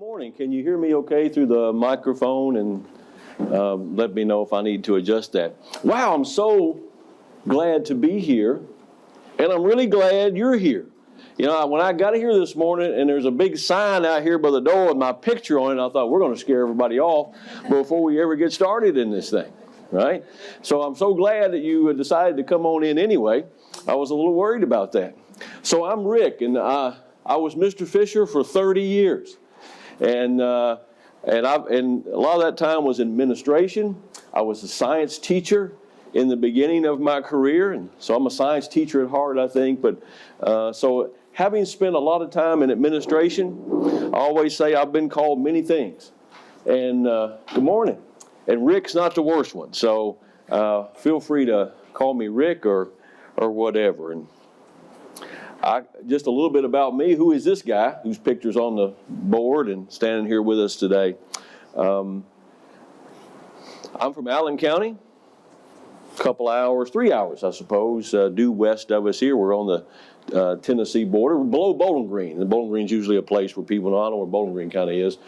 Morning. Can you hear me okay through the microphone, and let me know if I need to adjust that? Wow, I'm so glad to be here, and I'm really glad you're here. You know, when I got here this morning and there's a big sign out here by the door with my picture on it, I thought we're going to scare everybody off before we ever get started in this thing, right? So I'm so glad that you decided to come on in anyway. I was a little worried about that. So I'm Rick, and I was Mr. Fisher for 30 years. And a lot of that time was in administration. I was a science teacher in the beginning of my career, and so I'm a science teacher at heart, I think. But so having spent a lot of time in administration, I always say I've been called many things. And good morning. And Rick's not the worst one, so feel free to call me Rick or whatever. And just a little bit about me. Who is this guy whose picture's on the board and standing here with us today? I'm from Allen County, a couple hours, 3 hours, I suppose, due west of us here. We're on the Tennessee border. We're below Bowling Green. And Bowling Green's usually a place where people know. I know where Bowling Green County is.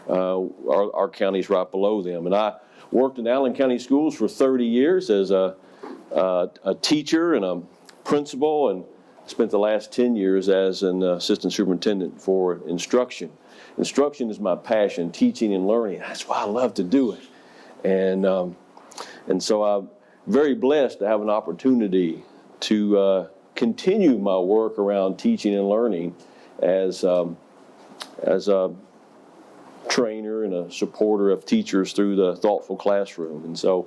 Our county's right below them. And I worked in Allen County schools for 30 years as a teacher and a principal, and spent the last 10 years as an assistant superintendent for instruction. Instruction is my passion, teaching and learning. That's why I love to do it. And so I'm very blessed to have an opportunity to continue my work around teaching and learning as a trainer and a supporter of teachers through the thoughtful classroom. And so,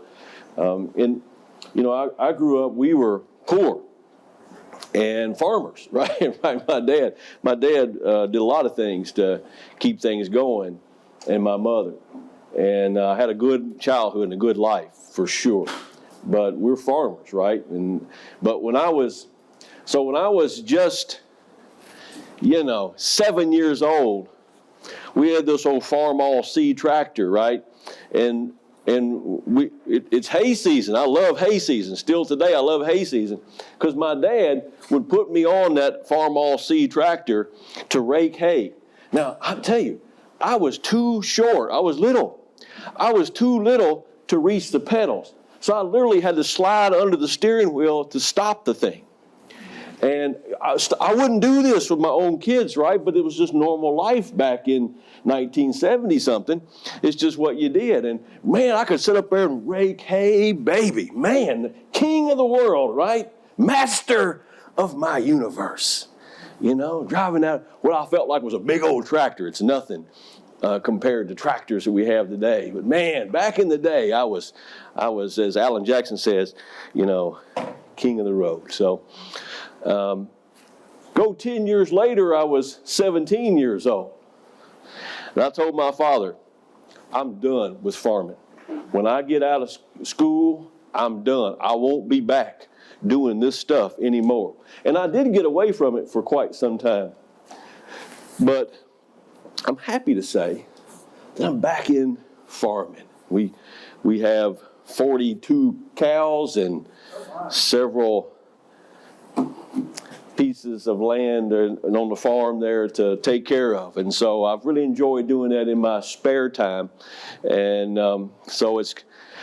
I grew up, we were poor and farmers, right? My dad did a lot of things to keep things going, and my mother. And I had a good childhood and a good life, for sure. But we're farmers, right? But when I was just, 7 years old, we had this old Farm All C tractor, right? And it's hay season. I love hay season. Still today, I love hay season because my dad would put me on that Farm All C tractor to rake hay. Now, I'll tell you, I was too short. I was little. I was too little to reach the pedals. So I literally had to slide under the steering wheel to stop the thing. And I wouldn't do this with my own kids, right? But it was just normal life back in 1970-something. It's just what you did. And, man, I could sit up there and rake hay, baby. Man, king of the world, right? Master of my universe. Driving out what I felt like was a big old tractor. It's nothing compared to tractors that we have today. But, man, back in the day, I was, as Alan Jackson says, king of the road. So, go 10 years later, I was 17 years old. And I told my father, I'm done with farming. When I get out of school, I'm done. I won't be back doing this stuff anymore. And I did get away from it for quite some time. But I'm happy to say that I'm back in farming. We have 42 cows and several pieces of land and on the farm there to take care of. And so I've really enjoyed doing that in my spare time. And so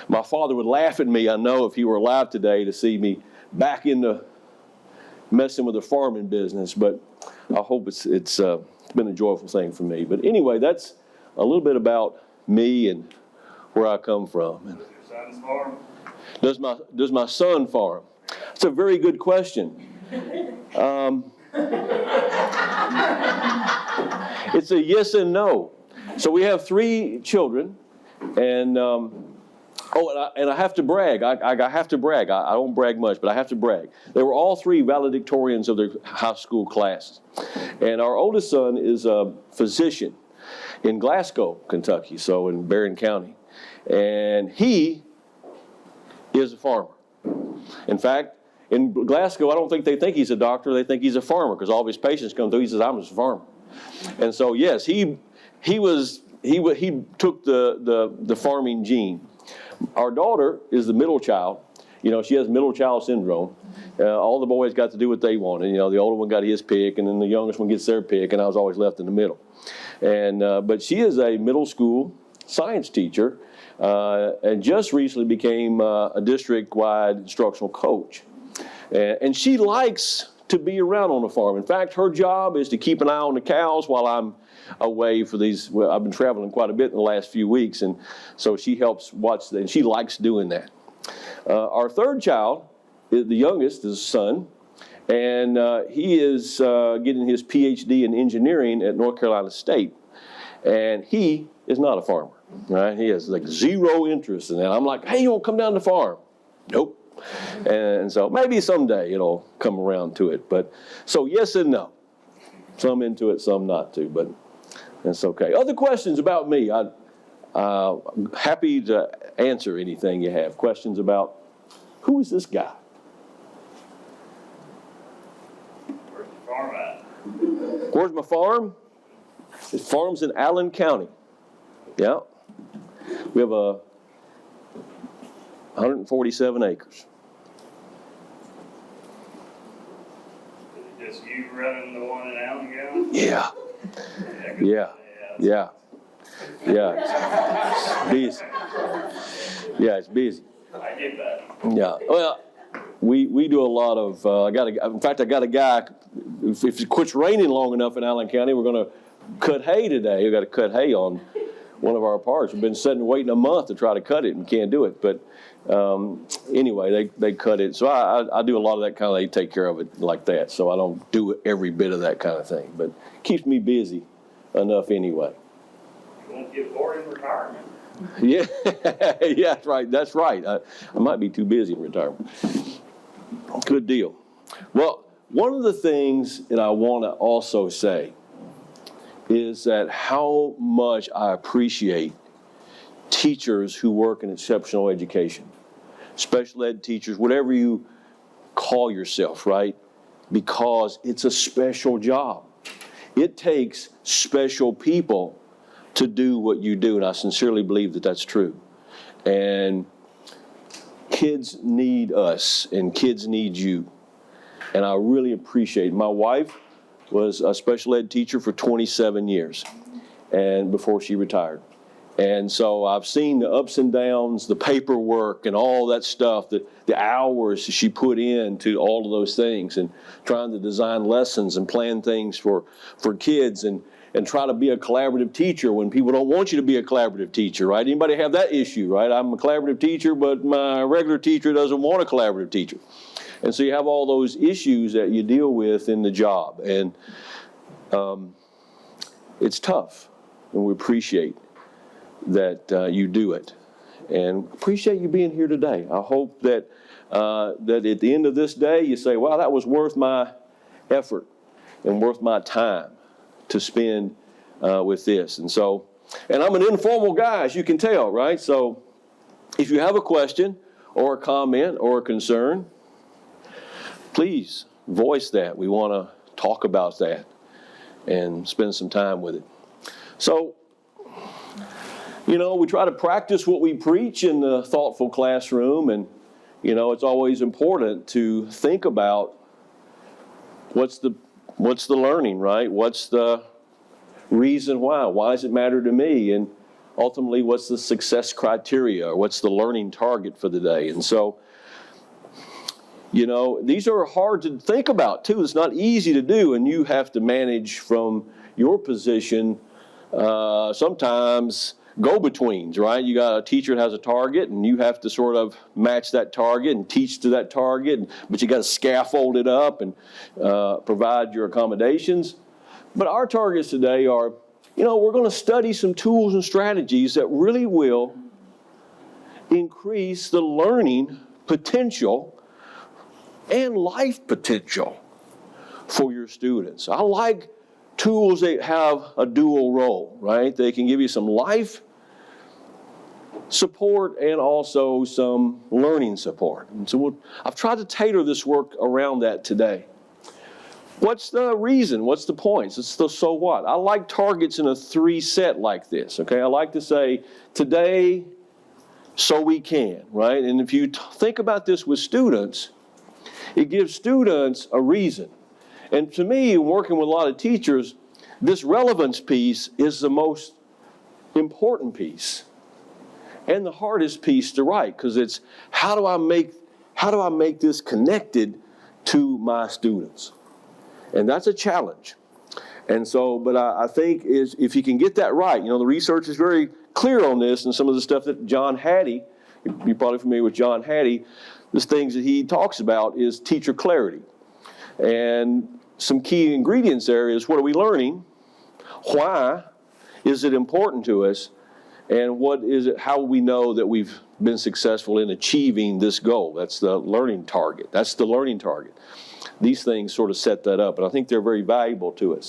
my father would laugh at me, I know, if he were alive today, to see me back into messing with the farming business. But I hope it's been a joyful thing for me. But anyway, that's a little bit about me and where I come from. Does your son farm? Does my son farm? That's a very good question. It's a yes and no. So we have 3 children, and I have to brag. I have to brag. I don't brag much, but I have to brag. They were all 3 valedictorians of their high school classes, and our oldest son is a physician in Glasgow, Kentucky, so in Barron County, and he is a farmer. In fact, in Glasgow, I don't think they think he's a doctor. They think he's a farmer because all of his patients come through. He says, "I'm just a farmer." And so, yes, he took the farming gene. Our daughter is the middle child. She has middle child syndrome. All the boys got to do what they wanted. The older one got his pick, and then the youngest one gets their pick, and I was always left in the middle. And but she is a middle school science teacher, and just recently became a district-wide instructional coach. And she likes to be around on the farm. In fact, her job is to keep an eye on the cows while I'm away for these. Well, I've been traveling quite a bit in the last few weeks, and so she helps watch and she likes doing that. Our third child, the youngest, is a son, and he is getting his PhD in engineering at North Carolina State, and he is not a farmer, right? He has like zero interest in that. I'm like, hey, you want to come down to the farm? Nope. And so maybe someday it'll come around to it. But so yes and no. Some into it, some not to, but that's okay. Other questions about me? I'm happy to answer anything you have. Questions about who is this guy? Where's the farm at? Where's my farm? It farms in Allen County. Yeah. We have 147 acres. Is it just you running the one in Allen County? Yeah. Yeah. It's busy. Yeah, it's busy. I get that. Yeah. Well, we do a lot of. In fact, I got a guy. If it quits raining long enough in Allen County, we're going to cut hay today. We've got to cut hay on one of our parts. We've been sitting waiting a month to try to cut it and can't do it. But anyway, they cut it. So I do a lot of that kind of. They take care of it like that. So I don't do every bit of that kind of thing. But it keeps me busy enough anyway. You won't get bored in retirement. Yeah, yeah, that's right. That's right. I might be too busy in retirement. Good deal. Well, one of the things that I want to also say is that how much I appreciate teachers who work in exceptional education, special ed teachers, whatever you call yourself, right? Because it's a special job. It takes special people to do what you do, and I sincerely believe that that's true. And kids need us, and kids need you. And I really appreciate it. My wife was a special ed teacher for 27 years, and before she retired. And so I've seen the ups and downs, the paperwork and all that stuff, the hours she put into all of those things, and trying to design lessons and plan things for kids, and try to be a collaborative teacher when people don't want you to be a collaborative teacher, right? Anybody have that issue, right? I'm a collaborative teacher, but my regular teacher doesn't want a collaborative teacher. And so you have all those issues that you deal with in the job. And it's tough, and we appreciate that you do it. And appreciate you being here today. I hope that that at the end of this day you say, wow, that was worth my effort and worth my time to spend with this. And I'm an informal guy, as you can tell, right? So if you have a question or a comment or a concern, please voice that. We want to talk about that and spend some time with it. So, we try to practice what we preach in the thoughtful classroom, and, it's always important to think about what's the learning, right? What's the reason why? Why does it matter to me? And ultimately, what's the success criteria, or what's the learning target for the day? And so, these are hard to think about, too. It's not easy to do, and you have to manage from your position sometimes go-betweens, right? You got a teacher that has a target, and you have to sort of match that target and teach to that target, but you got to scaffold it up and provide your accommodations. But our targets today are, we're going to study some tools and strategies that really will increase the learning potential and life potential for your students. I like tools that have a dual role, right? They can give you some life support and also some learning support. And so I've tried to tailor this work around that today. What's the reason? What's the points? It's the so what? I like targets in a 3 set like this, okay? I like to say, today, so we can, right? And if you think about this with students, it gives students a reason. And to me, working with a lot of teachers, this relevance piece is the most important piece and the hardest piece to write, because it's how do I make this connected to my students? And that's a challenge. And so, but I think is if you can get that right, the research is very clear on this, and some of the stuff that John Hattie, you're probably familiar with John Hattie, the things that he talks about is teacher clarity. And some key ingredients there is, what are we learning? Why is it important to us? And what is it, how we know that we've been successful in achieving this goal? That's the learning target. That's the learning target. These things sort of set that up, and I think they're very valuable to us.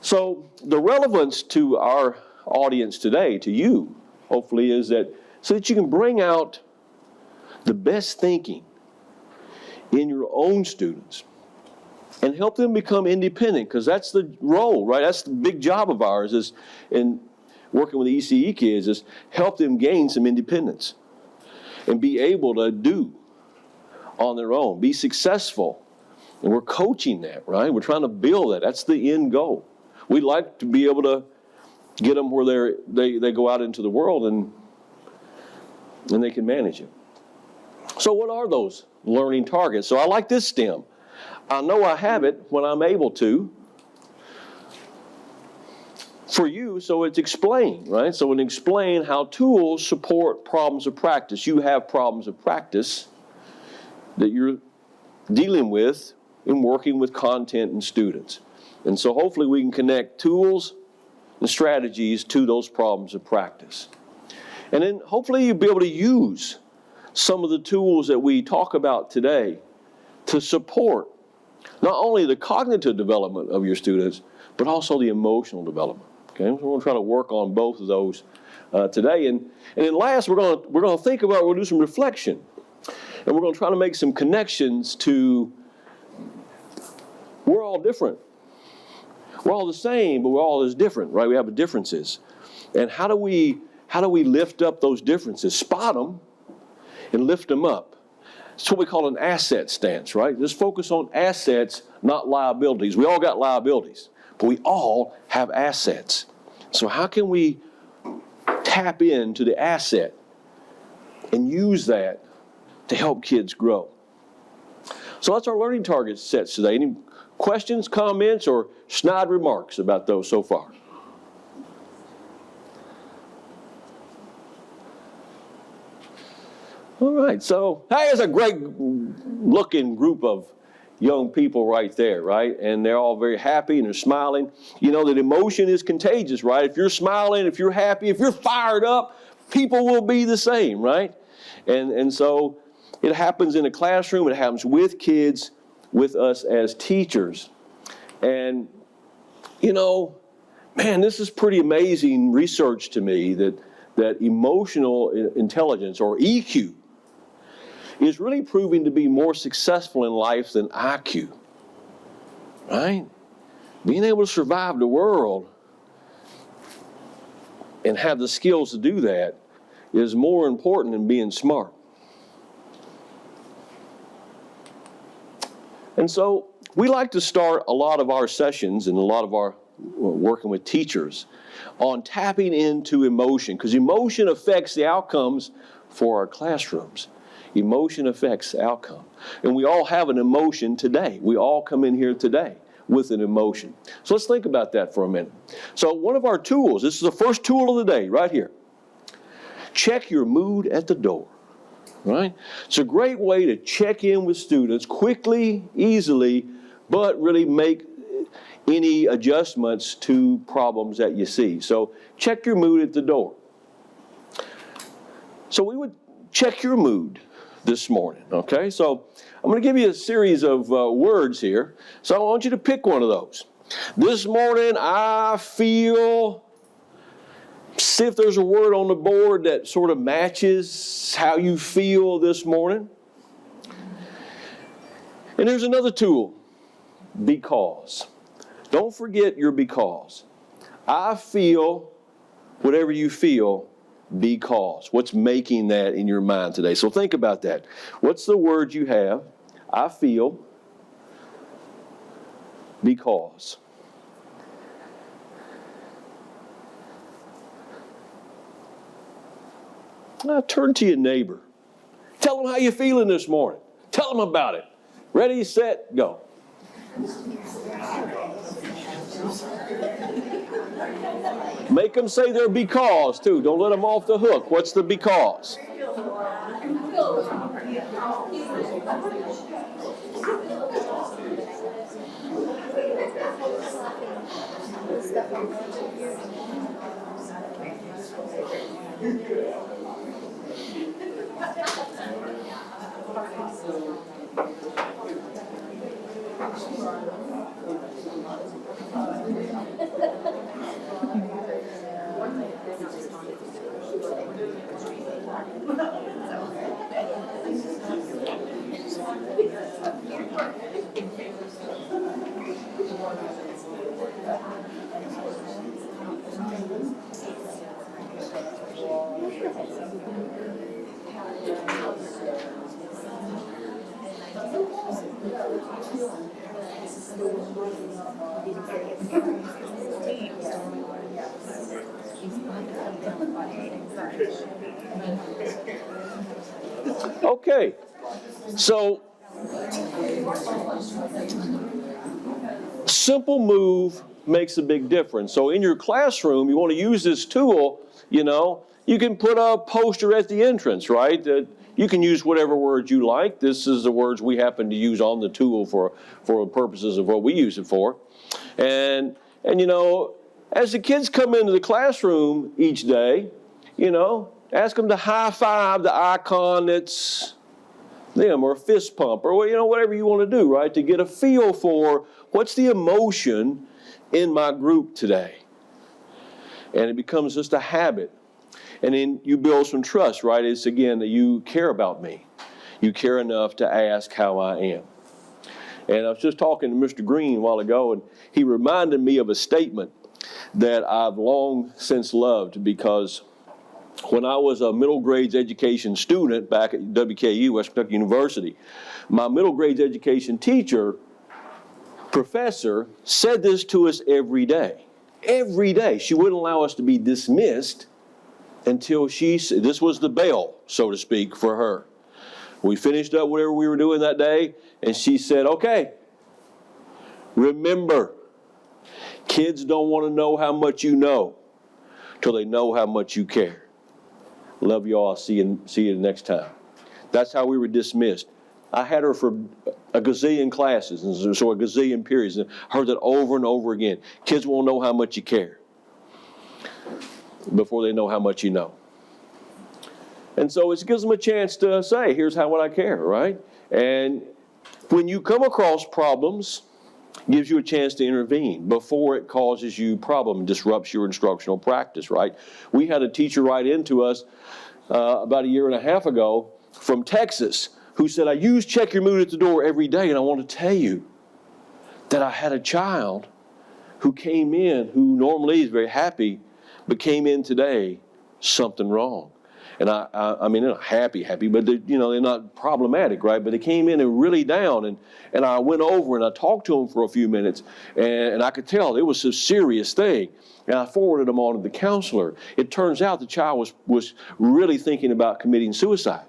So the relevance to our audience today, to you, hopefully, is that so that you can bring out the best thinking in your own students and help them become independent, because that's the role, right? That's the big job of ours, is in working with the ECE kids, is help them gain some independence and be able to do on their own, be successful. And we're coaching that, right? We're trying to build that. That's the end goal. We'd like to be able to get them where they go out into the world and they can manage it. So what are those learning targets? So I like this STEM. I know I have it when I'm able to. For you, so it's explain, right? So it explain how tools support problems of practice. You have problems of practice that you're dealing with in working with content and students. And so hopefully we can connect tools and strategies to those problems of practice. And then hopefully you'll be able to use some of the tools that we talk about today to support not only the cognitive development of your students, but also the emotional development. Okay, so we're going to try to work on both of those today. And then last, we're going to think about, we'll do some reflection. And we're going to try to make some connections to, we're all different. We're all the same, but we're all as different, right? We have differences. And how do we lift up those differences? Spot them and lift them up. It's what we call an asset stance, right? Just focus on assets, not liabilities. We all got liabilities, but we all have assets. So how can we tap into the asset and use that to help kids grow? So that's our learning target sets today. Any questions, comments, or snide remarks about those so far? All right, so hey, it's a great looking group of young people right there, right? And they're all very happy and they're smiling. You know that emotion is contagious, right? If you're smiling, if you're happy, if you're fired up, people will be the same, right? And so it happens in a classroom, it happens with kids, with us as teachers. And, man, this is pretty amazing research to me that emotional intelligence, or EQ, is really proving to be more successful in life than IQ, right? Being able to survive the world and have the skills to do that is more important than being smart. And so we like to start a lot of our sessions and a lot of our working with teachers on tapping into emotion, because emotion affects the outcomes for our classrooms. Emotion affects outcome. And we all have an emotion today. We all come in here today with an emotion. So let's think about that for a minute. So one of our tools, this is the first tool of the day right here. Check your mood at the door, right? It's a great way to check in with students quickly, easily, but really make any adjustments to problems that you see. So check your mood at the door. So we would check your mood this morning, okay? So I'm going to give you a series of words here. So I want you to pick one of those. This morning I feel, see if there's a word on the board that sort of matches how you feel this morning. And there's another tool, because. Don't forget your because. I feel whatever you feel, because. What's making that in your mind today? So think about that. What's the word you have? I feel because. Now turn to your neighbor. Tell them how you're feeling this morning. Tell them about it. Ready, set, go. Make them say their because, too. Don't let them off the hook. What's the because? Okay, so simple move makes a big difference. So in your classroom, you want to use this tool, you can put a poster at the entrance, right? You can use whatever words you like. This is the words we happen to use on the tool for purposes of what we use it for. And as the kids come into the classroom each day, ask them to high five the icon that's them, or a fist pump, or whatever you want to do, right? To get a feel for what's the emotion in my group today. And it becomes just a habit. And then you build some trust, right? It's again that you care about me. You care enough to ask how I am. And I was just talking to Mr. Green a while ago, and he reminded me of a statement that I've long since loved, because when I was a middle grades education student back at WKU, West Kentucky University, my middle grades education teacher, professor, said this to us every day. Every day. She wouldn't allow us to be dismissed until this was the bell, so to speak, for her. We finished up whatever we were doing that day, and she said, okay, remember, kids don't want to know how much you know till they know how much you care. Love you all. See you next time. That's how we were dismissed. I had her for a gazillion classes, and so a gazillion periods, and heard that over and over again. Kids won't know how much you care before they know how much you know. And so it gives them a chance to say, here's what I care, right? And when you come across problems, it gives you a chance to intervene before it causes you problem and disrupts your instructional practice, right? We had a teacher write into us about a year and a half ago from Texas who said, I use check your mood at the door every day, and I want to tell you that I had a child who came in, who normally is very happy, but came in today, something wrong. And I mean, they're not happy, but they're not problematic, right? But they came in and really down, and I went over and I talked to them for a few minutes, and I could tell it was a serious thing. And I forwarded them on to the counselor. It turns out the child was really thinking about committing suicide.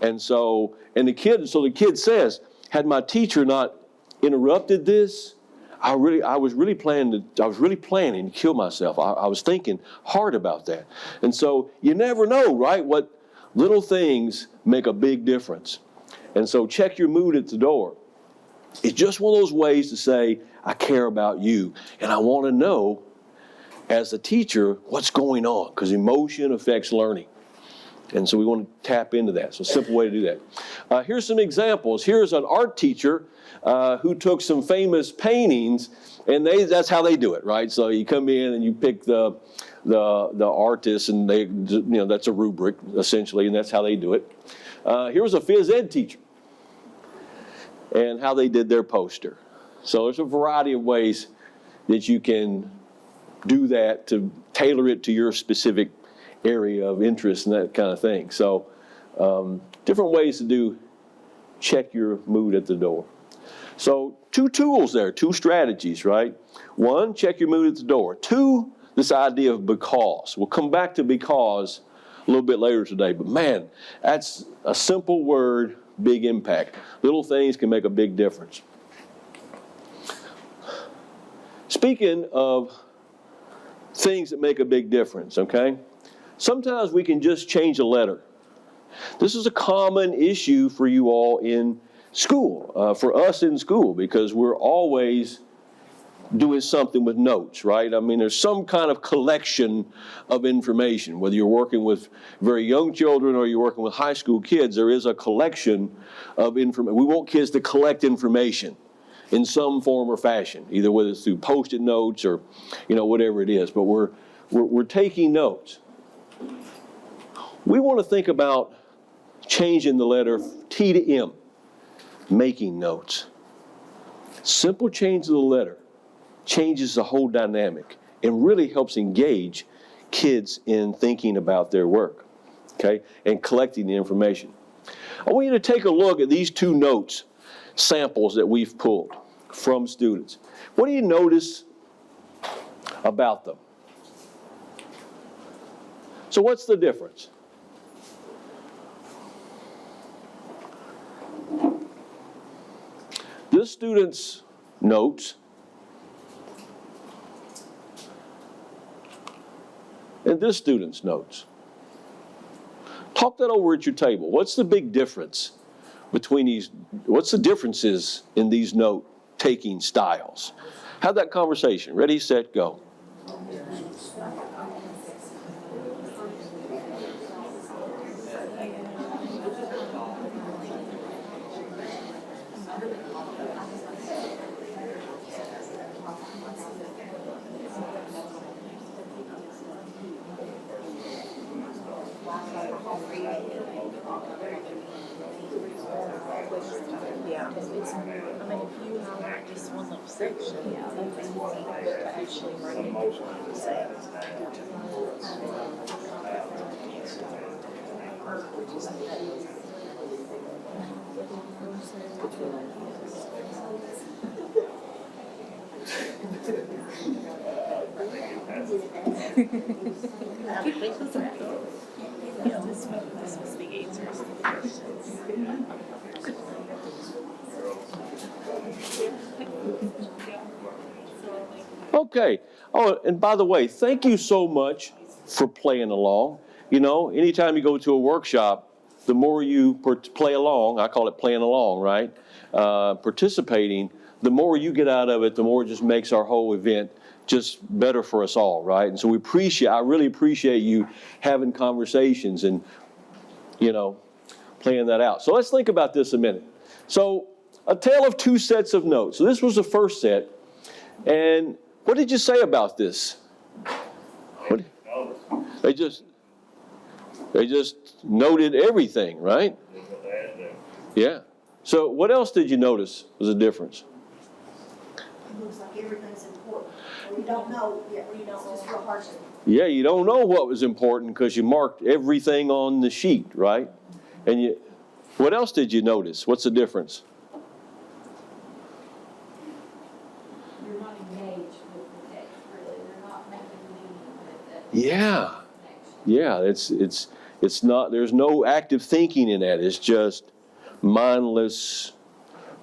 And so the kid says, had my teacher not interrupted this, I was really planning to kill myself. I was thinking hard about that. And so you never know, right? What little things make a big difference. And so check your mood at the door. It's just one of those ways to say, I care about you. And I want to know, as a teacher, what's going on. Because emotion affects learning. And so we want to tap into that. So a simple way to do that. Here's some examples. Here's an art teacher who took some famous paintings, and that's how they do it, right? So you come in and you pick the artist, and that's a rubric essentially, and that's how they do it. Here's a phys ed teacher and how they did their poster. So there's a variety of ways that you can do that to tailor it to your specific area of interest and that kind of thing. So different ways to do check your mood at the door. So 2 tools there, 2 strategies, right? 1, check your mood at the door. 2, this idea of because. We'll come back to because little bit later today. But man, that's a simple word, big impact. Little things can make a big difference. Speaking of things that make a big difference, okay? Sometimes we can just change a letter. This is a common issue for you all in school, for us in school, because we're always doing something with notes, right? I mean, there's some kind of collection of information. Whether you're working with very young children or you're working with high school kids, there is a collection of information. We want kids to collect information in some form or fashion, either whether it's through Post-it notes or, whatever it is. But we're taking notes. We want to think about changing the letter T to M, making notes. Simple change of the letter changes the whole dynamic and really helps engage kids in thinking about their work, okay, and collecting the information. I want you to take a look at these two notes, samples that we've pulled from students. What do you notice about them? So what's the difference? This student's notes and this student's notes. Talk that over at your table. What's the big difference between these? What's the differences in these note-taking styles? Have that conversation. Ready, set, go. Yeah, it's, if you have just one little section, it's easy to actually write it, say. This was the answers to the questions. Okay. Oh, and by the way, thank you so much for playing along. Anytime you go to a workshop, the more you play along, I call it playing along, right? Participating, the more you get out of it, the more it just makes our whole event just better for us all, right? And so I really appreciate you having conversations and, playing that out. So let's think about this a minute. So a tale of two sets of notes. So this was the first set. And what did you say about this? They just noted everything, right? Yeah. So what else did you notice was a difference? It looks like everything's important. You don't know, it's just real hard to. Yeah, you don't know what was important because you marked everything on the sheet, right? And what else did you notice? What's the difference? You're not engaged with the text, really. They're not making meaning with it. Yeah, it's not. There's no active thinking in that. It's just mindless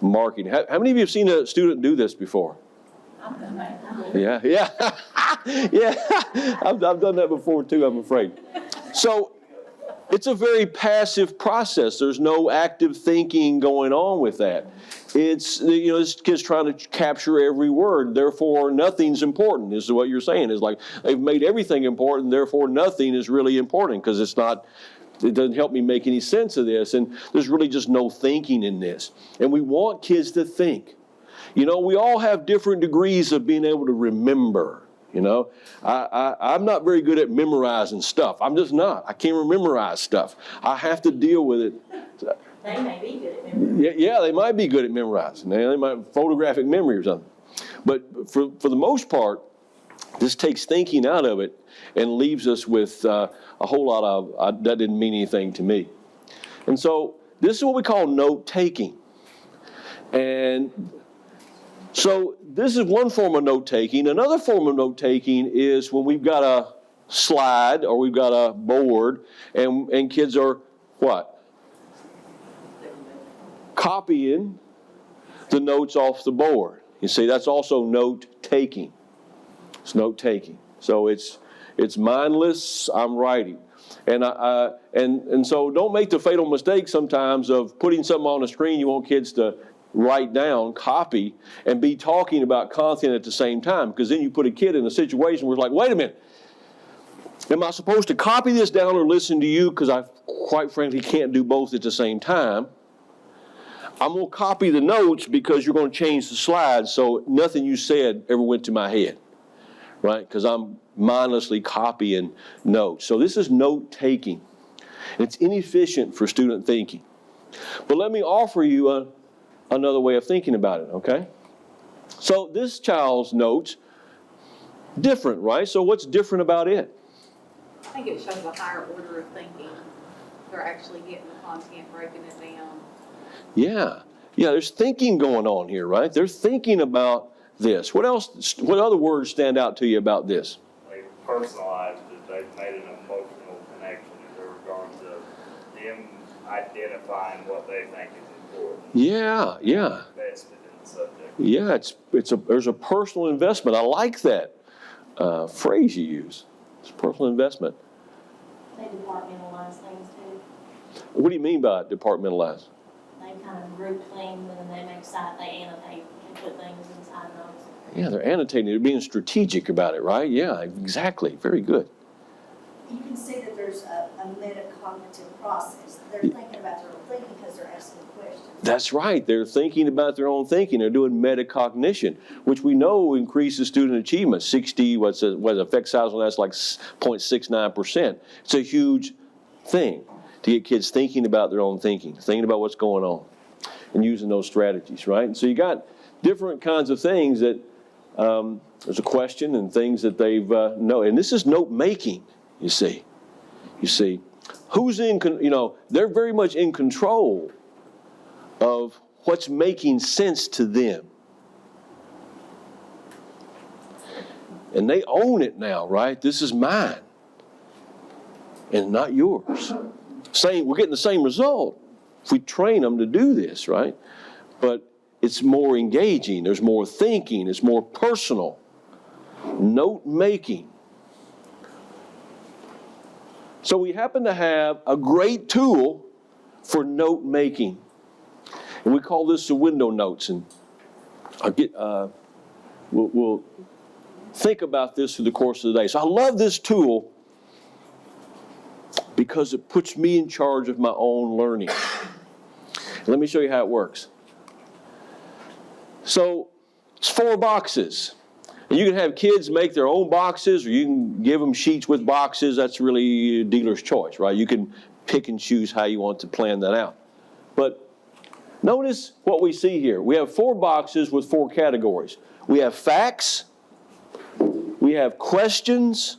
marking. How many of you have seen a student do this before? Yeah. yeah. I've done that before too, I'm afraid. So it's a very passive process. There's no active thinking going on with that. It's, this kid's trying to capture every word, therefore nothing's important, is what you're saying. Is like they've made everything important, therefore nothing is really important because it doesn't help me make any sense of this, and there's really just no thinking in this. And we want kids to think. We all have different degrees of being able to remember. I'm not very good at memorizing stuff. I'm just not. I can't memorize stuff. I have to deal with it. They may be good at memory. Yeah, they might be good at memorizing. They might have photographic memory or something. But for the most part, this takes thinking out of it and leaves us with a whole lot of, that didn't mean anything to me. And so this is what we call note-taking. And so this is one form of note-taking. Another form of note-taking is when we've got slide or we've got a board, and kids are what? Copying the notes off the board. You see, that's also note taking. It's note taking. So it's mindless. I'm writing, and so don't make the fatal mistake sometimes of putting something on the screen you want kids to write down, copy, and be talking about content at the same time. Because then you put a kid in a situation where it's like, wait a minute, am I supposed to copy this down or listen to you? Because I quite frankly can't do both at the same time. I'm going to copy the notes because you're going to change the slides, so nothing you said ever went to my head, right? Because I'm mindlessly copying notes. So this is note taking. It's inefficient for student thinking. But let me offer you another way of thinking about it, okay? So this child's notes, different, right? So what's different about it? I think it shows a higher order of thinking. They're actually getting the content, breaking it down. Yeah, there's thinking going on here, right? They're thinking about this. What else, what other words stand out to you about this? They personalized it, they've made an emotional connection in regard to them identifying what they think is important. Yeah. Invested in the subject. Yeah, there's a personal investment. I like that phrase you use. It's personal investment. They departmentalize things too. What do you mean by departmentalize? They kind of group things and then they annotate and put things inside notes. Yeah, they're annotating. They're being strategic about it, right? Yeah, exactly. Very good. You can see that there's a metacognitive process. They're thinking about their own thinking because they're asking questions. That's right. They're thinking about their own thinking. They're doing metacognition, which we know increases student achievement. 60, what effect size on that's like 0.69%. It's a huge thing to get kids thinking about their own thinking about what's going on and using those strategies, right? And so you got different kinds of things that there's a question and things that they've know. And this is note making, you see. Who's they're very much in control of what's making sense to them. And they own it now, right? This is mine and not yours. We're getting the same result if we train them to do this, right? But it's more engaging, there's more thinking, it's more personal. Note making. So we happen to have a great tool for note making. And we call this the window notes. And we'll think about this through the course of the day. So I love this tool because it puts me in charge of my own learning. Let me show you how it works. So it's 4 boxes. And you can have kids make their own boxes, or you can give them sheets with boxes. That's really a dealer's choice, right? You can pick and choose how you want to plan that out. But notice what we see here. We have 4 boxes with 4 categories. We have facts, we have questions,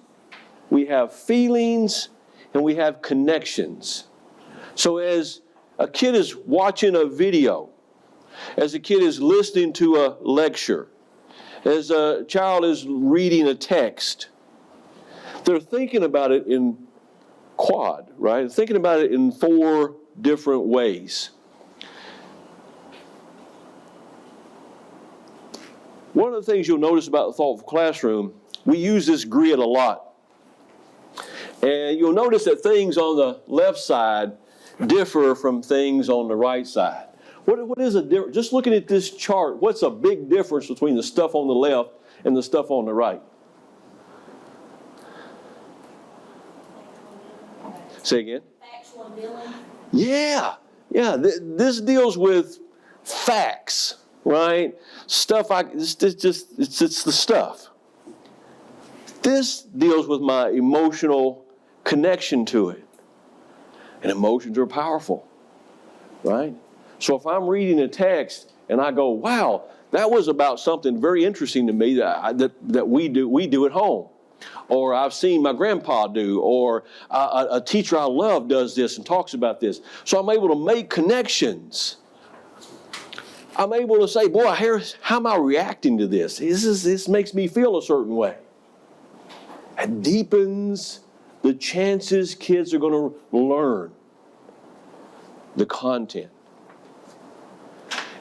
we have feelings, and we have connections. So as a kid is watching a video, as a kid is listening to a lecture, as a child is reading a text, they're thinking about it in quad, right? Thinking about it in 4 different ways. One of the things you'll notice about the Thoughtful Classroom, we use this grid a lot. And you'll notice that things on the left side differ from things on the right side. What is a difference? Just looking at this chart, what's a big difference between the stuff on the left and the stuff on the right? Say again? Factual and billing. Yeah. This deals with facts, right? Stuff it's the stuff. This deals with my emotional connection to it. And emotions are powerful, right? So if I'm reading a text and I go, wow, that was about something very interesting to me that we do at home. Or I've seen my grandpa do, or a teacher I love does this and talks about this. So I'm able to make connections. I'm able to say, boy, how am I reacting to this? This makes me feel a certain way. It deepens the chances kids are going to learn the content.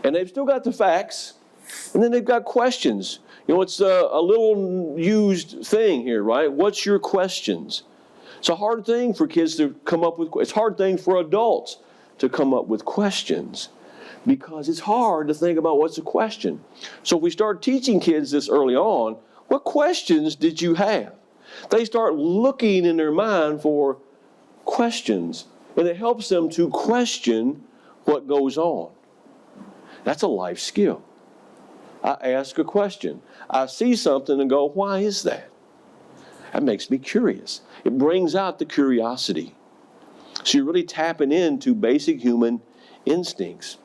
And they've still got the facts, and then they've got questions. You know, it's a little used thing here, right? What's your questions? It's a hard thing for kids to come up with. It's a hard thing for adults to come up with questions because it's hard to think about what's a question. So if we start teaching kids this early on, what questions did you have? They start looking in their mind for questions, and it helps them to question what goes on. That's a life skill. I ask a question. I see something and go, why is that? That makes me curious. It brings out the curiosity. So you're really tapping into basic human instincts.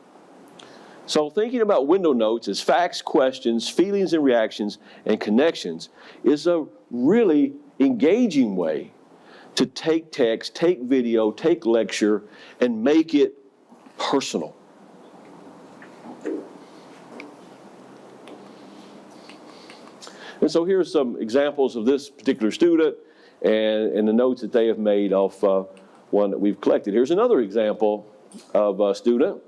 So thinking about window notes as facts, questions, feelings and reactions, and connections is a really engaging way to take text, take video, take lecture, and make it personal. And so here's some examples of this particular student and the notes that they have made off one that we've collected. Here's another example of a student.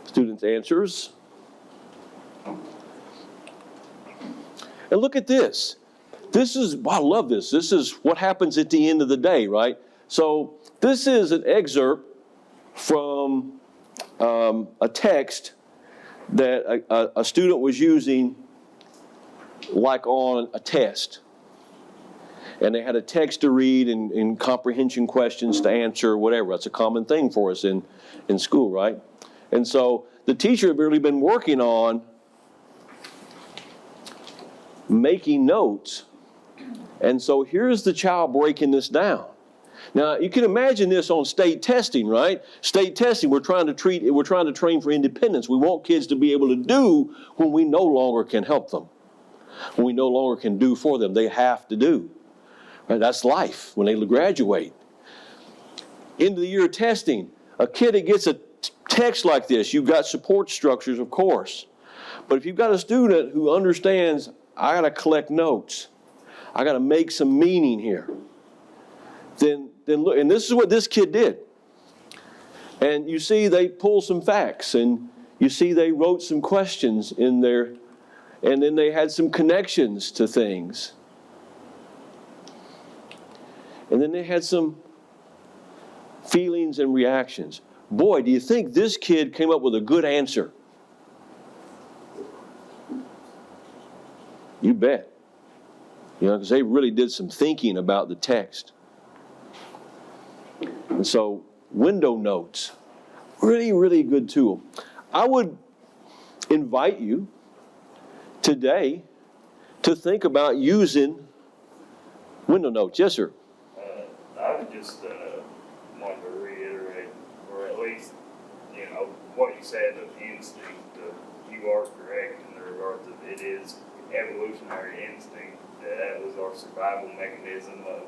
Student's answers. And look at this. This is, I love this. This is what happens at the end of the day, right? So this is an excerpt from a text that a student was using like on a test. And they had a text to read and comprehension questions to answer, whatever. That's a common thing for us in school, right? And so the teacher had really been working on making notes. And so here's the child breaking this down. Now, you can imagine this on state testing, right? State testing, we're trying to train for independence. We want kids to be able to do when we no longer can help them, when we no longer can do for them. They have to do. Right? That's life when they graduate. End of the year testing, a kid that gets a text like this, you've got support structures, of course. But if you've got a student who understands, I got to collect notes, I got to make some meaning here, then look, and this is what this kid did. And you see they pulled some facts, and you see they wrote some questions in there, and then they had some connections to things. And then they had some feelings and reactions. Boy, do you think this kid came up with a good answer? You bet. You know, because they really did some thinking about the text. And so, window notes, really, really good tool. I would invite you today to think about using window notes. Yes, sir. I would just want to reiterate, or at least, what you said of instinct. You are correct in the regards of it is evolutionary instinct. That was our survival mechanism of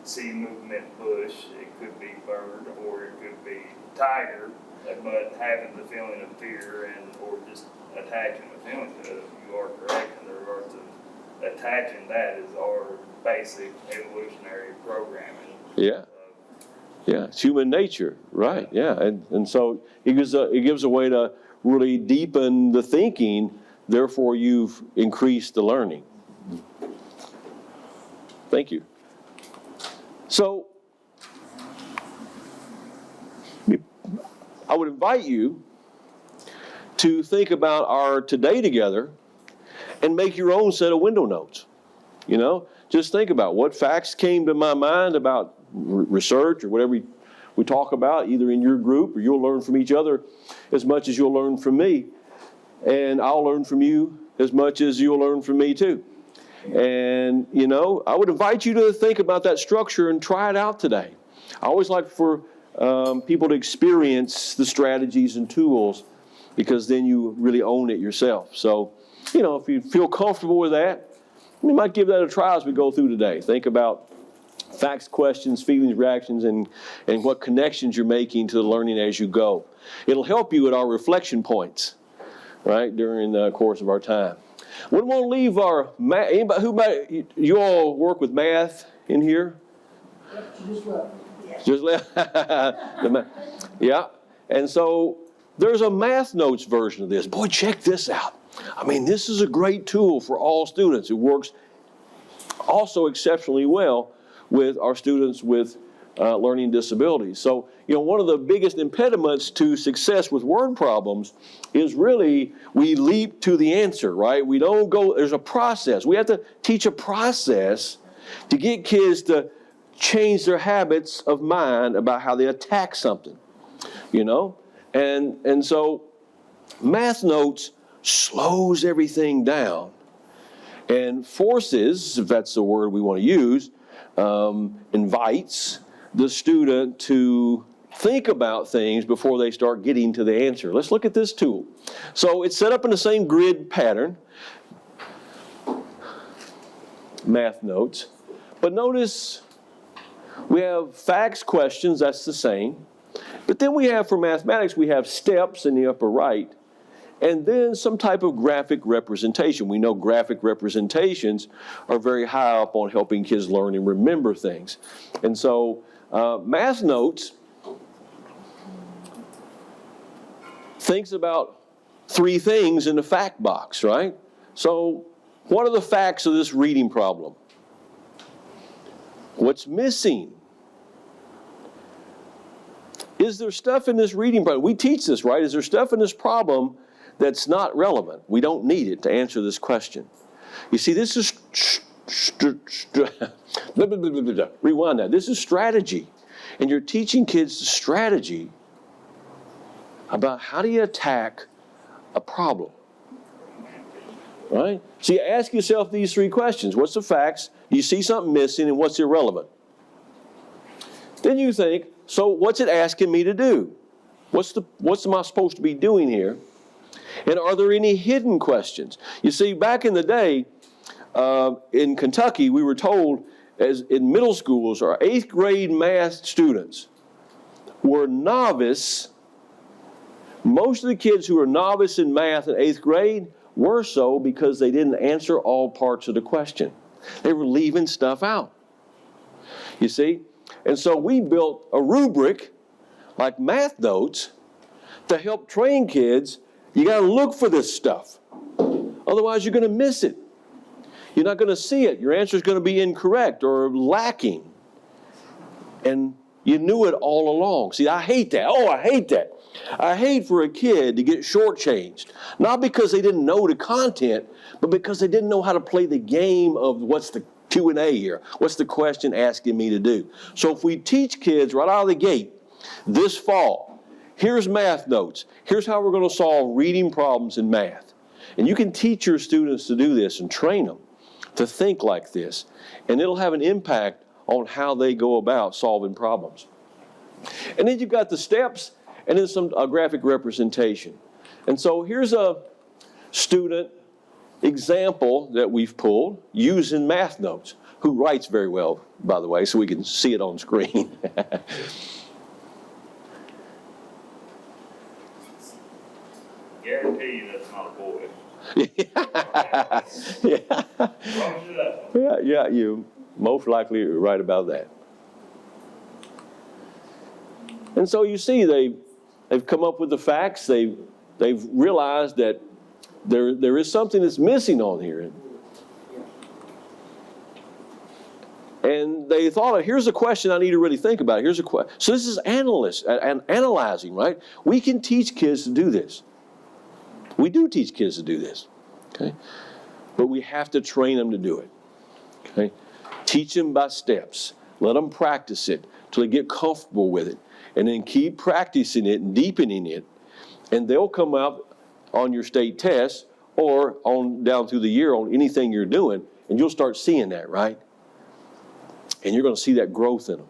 sea movement, bush. It could be bird or it could be tiger, but having the feeling of fear or just attaching the feeling to it, you are correct in the regards of attaching that is our basic evolutionary programming. Yeah. Yeah, it's human nature, right? Yeah, and so it gives a way to really deepen the thinking. Therefore, you've increased the learning. Thank you. So, I would invite you to think about our today together and make your own set of window notes. Just think about what facts came to my mind about research or whatever we talk about, either in your group or you'll learn from each other as much as you'll learn from me. And I'll learn from you as much as you'll learn from me too. And, I would invite you to think about that structure and try it out today. I always like for people to experience the strategies and tools because then you really own it yourself. So, if you feel comfortable with that, we might give that a try as we go through today. Think about facts, questions, feelings, reactions, and what connections you're making to the learning as you go. It'll help you at our reflection points, right, during the course of our time. We want to leave our math. Anybody, you all work with math in here? Just left. Yeah. And so there's a math notes version of this. Boy, check this out. I mean, this is a great tool for all students. It works also exceptionally well with our students with learning disabilities. So, one of the biggest impediments to success with word problems is really we leap to the answer, right? We don't go, there's a process. We have to teach a process to get kids to change their habits of mind about how they attack something, And so math notes slows everything down and forces, if that's the word we want to use, invites the student to think about things before they start getting to the answer. Let's look at this tool. So it's set up in the same grid pattern, math notes, but notice we have facts questions, that's the same. But then we have, for mathematics, we have steps in the upper right, and then some type of graphic representation. We know graphic representations are very high up on helping kids learn and remember things. And so math notes thinks about three things in the fact box, right? So what are the facts of this reading problem? What's missing? Is there stuff in this reading problem? We teach this, right? Is there stuff in this problem that's not relevant? We don't need it to answer this question. You see, this is, rewind that. This is strategy. And you're teaching kids strategy about how do you attack a problem, right? So you ask yourself these three questions. What's the facts? Do you see something missing? And what's irrelevant? Then you think, so what's it asking me to do? What's am I supposed to be doing here? And are there any hidden questions? You see, back in the day, in Kentucky, we were told, as in middle schools, our 8th grade math students were novice. Most of the kids who were novice in math in 8th grade were so because they didn't answer all parts of the question. They were leaving stuff out. You see? And so we built a rubric, like math notes, to help train kids. You got to look for this stuff. Otherwise, you're going to miss it. You're not going to see it. Your answer is going to be incorrect or lacking. And you knew it all along. See, I hate that. Oh, I hate that. I hate for a kid to get shortchanged. Not because they didn't know the content, but because they didn't know how to play the game of what's the Q&A here. What's the question asking me to do? So if we teach kids right out of the gate this fall, here's math notes. Here's how we're going to solve reading problems in math. And you can teach your students to do this and train them to think like this. And it'll have an impact on how they go about solving problems. And then you've got the steps and then some graphic representation. And so here's a student example that we've pulled using math notes, who writes very well, by the way, so we can see it on screen. Guarantee you that's not a boy. Yeah, you most likely are right about that. And so you see, they've come up with the facts. They've realized that there is something that's missing on here. And they thought, here's a question I need to really think about. Here's a question. So this is analyzing, right? We can teach kids to do this. We do teach kids to do this, okay? But we have to train them to do it, okay? Teach them by steps. Let them practice it till they get comfortable with it. And then keep practicing it and deepening it. And they'll come out on your state test or on down through the year on anything you're doing, and you'll start seeing that, right? And you're going to see that growth in them.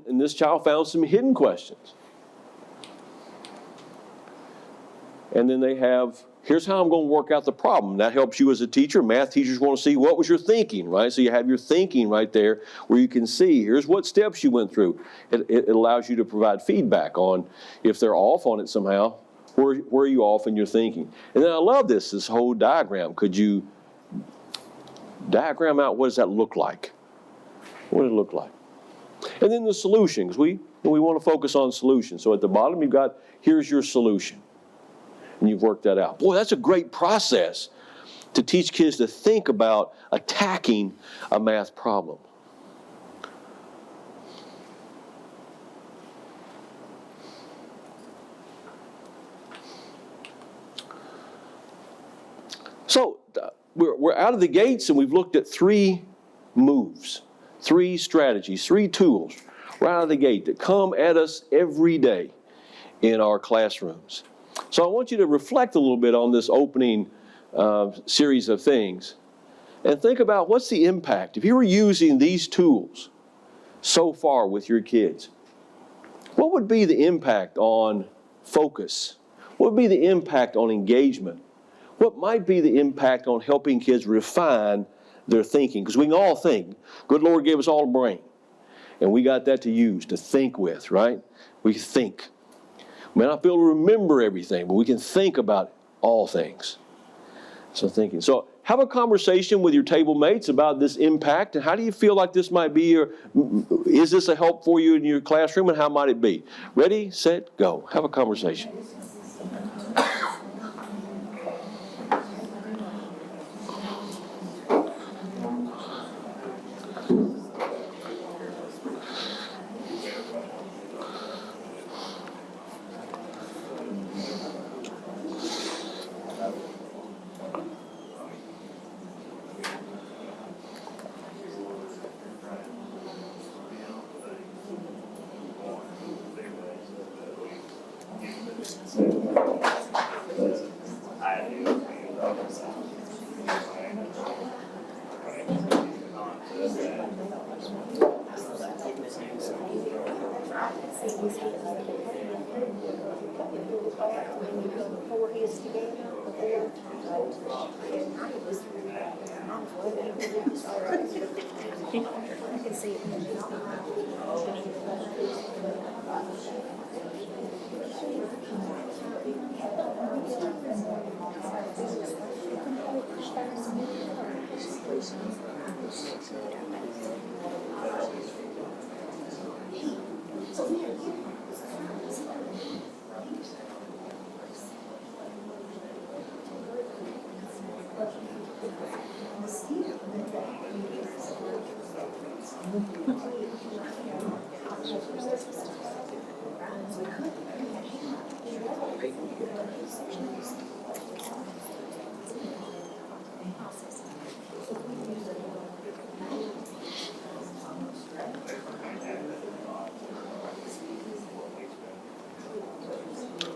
And this child found some hidden questions. And then they have, here's how I'm going to work out the problem. That helps you as a teacher. Math teachers want to see what was your thinking, right? So you have your thinking right there where you can see, here's what steps you went through. It allows you to provide feedback on if they're off on it somehow, Where are you off in your thinking? And then I love this whole diagram. Could you diagram out what does that look like? What does it look like? And then the solution, because we want to focus on solutions. So at the bottom you've got, here's your solution. And you've worked that out. Boy, that's a great process to teach kids to think about attacking a math problem. So we're out of the gates and we've looked at 3 moves, 3 strategies, 3 tools right out of the gate that come at us every day in our classrooms. So I want you to reflect a little bit on this opening series of things and think about what's the impact. If you were using these tools so far with your kids, what would be the impact on focus? What would be the impact on engagement? What might be the impact on helping kids refine their thinking? Because we can all think. Good Lord gave us all a brain. And we got that to use, to think with, right? We think. We may not be able to remember everything, but we can think about all things. So thinking. So have a conversation with your table mates about this impact and how do you feel like this might be, or is this a help for you in your classroom, and how might it be? Ready, set, go. Have a conversation.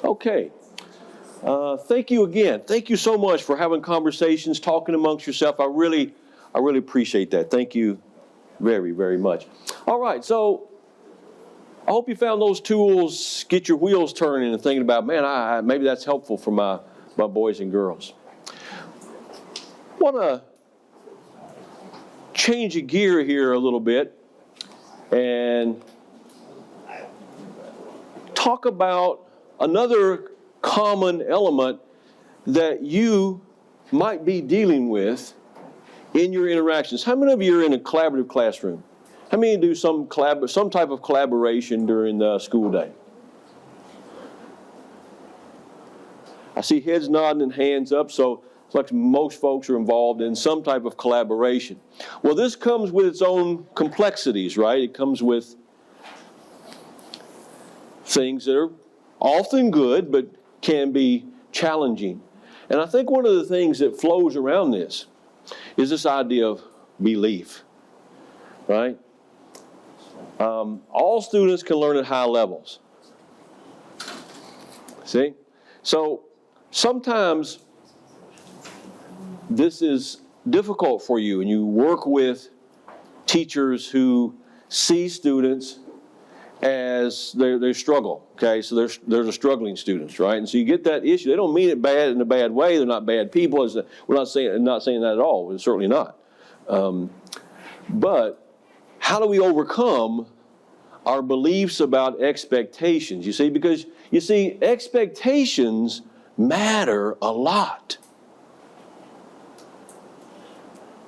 Okay. Thank you again. Thank you so much for having conversations, talking amongst yourself. I really appreciate that. Thank you very, very much. All right, so I hope you found those tools, get your wheels turning and thinking about, man, maybe that's helpful for my boys and girls. Want to change a gear here a little bit and talk about another common element that you might be dealing with in your interactions. How many of you are in a collaborative classroom? How many do some type of collaboration during the school day? I see heads nodding and hands up, so it's like most folks are involved in some type of collaboration. Well, this comes with its own complexities, right? It comes with things that are often good, but can be challenging. And I think one of the things that flows around this is this idea of belief, right? All students can learn at high levels. See? So sometimes this is difficult for you, and you work with teachers who see students as they struggle, okay? So there's a struggling students, right? And so you get that issue. They don't mean it bad in a bad way. They're not bad people. We're not saying that at all. We're certainly not. But how do we overcome our beliefs about expectations. You see, because you see, expectations matter a lot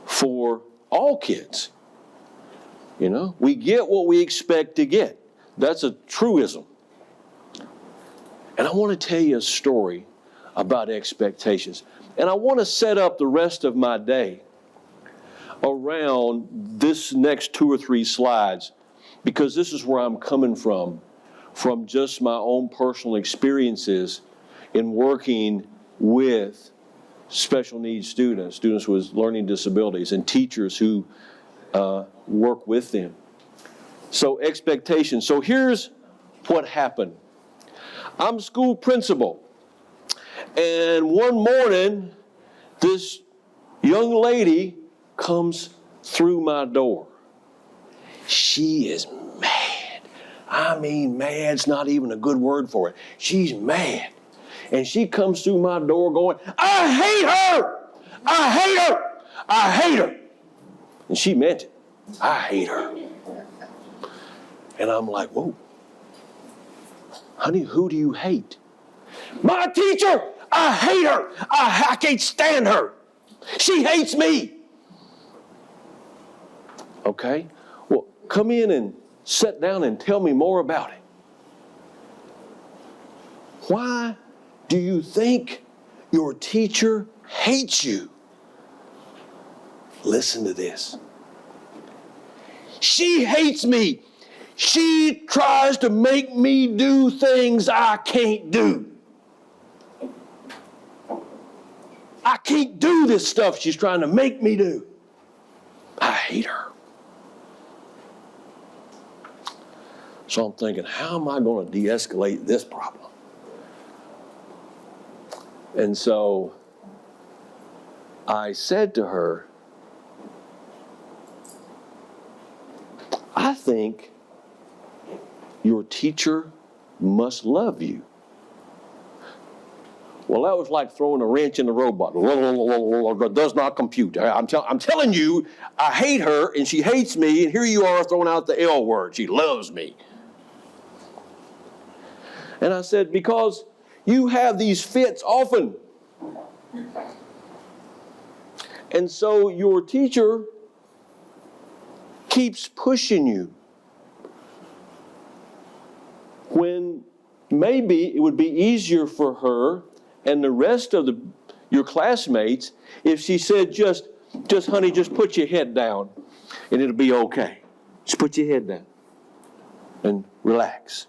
for all kids. You know, we get what we expect to get. That's a truism. And I want to tell you a story about expectations. And I want to set up the rest of my day around this next 2 or 3 slides, because this is where I'm coming from just my own personal experiences in working with special needs students with learning disabilities, and teachers who work with them. So expectations. So here's what happened. I'm school principal, and one morning, this young lady comes through my door. She is mad. I mean, mad's not even a good word for it. She's mad. And she comes through my door going, I hate her! I hate her! I hate her! And she meant it. I hate her. And I'm like, whoa. Honey, who do you hate? My teacher! I hate her! I can't stand her! She hates me! Okay, well, come in and sit down and tell me more about it. Why do you think your teacher hates you? Listen to this. She hates me. She tries to make me do things I can't do. I can't do this stuff she's trying to make me do. I hate her. So I'm thinking, how am I going to de-escalate this problem? And so I said to her, I think your teacher must love you. Well, that was like throwing a wrench in the robot. Does not compute. I'm telling you, I hate her and she hates me, and here you are throwing out the L word. She loves me. And I said, because you have these fits often. And so your teacher keeps pushing you when maybe it would be easier for her and the rest of your classmates if she said, just honey, just put your head down and it'll be okay. Just put your head down and relax.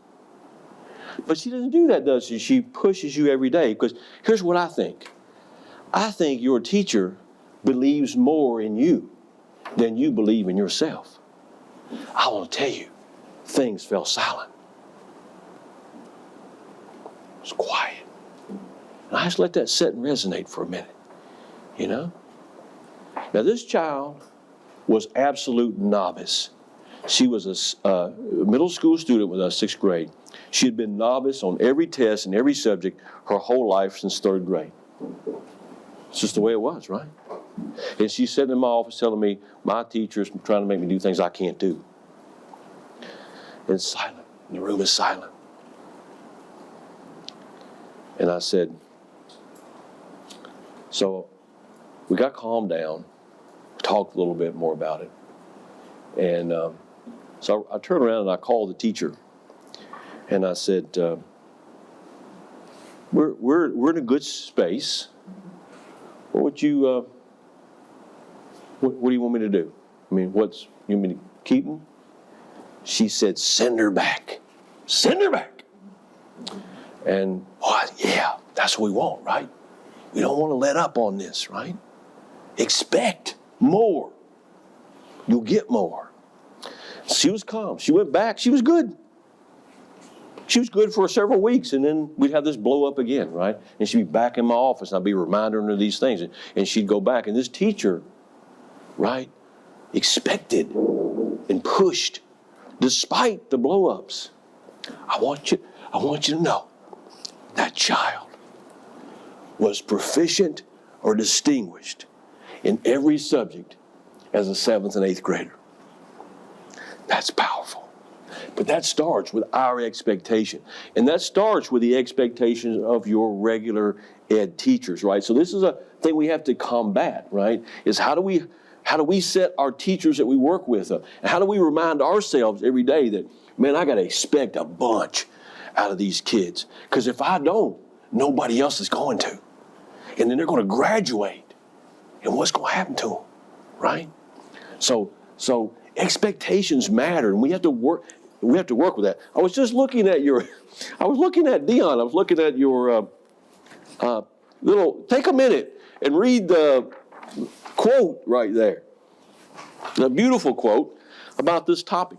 But she doesn't do that, does she? She pushes you every day, because here's what I think. I think your teacher believes more in you than you believe in yourself. I want to tell you, things fell silent. It was quiet. And I just let that sit and resonate for a minute, you know? Now, this child was absolute novice. She was a middle school student with us, 6th grade. She had been novice on every test and every subject her whole life since 3rd grade. It's just the way it was, right? And she's sitting in my office telling me, my teacher's trying to make me do things I can't do. And it's silent. The room is silent. And I said, so we got calmed down, talked a little bit more about it. And so I turned around and I called the teacher. And I said, we're in a good space. What would you, what do you want me to do? I mean, you want me to keep him? She said, send her back. Send her back. And, yeah, that's what we want, right? We don't want to let up on this, right? Expect more. You'll get more. She was calm. She went back. She was good. She was good for several weeks, and then we'd have this blow up again, right? And she'd be back in my office, and I'd be reminding her of these things, and she'd go back. And this teacher, right, expected and pushed despite the blow ups. I want you to know that child was proficient or distinguished in every subject as a 7th and 8th grader. That's powerful. But that starts with our expectation. And that starts with the expectations of your regular ed teachers, right? So this is a thing we have to combat, right? Is how do we set our teachers that we work with up? And how do we remind ourselves every day that, man, I got to expect a bunch out of these kids. Because if I don't, nobody else is going to. And then they're going to graduate. And what's going to happen to them, right? So expectations matter, and we have to work with that. I was just looking at Dion. I was looking at your take a minute and read the quote right there. The beautiful quote about this topic.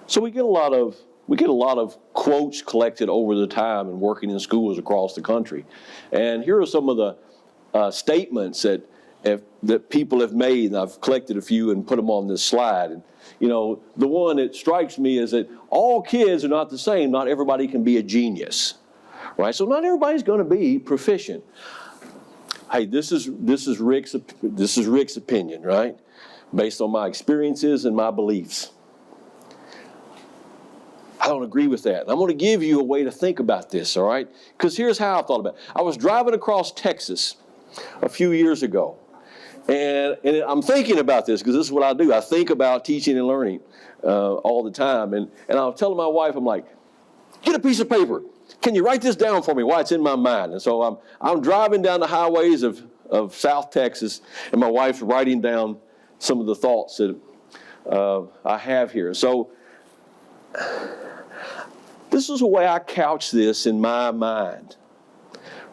So we get a lot of quotes collected over the time and working in schools across the country. And here are some of the statements that people have made, and I've collected a few and put them on this slide. And, the one that strikes me is that all kids are not the same. Not everybody can be a genius, right? So not everybody's going to be proficient. Hey, this is Rick's opinion, right? Based on my experiences and my beliefs. I don't agree with that. And I'm going to give you a way to think about this, all right? Because here's how I thought about it. I was driving across Texas a few years ago, and I'm thinking about this because this is what I do. I think about teaching and learning all the time. And I was telling my wife, I'm like, get a piece of paper. Can you write this down for me while it's in my mind? And so I'm driving down the highways of South Texas, and my wife's writing down some of the thoughts that I have here. So this is the way I couch this in my mind,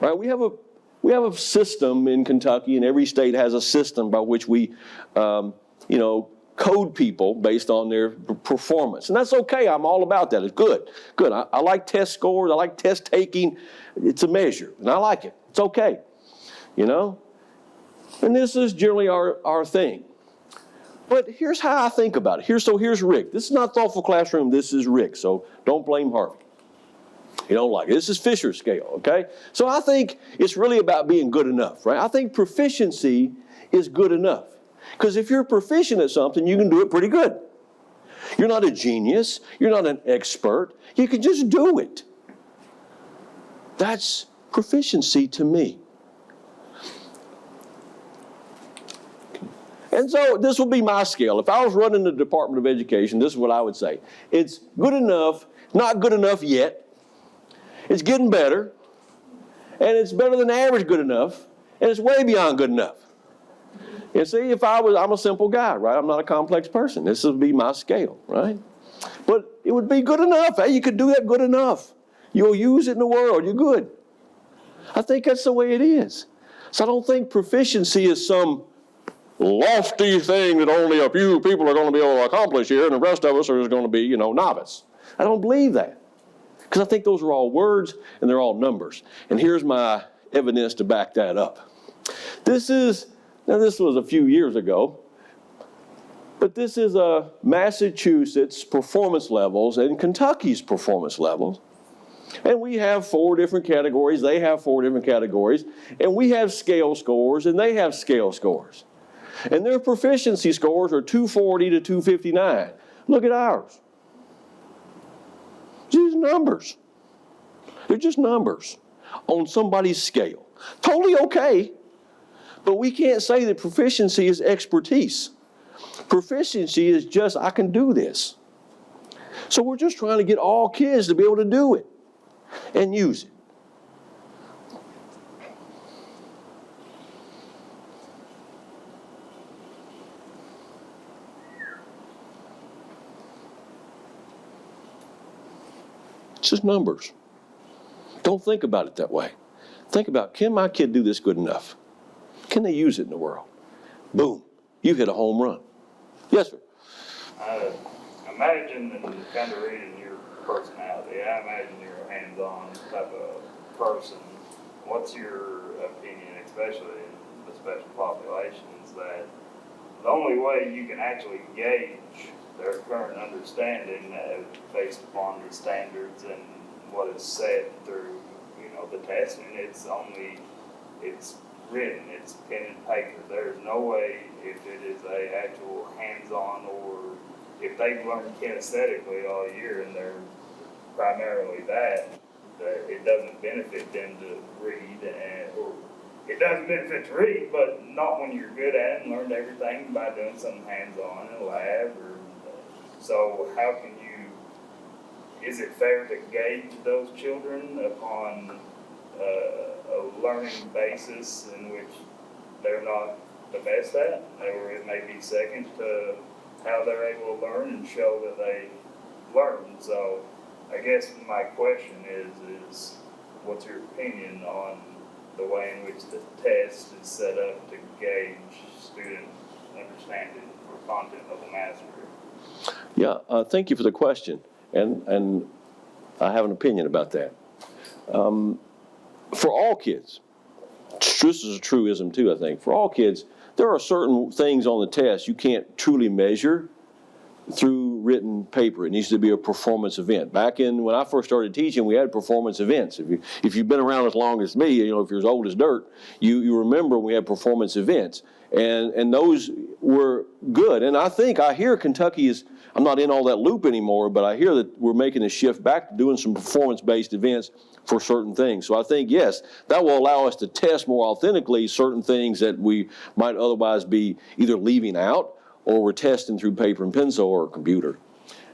right? We have a system in Kentucky, and every state has a system by which we, code people based on their performance, and that's okay. I'm all about that. It's good. I like test scores. I like test taking. It's a measure, and I like it. It's okay, And this is generally our thing. But here's how I think about it. Here's Rick. This is not Thoughtful Classroom. This is Rick. So don't blame Harvey. You don't like it. This is Fisher's scale, okay? So I think it's really about being good enough, right? I think proficiency is good enough. Because if you're proficient at something, you can do it pretty good. You're not a genius. You're not an expert. You can just do it. That's proficiency to me. And so this will be my scale. If I was running the Department of Education, this is what I would say. It's good enough, not good enough yet. It's getting better. And it's better than average good enough. And it's way beyond good enough. And see, I'm a simple guy, right? I'm not a complex person. This would be my scale, right? But it would be good enough. Hey, you could do that good enough. You'll use it in the world. You're good. I think that's the way it is. So I don't think proficiency is some lofty thing that only a few people are going to be able to accomplish here, and the rest of us are just going to be, novice. I don't believe that. Because I think those are all words and they're all numbers. And here's my evidence to back that up. This was a few years ago, but this is Massachusetts performance levels and Kentucky's performance levels. And we have 4 different categories. They have 4 different categories. And we have scale scores and they have scale scores. And their proficiency scores are 240 to 259. Look at ours. These numbers. They're just numbers on somebody's scale. Totally okay, but we can't say that proficiency is expertise. Proficiency is just, I can do this. So we're just trying to get all kids to be able to do it and use it. It's just numbers. Don't think about it that way. Think about, can my kid do this good enough? Can they use it in the world? Boom. You hit a home run. Yes, sir. Imagine, and kind of reading your personality, I imagine you're a hands-on type of person. what's your opinion, especially in the special populations, that the only way you can actually gauge their current understanding based upon the standards and what is said through, the testing, it's written, it's pen and paper. There's no way, if it is a actual hands-on, or if they've learned kinesthetically all year and they're primarily that it doesn't benefit them to read, or it doesn't benefit to read, but not when you're good at it and learned everything by doing something hands-on in a lab. So how can is it fair to gauge those children upon a learning basis in which they're not the best at, or it may be second to how they're able to learn and show that they learn? So I guess my question is what's your opinion on the way in which the test is set up to gauge student understanding or content level mastery? Yeah, thank you for the question, and I have an opinion about that. For all kids, this is a truism too, I think. For all kids, there are certain things on the test you can't truly measure through written paper. It needs to be a performance event. Back when I first started teaching, we had performance events. If you've been around as long as me, if you're as old as dirt, you remember we had performance events. And those were good. And I hear Kentucky I'm not in all that loop anymore, but I hear that we're making a shift back to doing some performance-based events for certain things. So I think, yes, that will allow us to test more authentically certain things that we might otherwise be either leaving out or we're testing through paper and pencil or computer.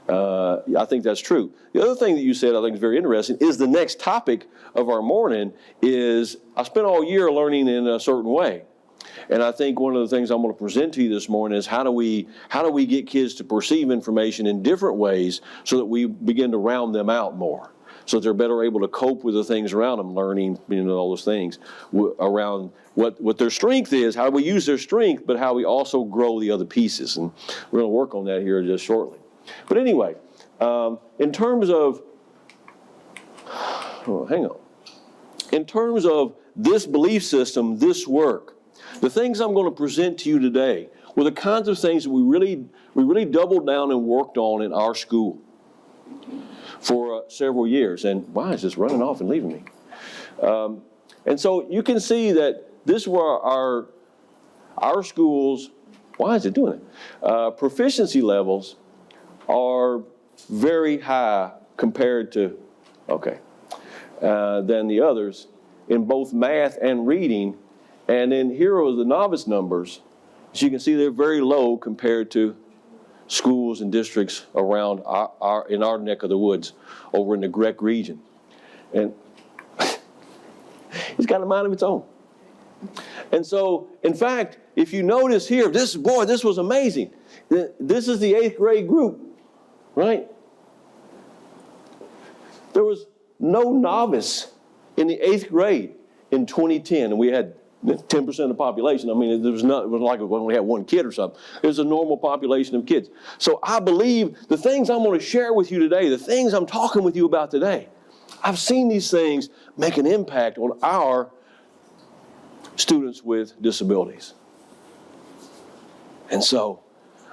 I think that's true. The other thing that you said I think is very interesting is the next topic of our morning is I spent all year learning in a certain way. And I think one of the things I'm going to present to you this morning is how do we get kids to perceive information in different ways so that we begin to round them out more, so that they're better able to cope with the things around them, learning, all those things around what their strength is, how we use their strength, but how we also grow the other pieces. And we're going to work on that here just shortly. But anyway, in terms of this belief system, this work, the things I'm going to present to you today were the kinds of things that we really doubled down and worked on in our school for several years. And why is this running off and leaving me? And so you can see that this were our schools. Why is it doing it? Proficiency levels are very high compared to, than the others in both math and reading. And then here are the novice numbers. As you can see, they're very low compared to schools and districts around in our neck of the woods over in the Grec region. And it's got a mind of its own. And so, in fact, if you notice here, this was amazing. This is the 8th grade group, right? There was no novice in the 8th grade in 2010, and we had 10% of the population. I mean, it was like we only had one kid or something. It was a normal population of kids. So I believe the things I'm going to share with you today, the things I'm talking with you about today, I've seen these things make an impact on our students with disabilities. And so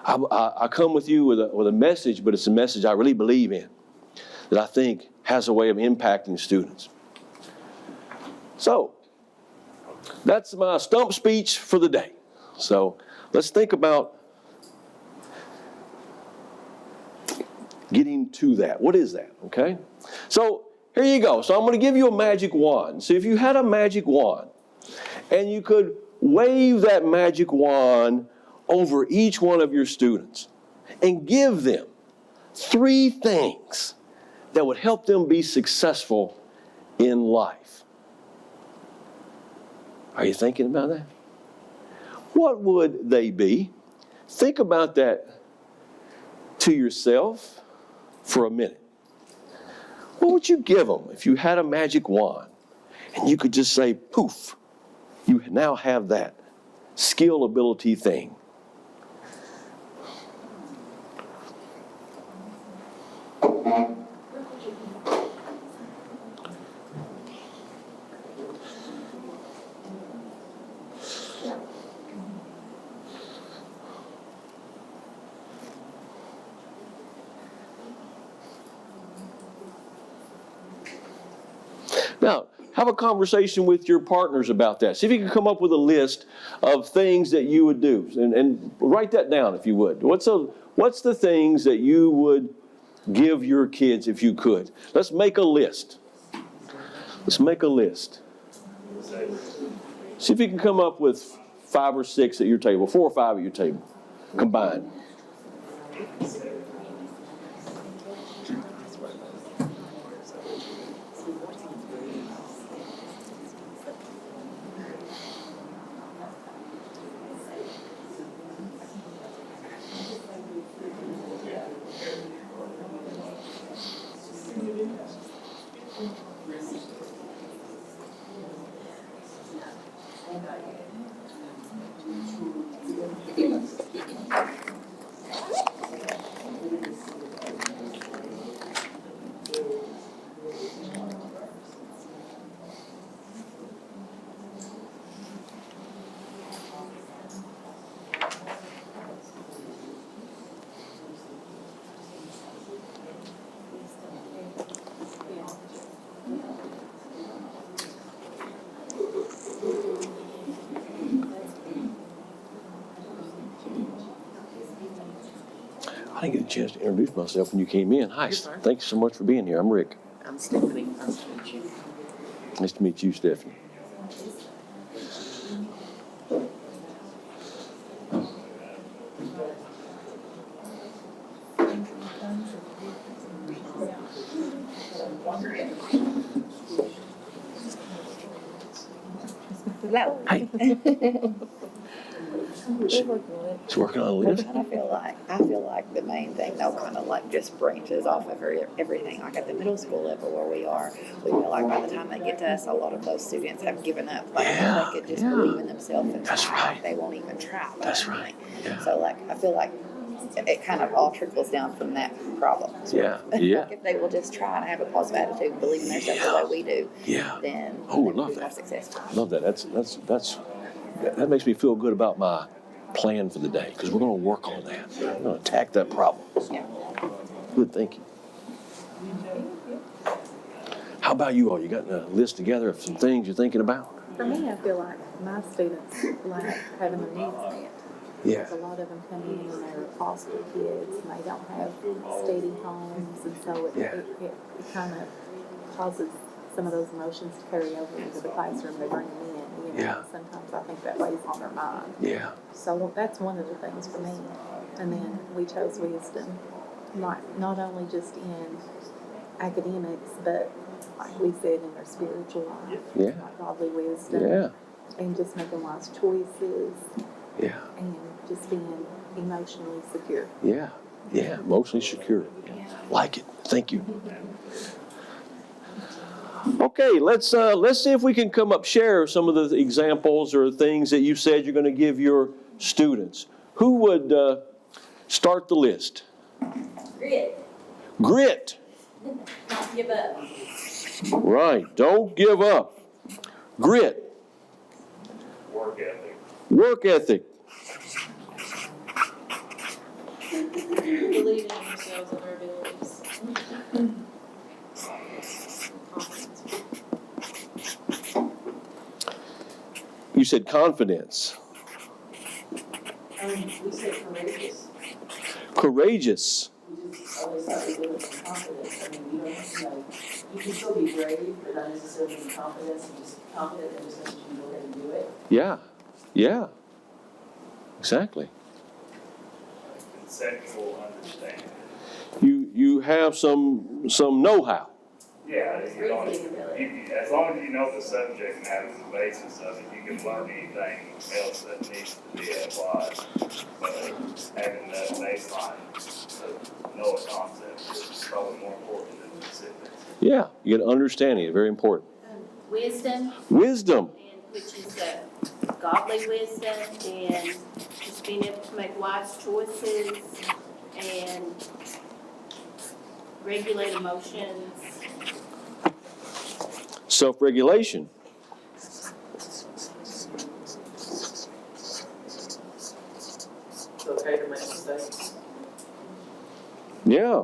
I come with you with a message, but it's a message I really believe in, that I think has a way of impacting students. So that's my stump speech for the day. So let's think about getting to that. What is that, okay? So here you go. So I'm going to give you a magic wand. So if you had a magic wand and you could wave that magic wand over each one of your students and give them 3 things that would help them be successful in life. Are you thinking about that? What would they be? Think about that to yourself for a minute. What would you give them if you had a magic wand and you could just say, poof, you now have that skill, ability thing? Now, have a conversation with your partners about that. See if you can come up with a list of things that you would do, and write that down if you would. What's the things that you would give your kids if you could? Let's make a list. Let's make a list. See if you can come up with 5 or 6 at your table, 4 or 5 at your table, combined. I didn't get a chance to introduce myself when you came in. Hi, thank you so much for being here. I'm Rick. I'm Stephanie. Nice to meet you. Nice to meet you, Stephanie. Hey. She's working on a list. I feel like the main thing though kind of like just branches off of everything. Like at the middle school level where we are, we feel like by the time they get to us, a lot of those students have given up. Like they could just believe in themselves and That's try. right. They won't even try. That's right. Yeah. So like I feel like it kind of all trickles down from that problem. Yeah, yeah. Like if they will just try and have a positive attitude, and believe in themselves the way we do, Yeah. then Oh, I they'll love be more that. successful. Love that. That makes me feel good about my plan for the day, because we're going to work on that. We're going to attack that problem. Yeah. Good, thank you. How about you all? You got a list together of some things you're thinking about? For me, I feel like my students like having their needs met. Yeah. A lot of them come in and they're foster kids and they don't have steady homes, and so it kind of causes some of those emotions to carry over into the classroom. They bring them in. You know, Yeah. sometimes I think that weighs on their mind. Yeah. So that's one of the things for me. And then we chose wisdom, not only just in academics, but like we said, in their spiritual life, Yeah. like godly wisdom, Yeah. and just making wise choices, Yeah. and just being emotionally secure. Yeah. Yeah. Emotionally secure. Like it. Thank you. Okay, let's see if we can share some of the examples or things that you said you're going to give your students. Who would start the list? Grit, Grit. don't give up. Right. Don't give up. Grit. Work ethic. Work ethic. Believe in themselves and their abilities. Confidence. You said confidence. We say courageous. Courageous. We just always have to do it with confidence. I mean, you can still be brave, but not necessarily in confidence, and just confident in the sense that you know how to do it. Yeah. Yeah. Exactly. Conceptual understanding. You have some know-how. Yeah, you don't, as long as you know the subject matter and the basis of it, you can learn anything else that needs to be applied. But having that baseline to know a concept is probably more important than specifics. Yeah. You get understanding. Very important. Wisdom, Wisdom. and which is godly wisdom, and just being able to make wise choices and regulate emotions. Self-regulation. It's okay to make mistakes. Yeah.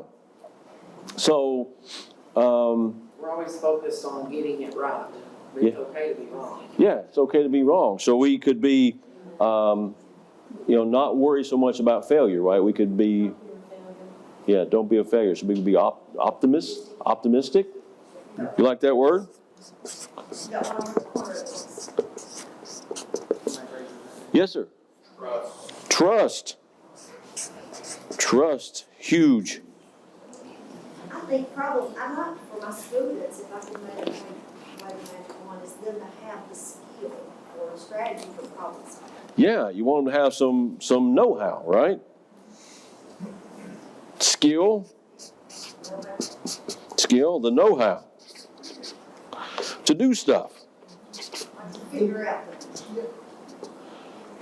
So, Learn We're always focused on getting it right, but it's okay to be wrong. Yeah, it's okay to be wrong. So we could be, not worry so much about failure, right? We could be, don't be a failure. So we could be optimistic. You like that word? Got one more corner of this. Yes, sir. Trust, huge. I think probably, I like for my students, if I can make one, is them to have the skill or strategy for problem solving. Yeah, you want them to have some know-how, right? Skill, the know-how to do stuff. Like to figure out the.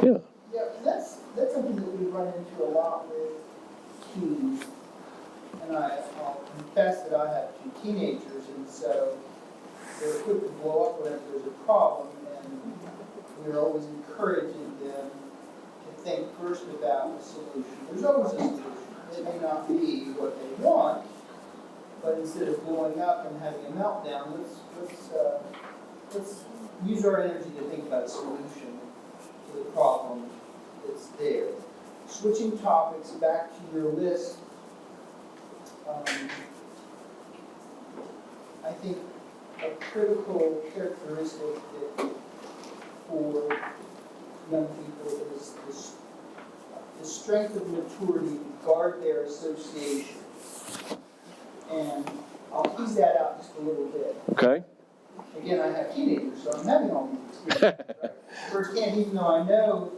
Yeah. Yeah, that's something that we run into a lot with teens. And I'll confess that I have two teenagers, and so they're quick to blow up whenever there's a problem, and we're always encouraging them to think first about the solution. There's always a solution. It may not be what they want, but instead of blowing up and having a meltdown, let's use our energy to think about a solution to the problem that's there. Switching topics back to your list, I think a critical characteristic for young people is the strength of maturity to guard their association. And I'll tease that out just a little bit. Okay. Again, I have teenagers, so I'm having all these experiences. Right? Firsthand, even though I know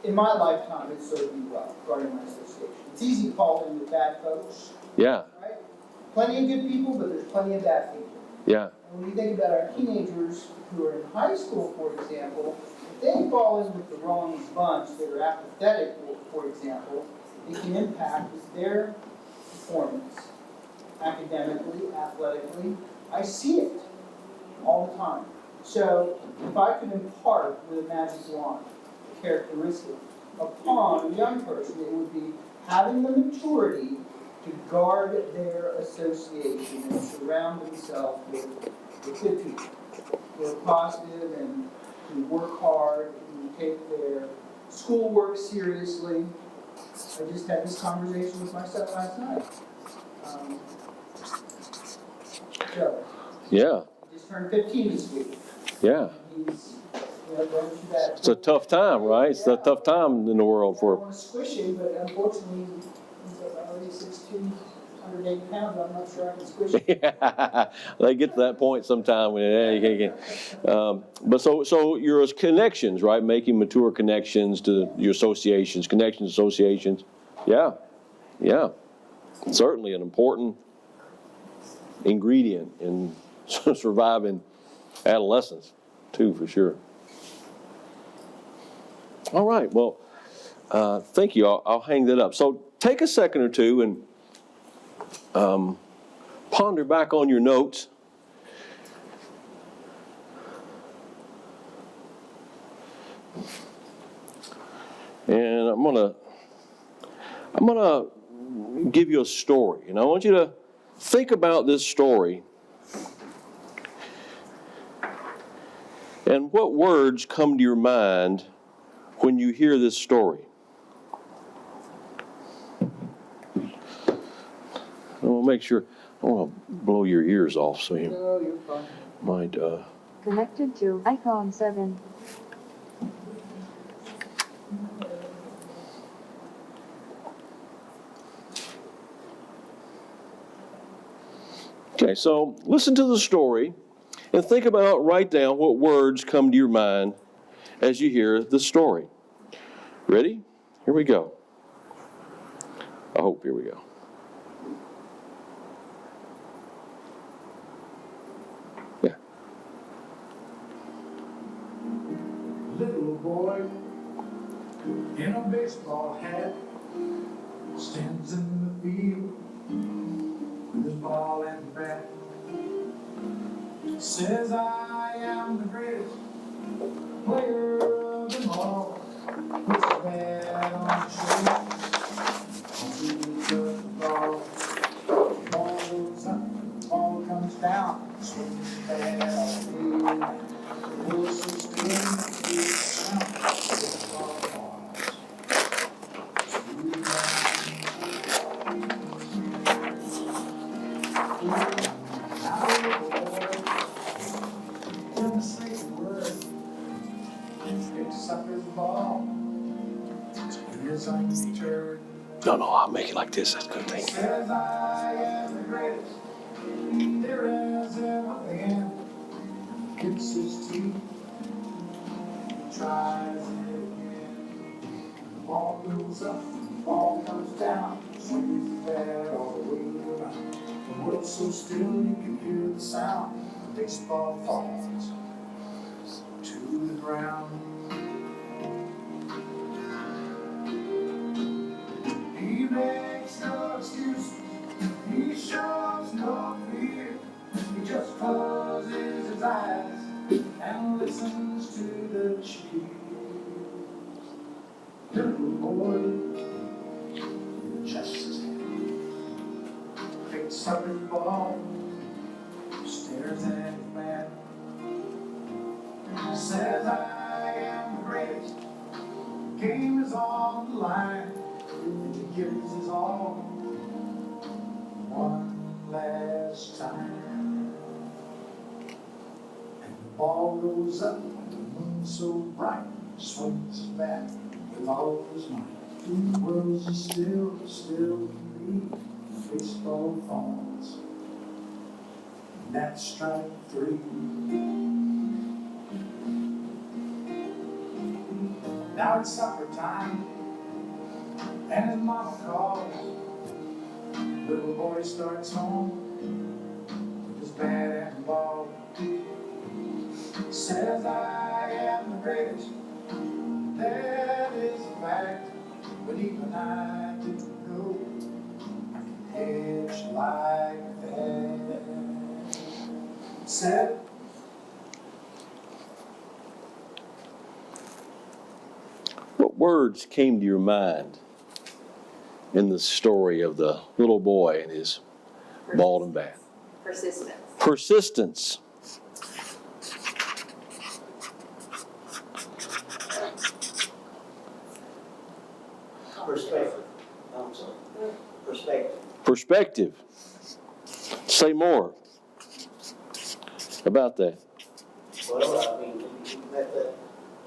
in my lifetime it served me well, guarding my association. It's easy to fall in with bad folks. Yeah. Right? Plenty of good people, but there's plenty of bad people. Yeah. And when you think about our teenagers who are in high school, for example, if they fall in with the wrong bunch that are apathetic, for example, it can impact their performance academically, athletically. I see it all the time. So if I could impart with a magic wand a characteristic upon a young person, it would be having the maturity to guard their association and surround themselves with good people who are positive and who work hard and who take their schoolwork seriously. I just had this conversation with my son last night. Yeah. He just turned 15 this week. Yeah. He's going through that. It's a tough time, right? It's a tough time in the world I for. don't want to squish him, but unfortunately, he's already 6'2", 180 pounds. I'm not sure I can squish him. Yeah, they get to that point sometime when you can't. But so your connections, right? Making mature connections to your associations, associations. Yeah. Certainly an important ingredient in surviving adolescence, too, for sure. All right. Well, thank you. I'll hang that up. So take a second or two and ponder back on your notes. And I'm gonna give you a story, and I want you to think about this story and what words come to your mind when you hear this story. I want to make sure, I want to blow your ears off so you No, you're fine. might. Connected to iPhone 7. Okay, so listen to the story and think about, write down what words come to your mind as you hear the story. Ready? Here we go. I hope here we go. Yeah. Little boy in a baseball hat stands in the field with his ball and bat. Says, I am the greatest player of them all. Puts his bat on his shoulder, the ball goes up, the ball comes down. swing bad all day. The world's so still, you hear the sound of baseball balls. To the ground. Now the boy, never say a word. Picks up his ball. Is undeterred. No, I'll make it like this. That's good. Thank you. Says I am the greatest there has ever been. Gets his teeth, he tries it again. The ball goes up, the ball comes down, swings the bat all the way around. The world's so still you can hear the sound. The baseball falls to the ground. He makes no excuses, he shows no fear. He just closes his eyes and listens to the cheers. Little boy adjusts his head, picks up his ball, stares at his man, says, I am the greatest, game is on the line. And he gives his all one last time. And the ball goes up, the moon so bright, swings his bat with all his might. The world's as still can be, the baseball falls. And that's strike three. Now it's supper time, and his mama calls. Little boy starts home with his bat and ball. Says I am the greatest, that is a fact. But even I didn't know I can pitch like that. Said What words came to your mind in the story of the little boy and his ball and bat? Persistence. Persistence. Perspective. I'm sorry. Perspective. Perspective. Say more about that. Well, I mean, that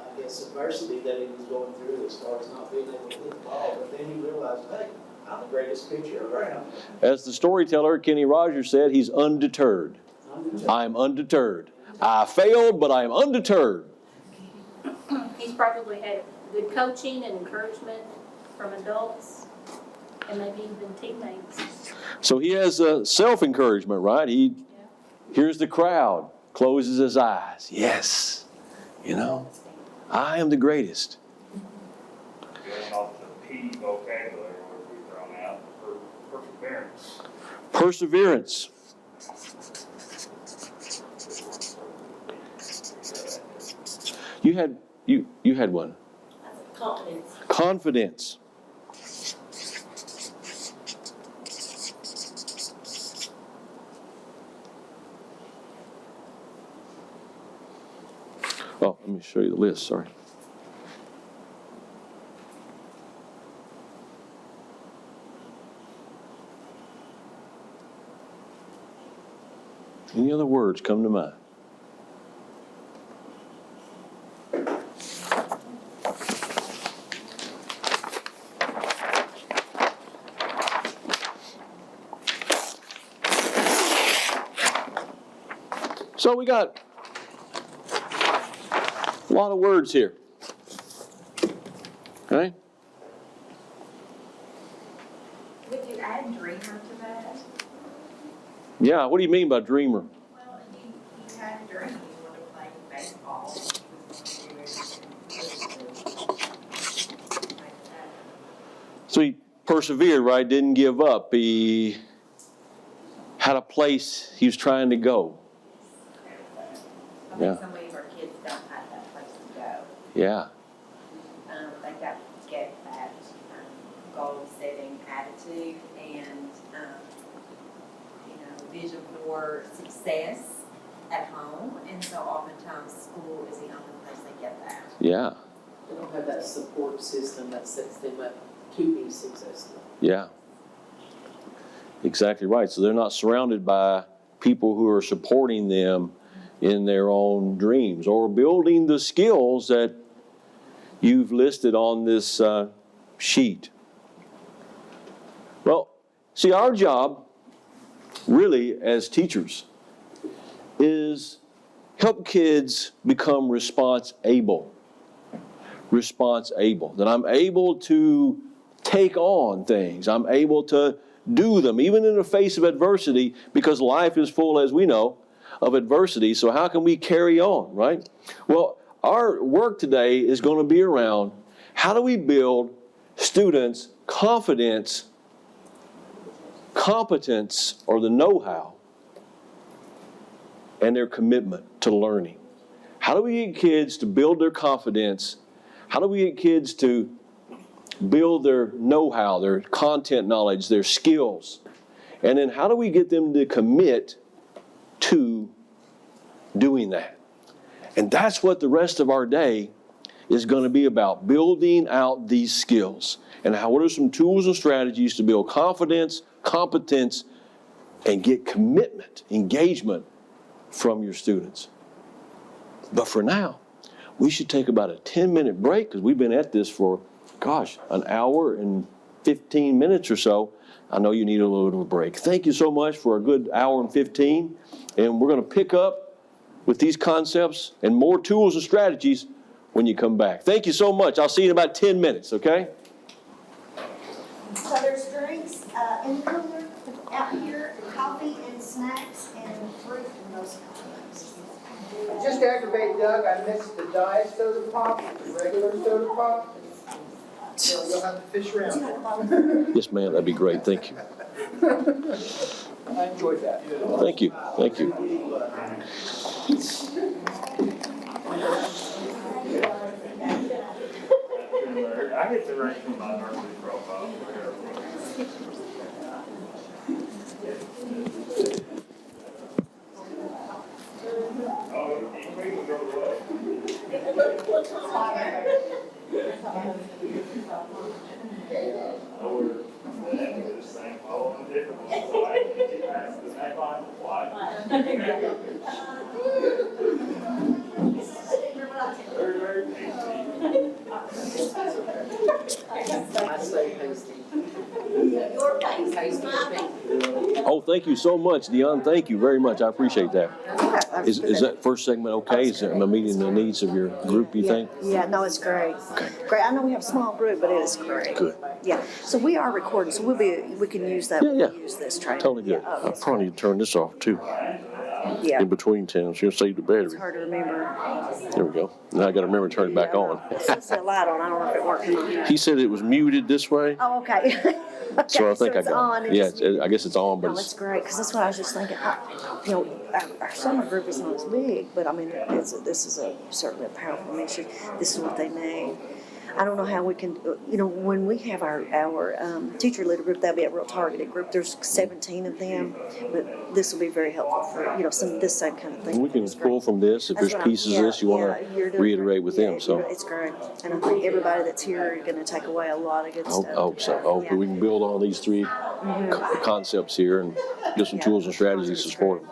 I guess adversity that he was going through as far as not being able to hit the ball, but then he realized, hey, I'm the greatest pitcher around. As the storyteller, Kenny Rogers said, he's undeterred. I'm undeterred. I failed, but I'm undeterred. He's probably had good coaching and encouragement from adults and maybe even teammates. So he has self-encouragement, right? He hears the crowd, closes his eyes. Yes, I am the greatest. Going off the P vocabulary where we thrown out, perseverance. Perseverance. You had one. Confidence. Confidence. Oh, let me show you the list, sorry. Any other words come to mind? So we got a lot of words here. Okay? Would you add dreamer to that? Yeah, what do you mean by dreamer? Well, he had a dream. He wanted to play baseball. So he persevered, right? Didn't give up. He had a place he was trying to go. I Yeah. think some of our kids don't have that place to go. Yeah. They got to get that goal-setting attitude and, vision for success at home, and so oftentimes school is the only place they get that. Yeah, They don't have that support system that sets them up to be successful. yeah. Exactly right. So they're not surrounded by people who are supporting them in their own dreams or building the skills that you've listed on this sheet. Well, see, our job really as teachers is help kids become response able. That I'm able to take on things. I'm able to do them, even in the face of adversity, because life is full, as we know, of adversity. So how can we carry on, right? Well, our work today is going to be around how do we build students' confidence, competence, or the know-how, and their commitment to learning. How do we get kids to build their confidence? How do we get kids to build their know-how, their content knowledge, their skills? And then how do we get them to commit to doing that? And that's what the rest of our day is going to be about, building out these skills. And what are some tools and strategies to build confidence, competence, and get commitment, engagement from your students. But for now, we should take about a 10-minute break because we've been at this for, an hour and 15 minutes or so. I know you need a little bit of a break. Thank you so much for a good hour and 15. And we're going to pick up with these concepts and more tools and strategies when you come back. Thank you so much. I'll see you in about 10 minutes, okay? So there's drinks in the cooler out here, coffee and snacks and fruit and those kinds of things. Just to aggravate Doug, I mixed the diet soda pop with the regular soda pop. So you'll have to fish around. Yes, ma'am. That'd be great. Thank you. I enjoyed that. Thank you. Thank you. I get to rank from my nursery profile. Oh, thank you so much, Dion. Thank you very much. I appreciate that. Is that first segment okay? Is it meeting the needs of your group, you think? Yeah, no, it's great. Okay. Great. I know we have a small group, but it is great. Good. Yeah. So we are recording, so we can use that when we use this training. Totally good. Yeah, I probably need to turn this off too. Yeah. In between times, you'll save the battery. It's hard to remember. There we go. Now I got to remember to turn it back on. It's the light on. I don't know if it works or not. He said it was muted this way, Oh, okay. Okay, so I think I it's got on. it. Yeah, I guess it's on, but Oh, it's great, because that's what I was just thinking. Our summer group is not as big, but I mean, this is certainly a powerful mission. This is what they need. I don't know how we can, when we have our teacher leader group, that'll be a real targeted group. There's 17 of them, but this will be very helpful for, this same kind of thing. we can pull from this if That's there's what pieces of this you want you're to doing reiterate with them. So It's great. And I think everybody that's here is going to take away a lot of good I stuff. hope so. I hope we can build on these three concepts here and get some tools and strategies to support them.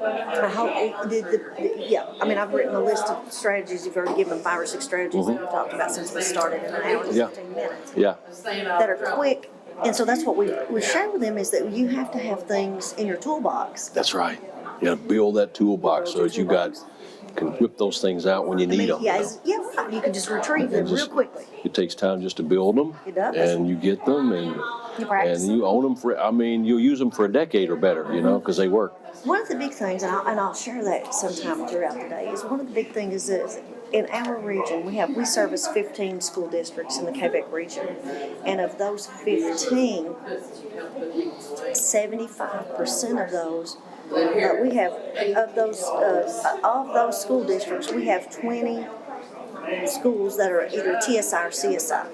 I hope, I've written a list of strategies. You've already given 5 or 6 strategies that we've talked about since we started in an hour and 15 minutes. Yeah. That are quick. And so that's what we share with them, is that you have to have things in your toolbox. That's right. You got to build that toolbox so that you can whip those things out when you need them. You can just retrieve them real quickly. It takes time just to build them. It does. And you get them and practice you own them you'll use them for a decade or better, because they work. One of the big things, and I'll share that sometime throughout the day, is one of the big things is in our region, we service 15 school districts in the Quebec region. And of those 15, 75% of those, of those school districts, we have 20 schools that are either TSI or CSI.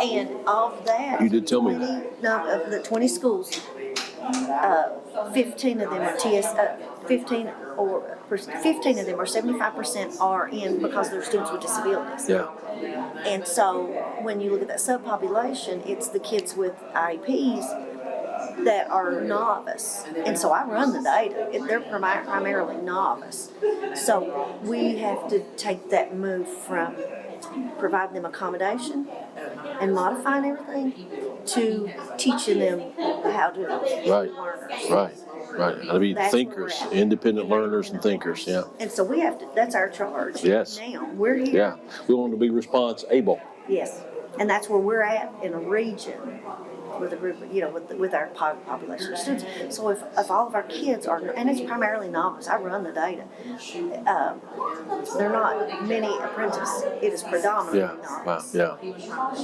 And of that, You did tell me 20, no, of the 20 schools, 15 of them are 15 of them or 75% are in because they're students with disabilities. Yeah. And so when you look at that subpopulation, it's the kids with IEPs that are novice. And so I run the data. They're primarily novice. So we have to take that move from providing them accommodation and modifying everything to teaching them how to be learners. Right. How to be That's thinkers, where we're at. independent learners and thinkers. Yeah. And so we have to, that's our charge. Yes. Now, we're here. Yeah. We want to be response able. Yes. And that's where we're at in a region with a group, with our population of students. So if all of our kids are, and it's primarily novice, I run the data. There are not many apprentices. It is predominantly novice. Yeah.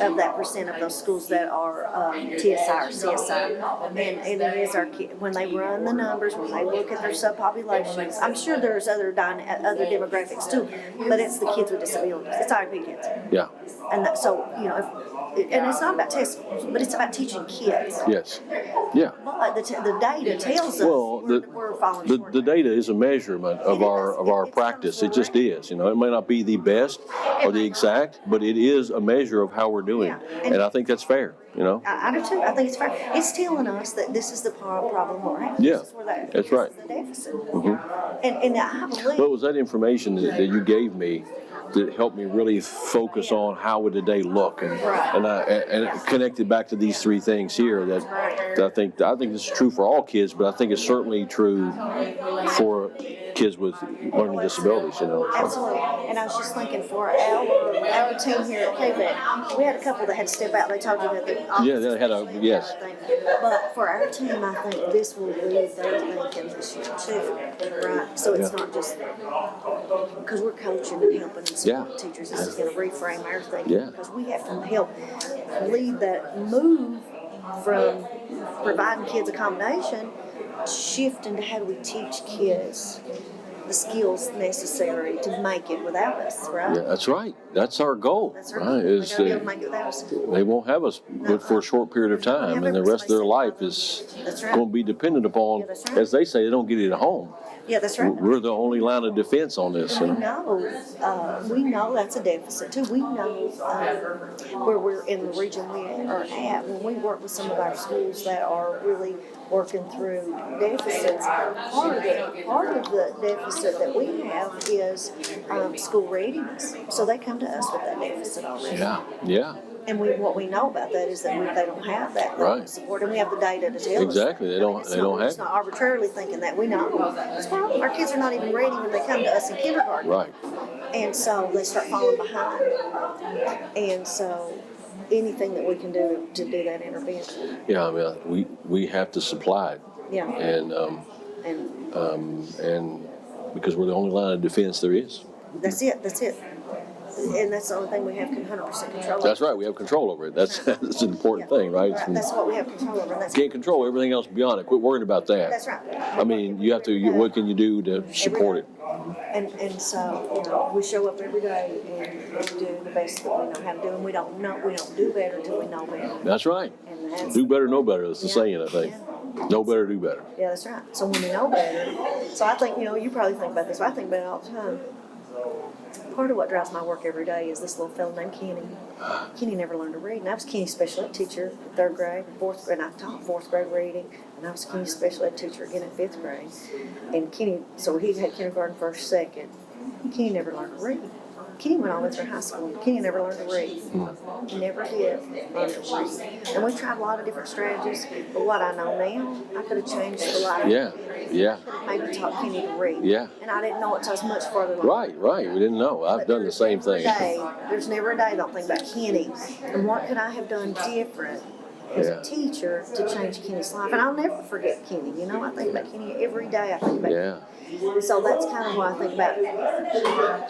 Of that percent of those schools that are TSI or CSI. And it is our kids, when they run the numbers, when they look at their subpopulations, I'm sure there's other demographics too, but it's the kids with disabilities. It's IEP kids. Yeah. And so, and it's not about testing, but it's about teaching kids. Yes. Yeah. But the data tells us we're falling short. The data is a measurement of our practice. It just is. It may not be the best or the exact, but it is a measure of how we're doing. Yeah. And I think that's fair. I do too. I think it's fair. It's telling us that this is the problem we're having. Yeah. This is where That's right. This is the deficit. Mm-hmm. And I believe. What was that information that you gave me that helped me really focus on how would the day look, and it connected back to these three things here that I think this is true for all kids, but I think it's certainly true for kids with learning disabilities. Absolutely. And I was just thinking for our team here at KVET, we had a couple that had to step out. They told you that they they had yes. But for our team, I think this will lead their thinking this year too, right? So it's not just because we're coaching and helping and supporting teachers. This is going to reframe our thinking because we have to help lead that move from providing kids accommodation, shift into how do we teach kids the skills necessary to make it without us, right? Yeah, that's right. That's our goal. That's right. Is They're gonna make it without us. They won't have us but for a short period of time, and the rest of their life is going to be dependent upon, as they say, they don't get it at home. Yeah, that's right. We're the only line of defense on this. We know that's a deficit too. We know where we're in the region we are at. When we work with some of our schools that are really working through deficits, part of the deficit that we have is school readiness. So they come to us with that deficit already. Yeah. And what we know about that is that they don't have that right. support, and we have the data to tell us. Exactly, they don't have. It's not arbitrarily thinking that. We know. It's problem. Our kids are not even ready when they come to us in kindergarten. Right. And so they start falling behind. And so anything that we can do to do that intervention. Yeah, I mean, we have to supply it. Yeah. And because we're the only line of defense there is. That's it. And that's the only thing we have 100% control over. That's right. We have control over it. That's an important thing, right? That's what we have control over. Can't control everything else beyond it. Quit worrying about that. That's right. I mean, you have to. What can you do to support it? And so we show up every day and do the best that we know how to do, and we don't do better until we know better. That's right. And that's, do better, know better. That's the saying, I think. Know better, do better. Yeah, that's right. So when we know better, so I think you probably think about this. But I think about it all the time. Part of what drives my work every day is this little fellow named Kenny. Kenny never learned to read, and I was Kenny's special ed teacher in 3rd grade, 4th grade, and I taught 4th grade reading, and I was Kenny's special ed teacher again in 5th grade. And Kenny, so he had kindergarten, 1st, 2nd. Kenny never learned to read. Kenny went all the way through high school, and Kenny never learned to read. He never did learn to read. And we tried a lot of different strategies, but what I know now, I could have changed the life. Yeah. I could have maybe taught Kenny to read. Yeah. And I didn't know it till I was much further along. Right. We didn't know. I've done the same thing. There's never a day I don't think about Kenny. And what could I have done different as a teacher to change Kenny's life? And I'll never forget Kenny. I think about Kenny every day. I think about Kenny. So that's kind of what I think about.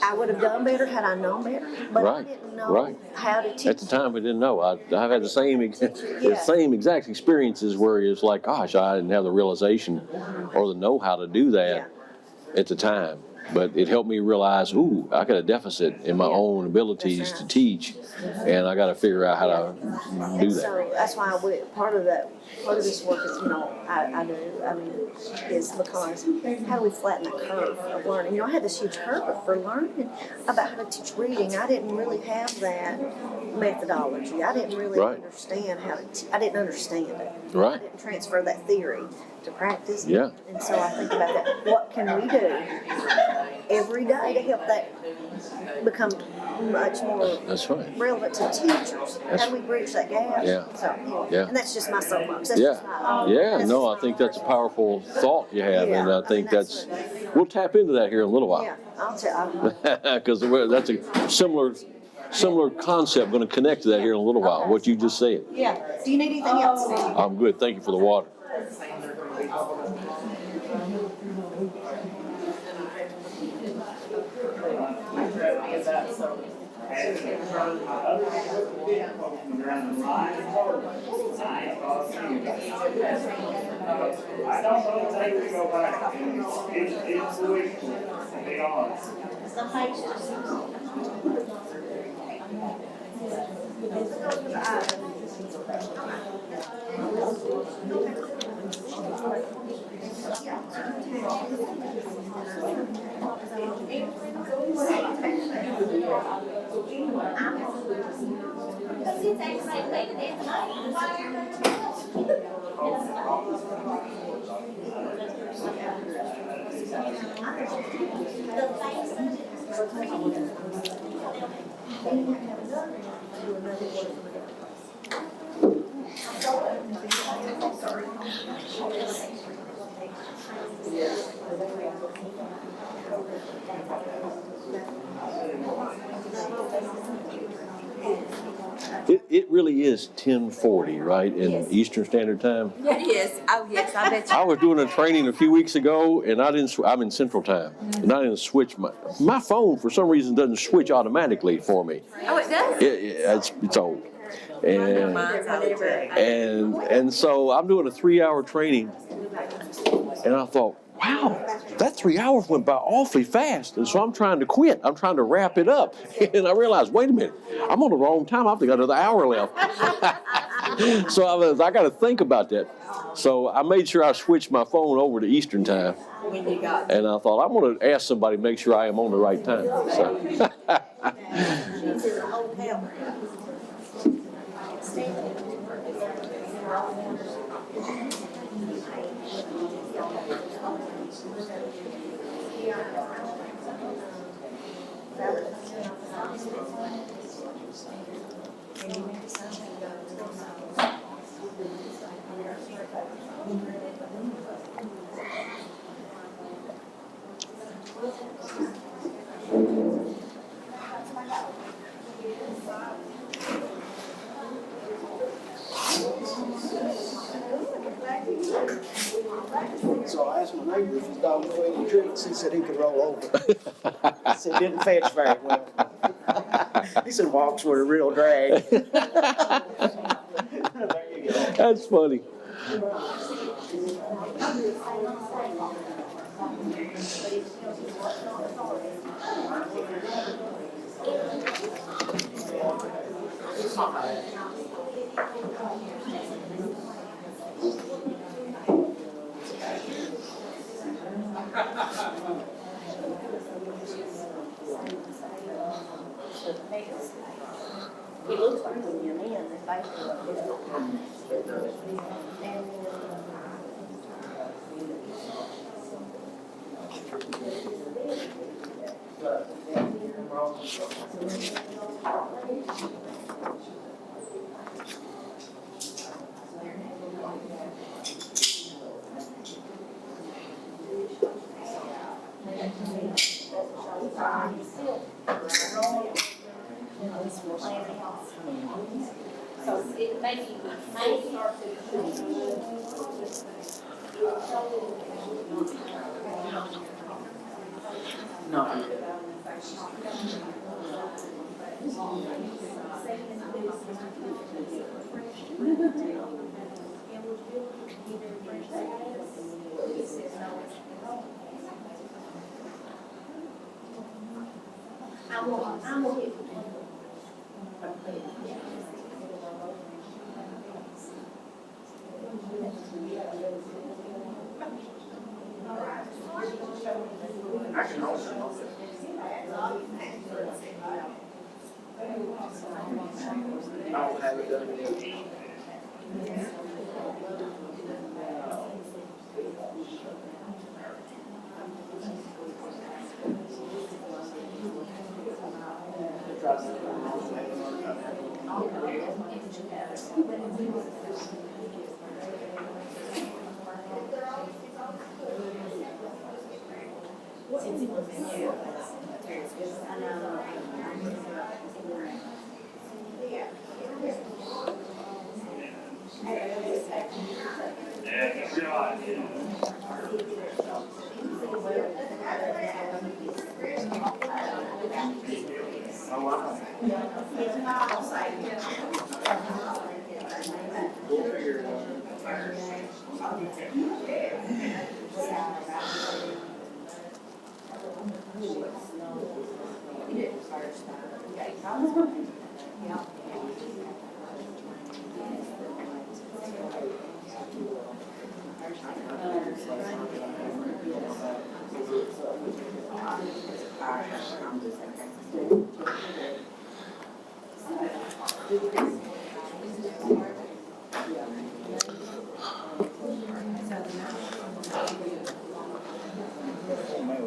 I would have done better had I known better, but I didn't know how to teach. At the time, we didn't know. I've had the same exact experiences where it's like, gosh, I didn't have the realization or the know-how to do that. at the time. But it helped me realize, ooh, I got a deficit in my own abilities to teach, and I got to figure out how to do And that. so that's why part of this work is, I do, is because how do we flatten that curve of learning? I had this huge hurdle for learning about how to teach reading. I didn't really have that methodology. I didn't really Right. understand I didn't understand it. Right. I didn't transfer that theory to practice. Yeah. And so I think about that. What can we do every day to help that become much more That's right. relevant to teachers? How do we bridge that gap? Yeah. So, Yeah. And that's just my soapbox. That's Yeah, just my, yeah, that's no, just I think that's a powerful thought you have, and Yeah, I think that's we'll tap into that here in a little while. Yeah, I'll tell. Because that's a similar concept, going to connect to that here in a little while, what you just said. Yeah. Do you need anything else? I'm good, thank you for the water. I don't know if they would go back. It's sweet, to be honest. It really is 10:40, right, in Yes. Eastern Standard Time? It is. Oh, yes, I bet you. I was doing a training a few weeks ago, and I'm in Central Time, and I didn't switch my phone for some reason doesn't switch automatically for me. Oh, it does? It's old. And Mine's out of check. and so I'm doing a 3-hour training, and I thought, wow, that 3 hours went by awfully fast. And so I'm trying to quit. I'm trying to wrap it up. And I realized, wait a minute, I'm on the wrong time. I've got another hour left. So I got to think about that. So I made sure I switched my phone over to Eastern Time. When you got. And I thought, I'm going to ask somebody to make sure I am on the right time. So. She's in the hotel. So I asked my neighbor if his dog knew any tricks. He said he could roll over. He said didn't fetch very well. He said walks with a real drag. There you go. That's funny. It looks like when you're in, it's basically. So it may start No. I'm gonna get. I don't have it done yet.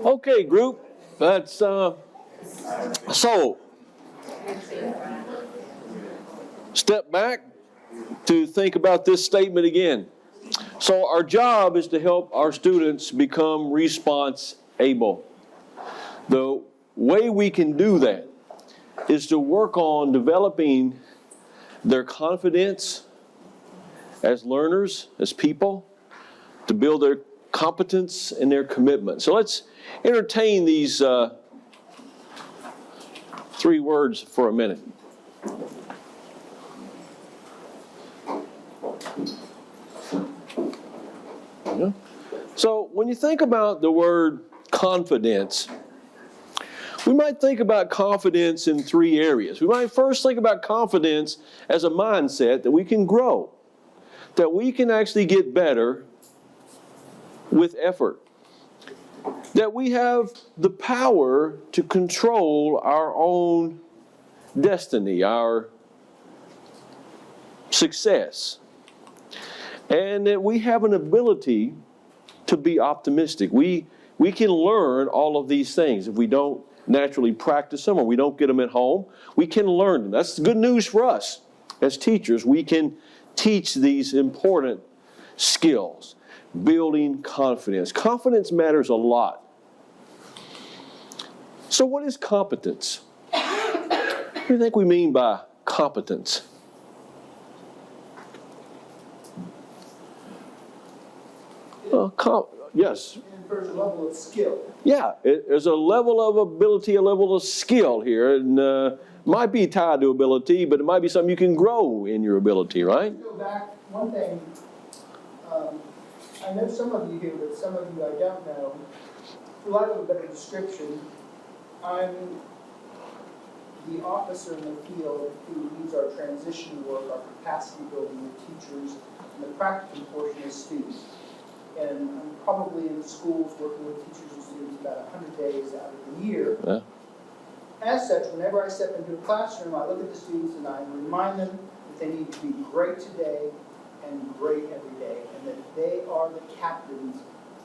Okay, group, that's, so, step back to think about this statement again. So our job is to help our students become response able. The way we can do that is to work on developing their confidence as learners, as people, to build their competence and their commitment. So let's entertain these 3 words for a minute. Yeah. So when you think about the word confidence, we might think about confidence in 3 areas. We might first think about confidence as a mindset that we can grow, that we can actually get better with effort, that we have the power to control our own destiny, our success, and that we have an ability to be optimistic. We can learn all of these things. If we don't naturally practice them or we don't get them at home, we can learn them. That's good news for us as teachers. We can teach these important skills. Building confidence. Confidence matters a lot. So what is competence? What do you think we mean by competence? Yes. There's a level of skill. Yeah, there's a level of ability, a level of skill here, and might be tied to ability, but it might be something you can grow in your ability, right? Go back, one thing, I know some of you here, but some of you I don't know. For lack of a better description, I'm the officer in the field who leads our transition work, our capacity building with teachers, and the practicum portion is students. And I'm probably in schools working with teachers and students about 100 days out of the year. Yeah. As such, whenever I step into a classroom, I look at the students and I remind them that they need to be great today and great every day, and that they are the captains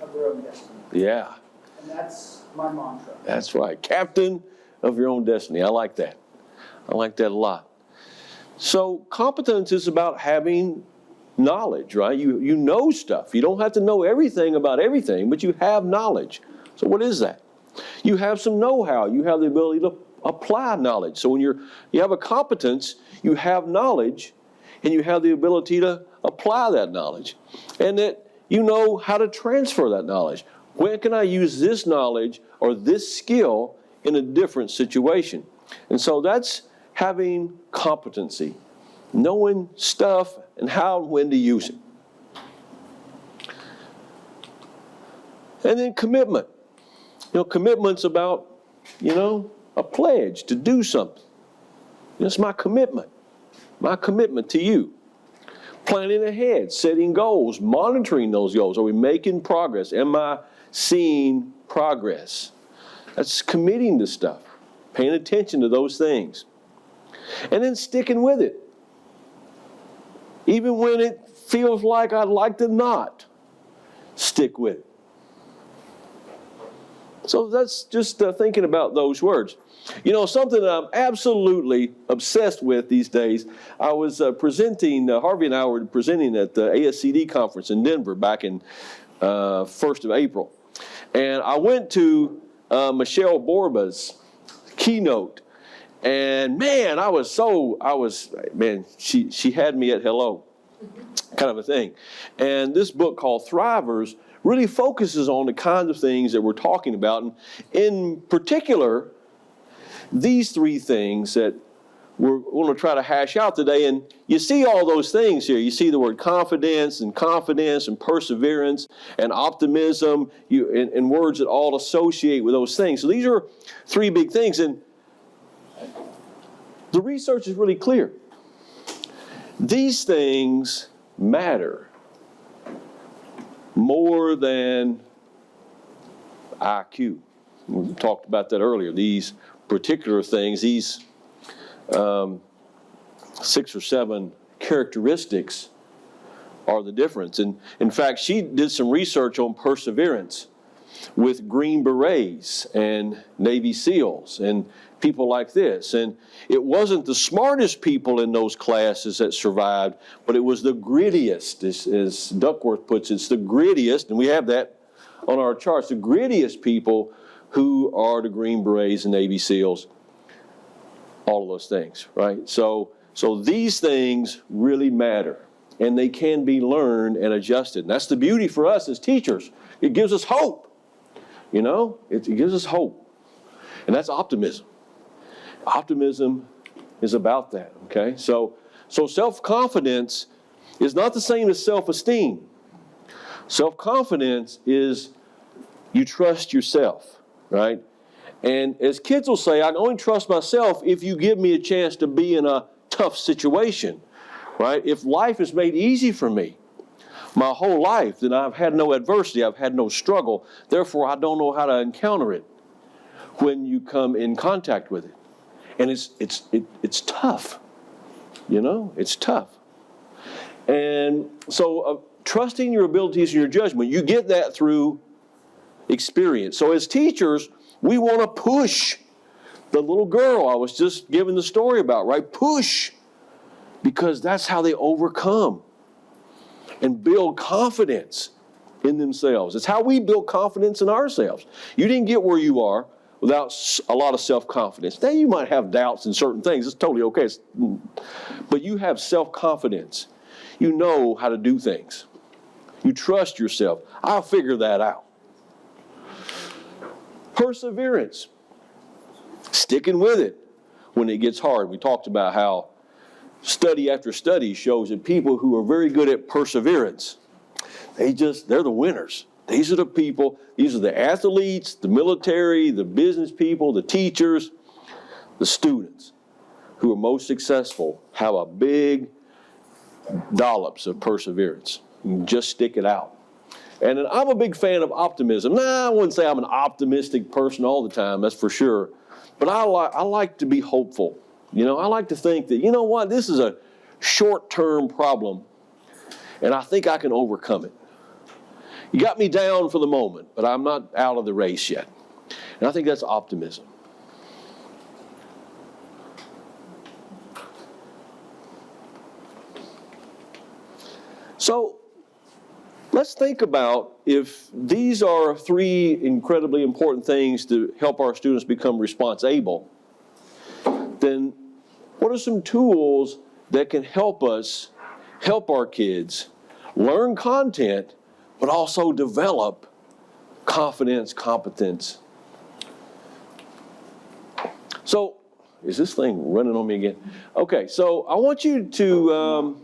of their own destiny. Yeah. And that's my mantra. That's right. Captain of your own destiny. I like that. I like that a lot. So competence is about having knowledge, right? You know stuff. You don't have to know everything about everything, but you have knowledge. So what is that? You have some know-how. You have the ability to apply knowledge. So when you have a competence, you have knowledge, and you have the ability to apply that knowledge. And that you know how to transfer that knowledge. When can I use this knowledge or this skill in a different situation? And so that's having competency, knowing stuff and how and when to use it. And then commitment. Commitment's about, a pledge to do something. It's my commitment to you. Planning ahead, setting goals, monitoring those goals. Are we making progress? Am I seeing progress? That's committing to stuff, paying attention to those things. And then sticking with it. Even when it feels like I'd like to not stick with it. So that's just thinking about those words. You know, something that I'm absolutely obsessed with these days, I was presenting, Harvey and I were presenting at the ASCD conference in Denver back in 1st of April. And I went to Michelle Borba's keynote. And man, she had me at hello, kind of a thing. And this book called Thrivers really focuses on the kinds of things that we're talking about. And in particular, these three things that we're going to try to hash out today. And you see all those things here. You see the word confidence and perseverance and optimism, and words that all associate with those things. So these are three big things. And the research is really clear. These things matter more than IQ. We talked about that earlier. These particular things, these 6 or 7 characteristics are the difference. And in fact, she did some research on perseverance with Green Berets and Navy SEALs and people like this. And it wasn't the smartest people in those classes that survived, but it was the grittiest, as Duckworth puts it. It's the grittiest, and we have that on our charts, the grittiest people who are the Green Berets and Navy SEALs, all of those things, right? So these things really matter, and they can be learned and adjusted. And that's the beauty for us as teachers. It gives us hope. You know, it gives us hope. And that's optimism. Optimism is about that, okay? So self-confidence is not the same as self-esteem. Self-confidence is you trust yourself, right? And as kids will say, I can only trust myself if you give me a chance to be in a tough situation, right? If life is made easy for me my whole life, then I've had no adversity, I've had no struggle. Therefore, I don't know how to encounter it when you come in contact with it. And it's tough, you know, it's tough. And so trusting your abilities and your judgment, you get that through experience. So as teachers, we want to push the little girl I was just giving the story about, right? Push, because that's how they overcome and build confidence in themselves. It's how we build confidence in ourselves. You didn't get where you are without a lot of self-confidence. Now, you might have doubts in certain things. It's totally okay. But you have self-confidence. You know how to do things. You trust yourself. I'll figure that out. Perseverance. Sticking with it when it gets hard. We talked about how study after study shows that people who are very good at perseverance, they're the winners. These are the people, these are the athletes, the military, the business people, the teachers, the students who are most successful have a big dollops of perseverance. You just stick it out. And I'm a big fan of optimism. I wouldn't say I'm an optimistic person all the time, that's for sure. But I like to be hopeful. You know, I like to think that, you know what, this is a short-term problem, and I think I can overcome it. You got me down for the moment, but I'm not out of the race yet. And I think that's optimism. So let's think about if these are 3 incredibly important things to help our students become response-able, then what are some tools that can help us help our kids learn content, but also develop confidence, competence? So, is this thing running on me again? Okay, so I want you to,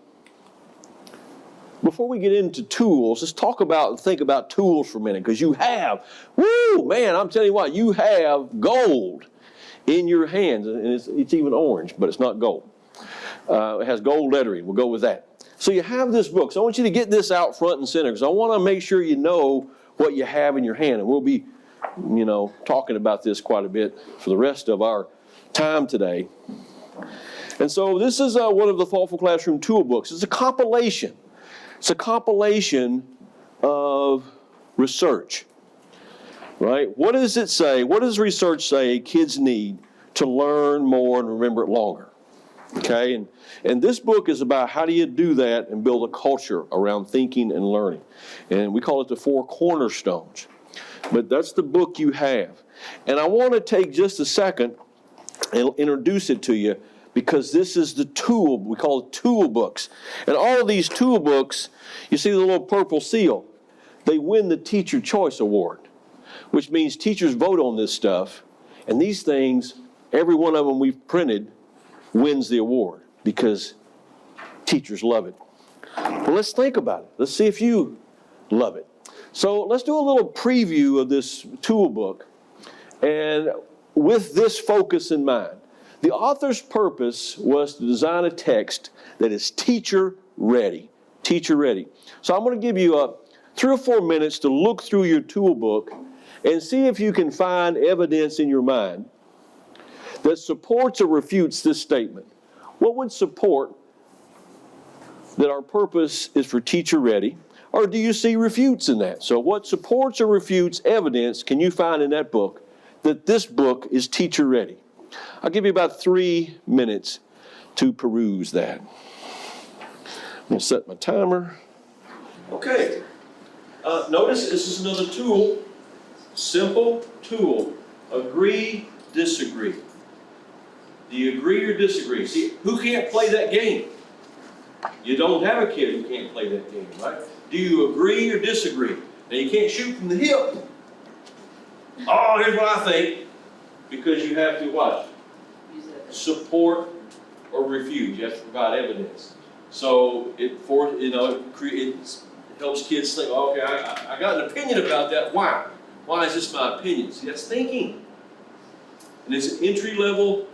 before we get into tools, let's think about tools for a minute, because you have, I'm telling you what, you have gold in your hands, and it's even orange, but it's not gold. It has gold lettering. We'll go with that. So you have this book. So I want you to get this out front and center because I want to make sure you know what you have in your hand. And we'll be, talking about this quite a bit for the rest of our time today. And so this is one of the Thoughtful Classroom tool books. It's a compilation. It's a compilation of research, right? What does it say? What does research say kids need to learn more and remember it longer? Okay, and this book is about how do you do that and build a culture around thinking and learning. And we call it the 4 cornerstones. But that's the book you have. And I want to take just a second and introduce it to you because this is the tool, we call it tool books. And all of these tool books, you see the little purple seal, they win the Teacher Choice Award, which means teachers vote on this stuff. And these things, every one of them we've printed, wins the award because teachers love it. Well, let's think about it. Let's see if you love it. So let's do a little preview of this tool book, and with this focus in mind. The author's purpose was to design a text that is teacher ready. Teacher ready. So I'm going to give you 3 or 4 minutes to look through your tool book and see if you can find evidence in your mind that supports or refutes this statement. What would support that our purpose is for teacher ready? Or do you see refutes in that? So what supports or refutes evidence can you find in that book that this book is teacher ready? I'll give you about 3 minutes to peruse that. I'm going to set my timer. Okay. Notice this is another tool. Simple tool. Agree, disagree. Do you agree or disagree? See, who can't play that game? You don't have a kid who can't play that game, right? Do you agree or disagree? Now, you can't shoot from the hip. Oh, here's what I think. Because you have to what? Support or refute. You have to provide evidence. So it helps kids think, okay, I got an opinion about that. Why? Why is this my opinion? See, that's thinking. And it's an entry-level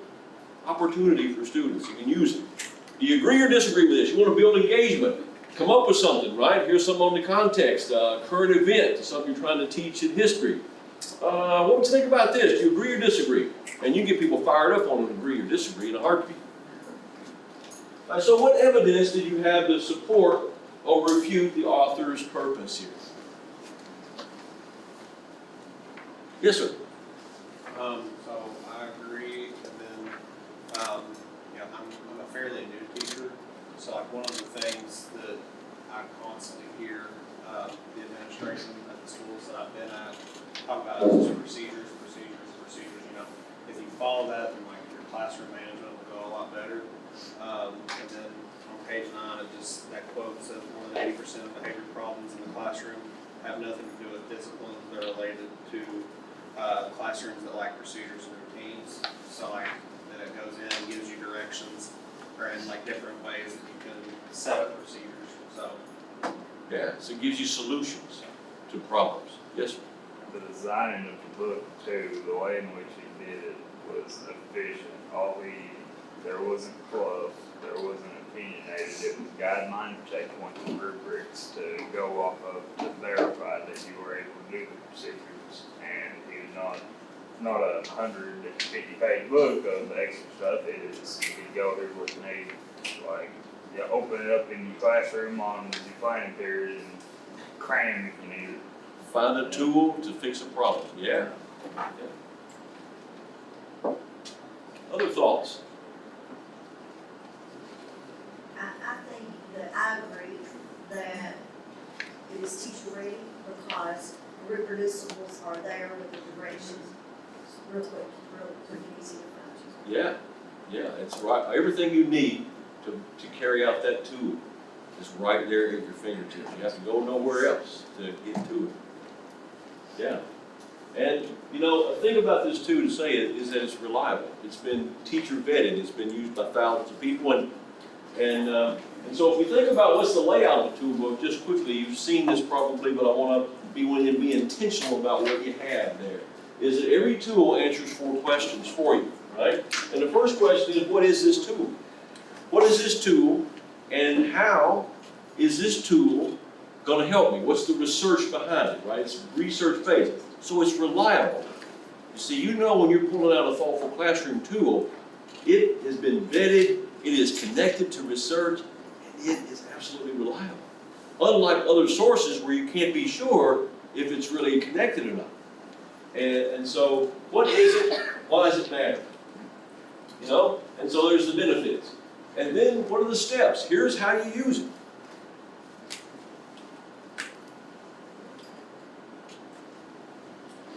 opportunity for students. You can use it. Do you agree or disagree with this? You want to build engagement. Come up with something, right? Here's some on the context. Current event, something you're trying to teach in history. What would you think about this? Do you agree or disagree? And you get people fired up on agree or disagree in a heartbeat. So what evidence did you have to support or refute the author's purpose here? Yes, sir. So I agree, and then I'm a fairly new teacher, so like one of the things that I constantly hear the administration at the schools that I've been at talk about is procedures. If you follow that, then like your classroom management will go a lot better. And then on page 9, that quote says more than 80% of behavior problems in the classroom have nothing to do with discipline. They're related to classrooms that lack procedures and routines. So like that it goes in and gives you directions or in like different ways that you can set up procedures. So yeah, so it gives you solutions to problems. Yes, sir. The designing of the book too, the way in which he did it was efficient. There wasn't fluff, there wasn't opinionated, it was guideline checkpoints and rubrics to go off of to verify that you were able to do the procedures. And he was not a 150-page book of extra stuff. It is, you go here with an aid, like, you open it up in your classroom on your planning period and cram if you need it. Find a tool to fix a problem. Yeah. Other thoughts? I think that I agree that it is teacher ready because the reproducibles are there with the directions real quick, really easy to find. Yeah, it's right. Everything you need to carry out that tool is right there at your fingertips. You have to go nowhere else to get to it. Yeah. And, a thing about this too to say it is that it's reliable. It's been teacher vetted. It's been used by thousands of people. And so if we think about what's the layout of the toolbook, just quickly, you've seen this probably, but I want to be intentional about what you have there. Is that every tool answers 4 questions for you. right? And the first question is, what is this tool? What is this tool, and how is this tool going to help me? What's the research behind it, right? It's research-based, so it's reliable. You see, you know when you're pulling out a thoughtful classroom tool, it has been vetted, it is connected to research, and it is absolutely reliable. Unlike other sources where you can't be sure if it's really connected or not. And so, what is it? Why does it matter? You know? And so there's the benefits. And then, what are the steps? Here's how you use it.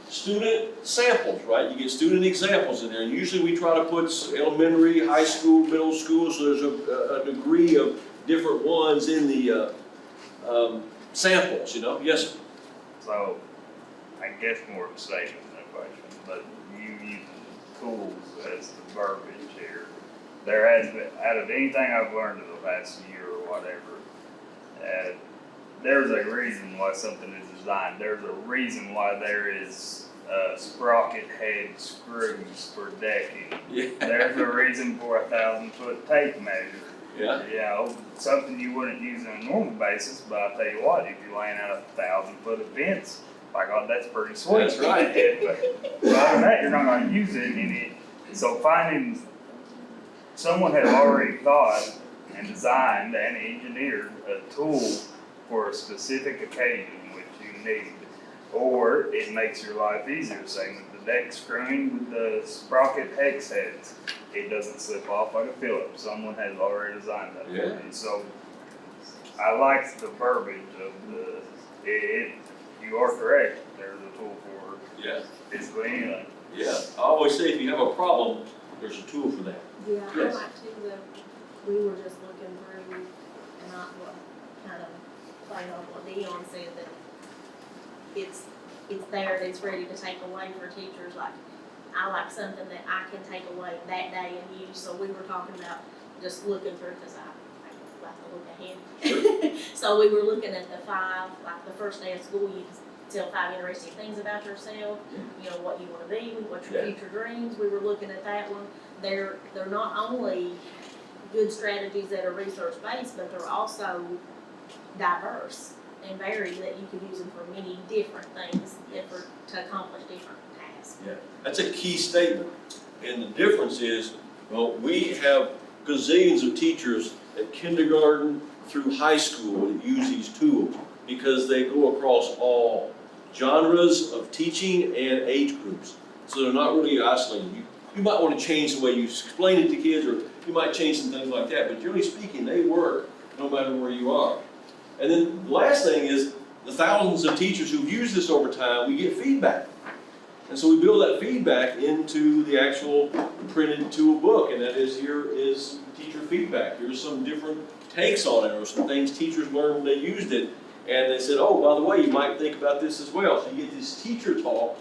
Student samples, right? You get student examples in there, and usually we try to put elementary, high school, middle school, so there's a degree of different ones in the samples, you know? Yes, sir. So, I guess more of a statement than a question, but you using tools as the verbiage here. There has been, out of anything I've learned in the past year or whatever, there's a reason why something is designed. There's a reason why there is sprocket head screws for decking. Yeah. There's a reason for a 1,000-foot tape measure. Yeah. You know, something you wouldn't use on a normal basis, but I'll tell you what, if you're laying out 1,000-foot of fence, by God, that's pretty sweet. That's right. But other than that, you're not gonna use it, so finding, someone has already thought and designed and engineered a tool for a specific occasion which you need, or it makes your life easier, say with the deck screwing with the sprocket hex heads, it doesn't slip off like a Phillips. Someone has already designed that. Yeah. And so I like the verbiage of you are correct, there's a tool for Yeah. basically anything. Yeah. I always say if you have a problem, there's a tool for that. Yeah, I Yes. like too, we were just looking through, and I, kind of playing off what Dion said, that it's there, it's ready to take away for teachers, like, I like something that I can take away that day and use, so we were talking about just looking through, cause I like to look ahead. So we were looking at the 5, like the first day of school, you tell 5 interesting things about yourself, you know, what you wanna be, what's your future dreams, we were looking at that one. They're not only good strategies that are research-based, but they're also diverse and varied, that you can use them for many different things, to accomplish different tasks. Yeah. That's a key statement. And the difference is, well, we have gazillions of teachers at kindergarten through high school that use these tools because they go across all genres of teaching and age groups. So they're not really isolated. You might want to change the way you explain it to kids, or you might change some things like that, but generally speaking, they work no matter where you are. And then the last thing is, the thousands of teachers who've used this over time, we get feedback. And so we build that feedback into the actual printed tool book, and that is, here is teacher feedback. Here's some different takes on it, or some things teachers learned when they used it, and they said, oh, by the way, you might think about this as well. So you get this teacher talk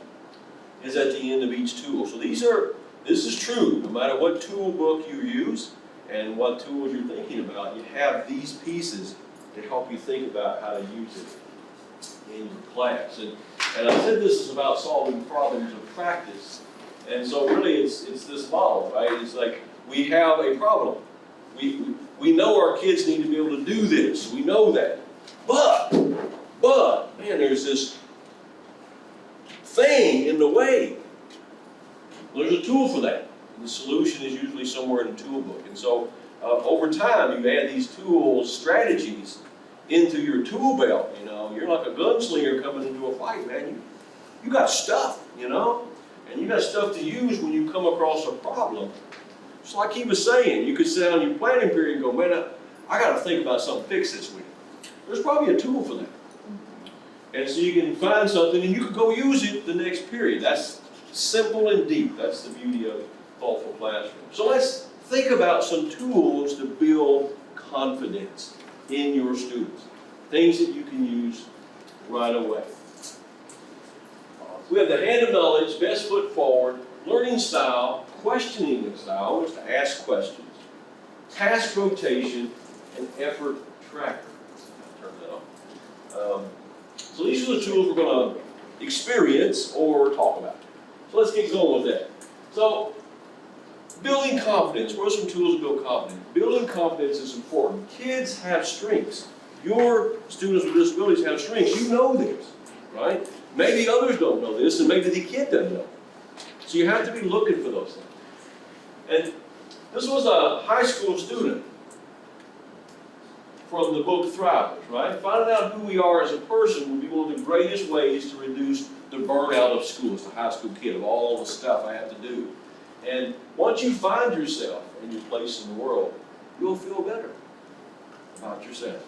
is at the end of each tool. So this is true, no matter what tool book you use and what tools you're thinking about, you have these pieces to help you think about how to use it in your class. And I said this is about solving problems of practice. And so really it's this model, right? It's like, we have a problem. We know our kids need to be able to do this. We know that. But, man, there's this thing in the way. Well, there's a tool for that. And the solution is usually somewhere in the tool book. And so over time, you add these tools, strategies, into your tool belt. You know, you're like a gunslinger coming into a fight, man. You got stuff, you know, and you got stuff to use when you come across a problem. Just like he was saying, you could sit down in your planning period and go, man, I got to think about something to fix this week. There's probably a tool for that. And so you can find something and you can go use it the next period. That's simple and deep. That's the beauty of thoughtful classroom. So let's think about some tools to build confidence in your students. Things that you can use right away. We have the hand of knowledge, best foot forward, learning style, questioning style, which is to ask questions, task rotation, and effort tracker. Turn that on. So these are the tools we're going to experience or talk about. So let's get going with that. So Building confidence. What are some tools to build confidence? Building confidence is important. Kids have strengths. Your students with disabilities have strengths. You know this, right? Maybe others don't know this, and maybe the kid doesn't know. So you have to be looking for those things. And this was a high school student from the book Thrivers, right? Finding out who we are as a person would be one of the greatest ways to reduce the burnout of school as a high school kid, of all the stuff I have to do. And once you find yourself and your place in the world, you'll feel better about yourself.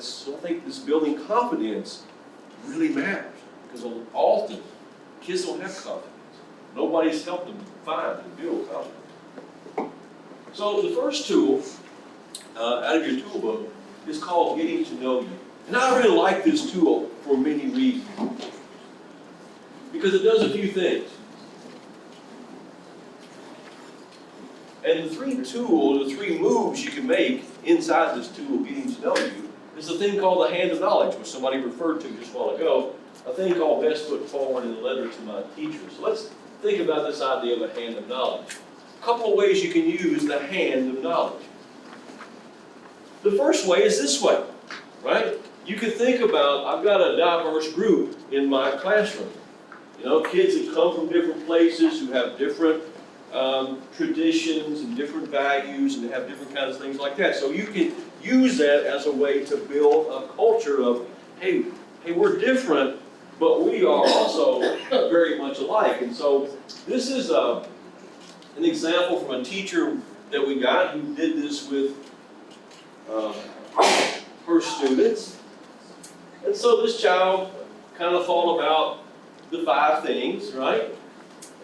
So I think this building confidence really matters, because often kids don't have confidence. Nobody's helped them find and build confidence. So the first tool out of your tool book is called Getting to Know You. And I really like this tool for many reasons, because it does a few things. And the three moves you can make inside this tool, Getting to Know You, is a thing called the hand of knowledge, which somebody referred to just a while ago, a thing called Best Foot Forward in the letter to my teacher. So let's think about this idea of a hand of knowledge. A couple of ways you can use the hand of knowledge. The first way is this way, right? You can think about, I've got a diverse group in my classroom. You know, kids that come from different places, who have different traditions and different values, and have different kinds of things like that. So you can use that as a way to build a culture of, hey, we're different, but we are also very much alike. And so this is an example from a teacher that we got who did this with her students. And so this child kind of thought about the 5 things, right?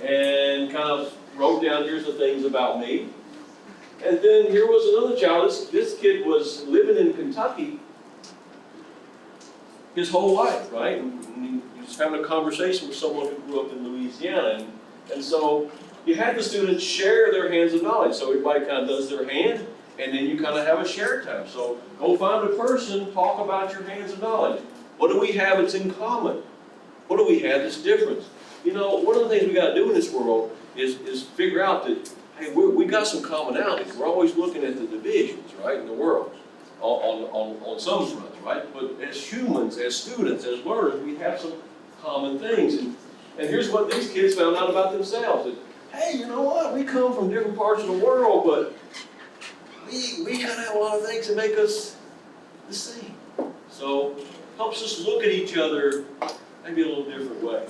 And kind of wrote down, here's the things about me. And then here was another child. This kid was living in Kentucky his whole life, right? And he was having a conversation with someone who grew up in Louisiana. And so you had the students share their hands of knowledge. So everybody kind of does their hand, and then you kind of have a share time. So go find a person, talk about your hands of knowledge. What do we have that's in common? What do we have that's different? You know, one of the things we got to do in this world is figure out that, hey, we got some commonalities. We're always looking at the divisions, right, in the world, on some fronts, right? But as humans, as students, as learners, we have some common things. And here's what these kids found out about themselves. That, hey, you know what? We come from different parts of the world, but we kind of have a lot of things that make us the same. So helps us look at each other maybe a little different way.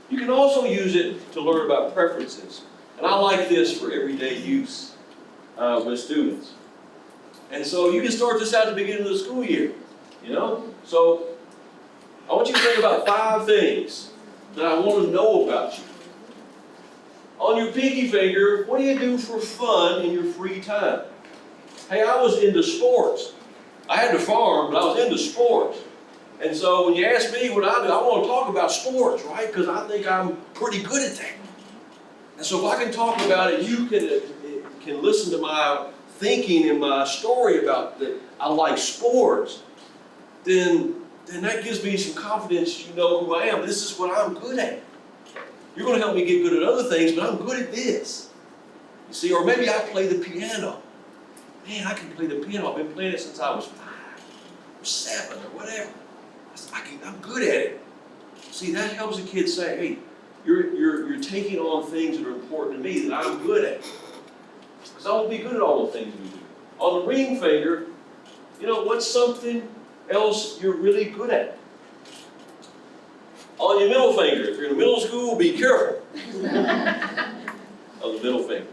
You can also use it to learn about preferences. And I like this for everyday use with students. And so you can start this out at the beginning of the school year, you know? So I want you to think about 5 things that I want to know about you. On your pinky finger, what do you do for fun in your free time? Hey, I was into sports. I had to farm, but I was into sports. And so when you ask me what I do, I want to talk about sports, right? Because I think I'm pretty good at that. And so if I can talk about it, you can listen to my thinking and my story about that I like sports, then that gives me some confidence. You know who I am. This is what I'm good at. You're going to help me get good at other things, but I'm good at this. You see, or maybe I play the piano. Man, I can play the piano. I've been playing it since I was 5 or 7 or whatever. I'm good at it. See, that helps a kid say, hey, you're taking on things that are important to me that I'm good at. Because I won't be good at all the things we do. On the ring finger, you know, what's something else you're really good at? On your middle finger, if you're in middle school, be careful of the middle finger.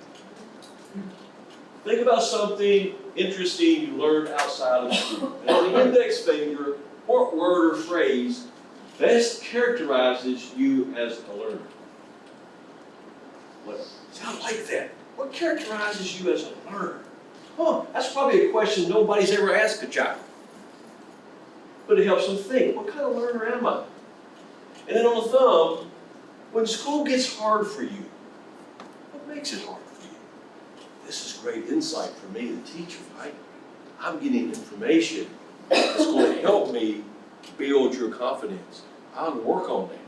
Think about something interesting you learned outside of school. And on the index finger, what word or phrase best characterizes you as a learner? See, I like that. What characterizes you as a learner? That's probably a question nobody's ever asked a child. But it helps them think, what kind of learner am I? And then on the thumb, when school gets hard for you, what makes it hard for you? This is great insight for me, the teacher, right? I'm getting information that's going to help me build your confidence. I'll work on that.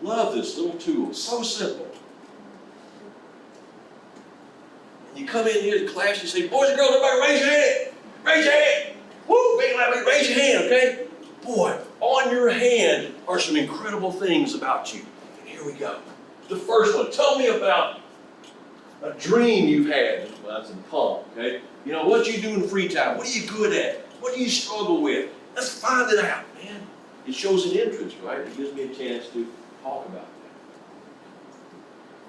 Love this little tool. So simple. You come in here to class, you say, boys and girls, everybody raise your hand. Raise your hand. Woo, big loud, raise your hand, okay? Boy, on your hand are some incredible things about you. And here we go. The first one, tell me about a dream you've had. Well, that's in the palm, okay? You know, what you do in free time. What are you good at? What do you struggle with? Let's find it out, man. It shows an interest, right? It gives me a chance to talk about that.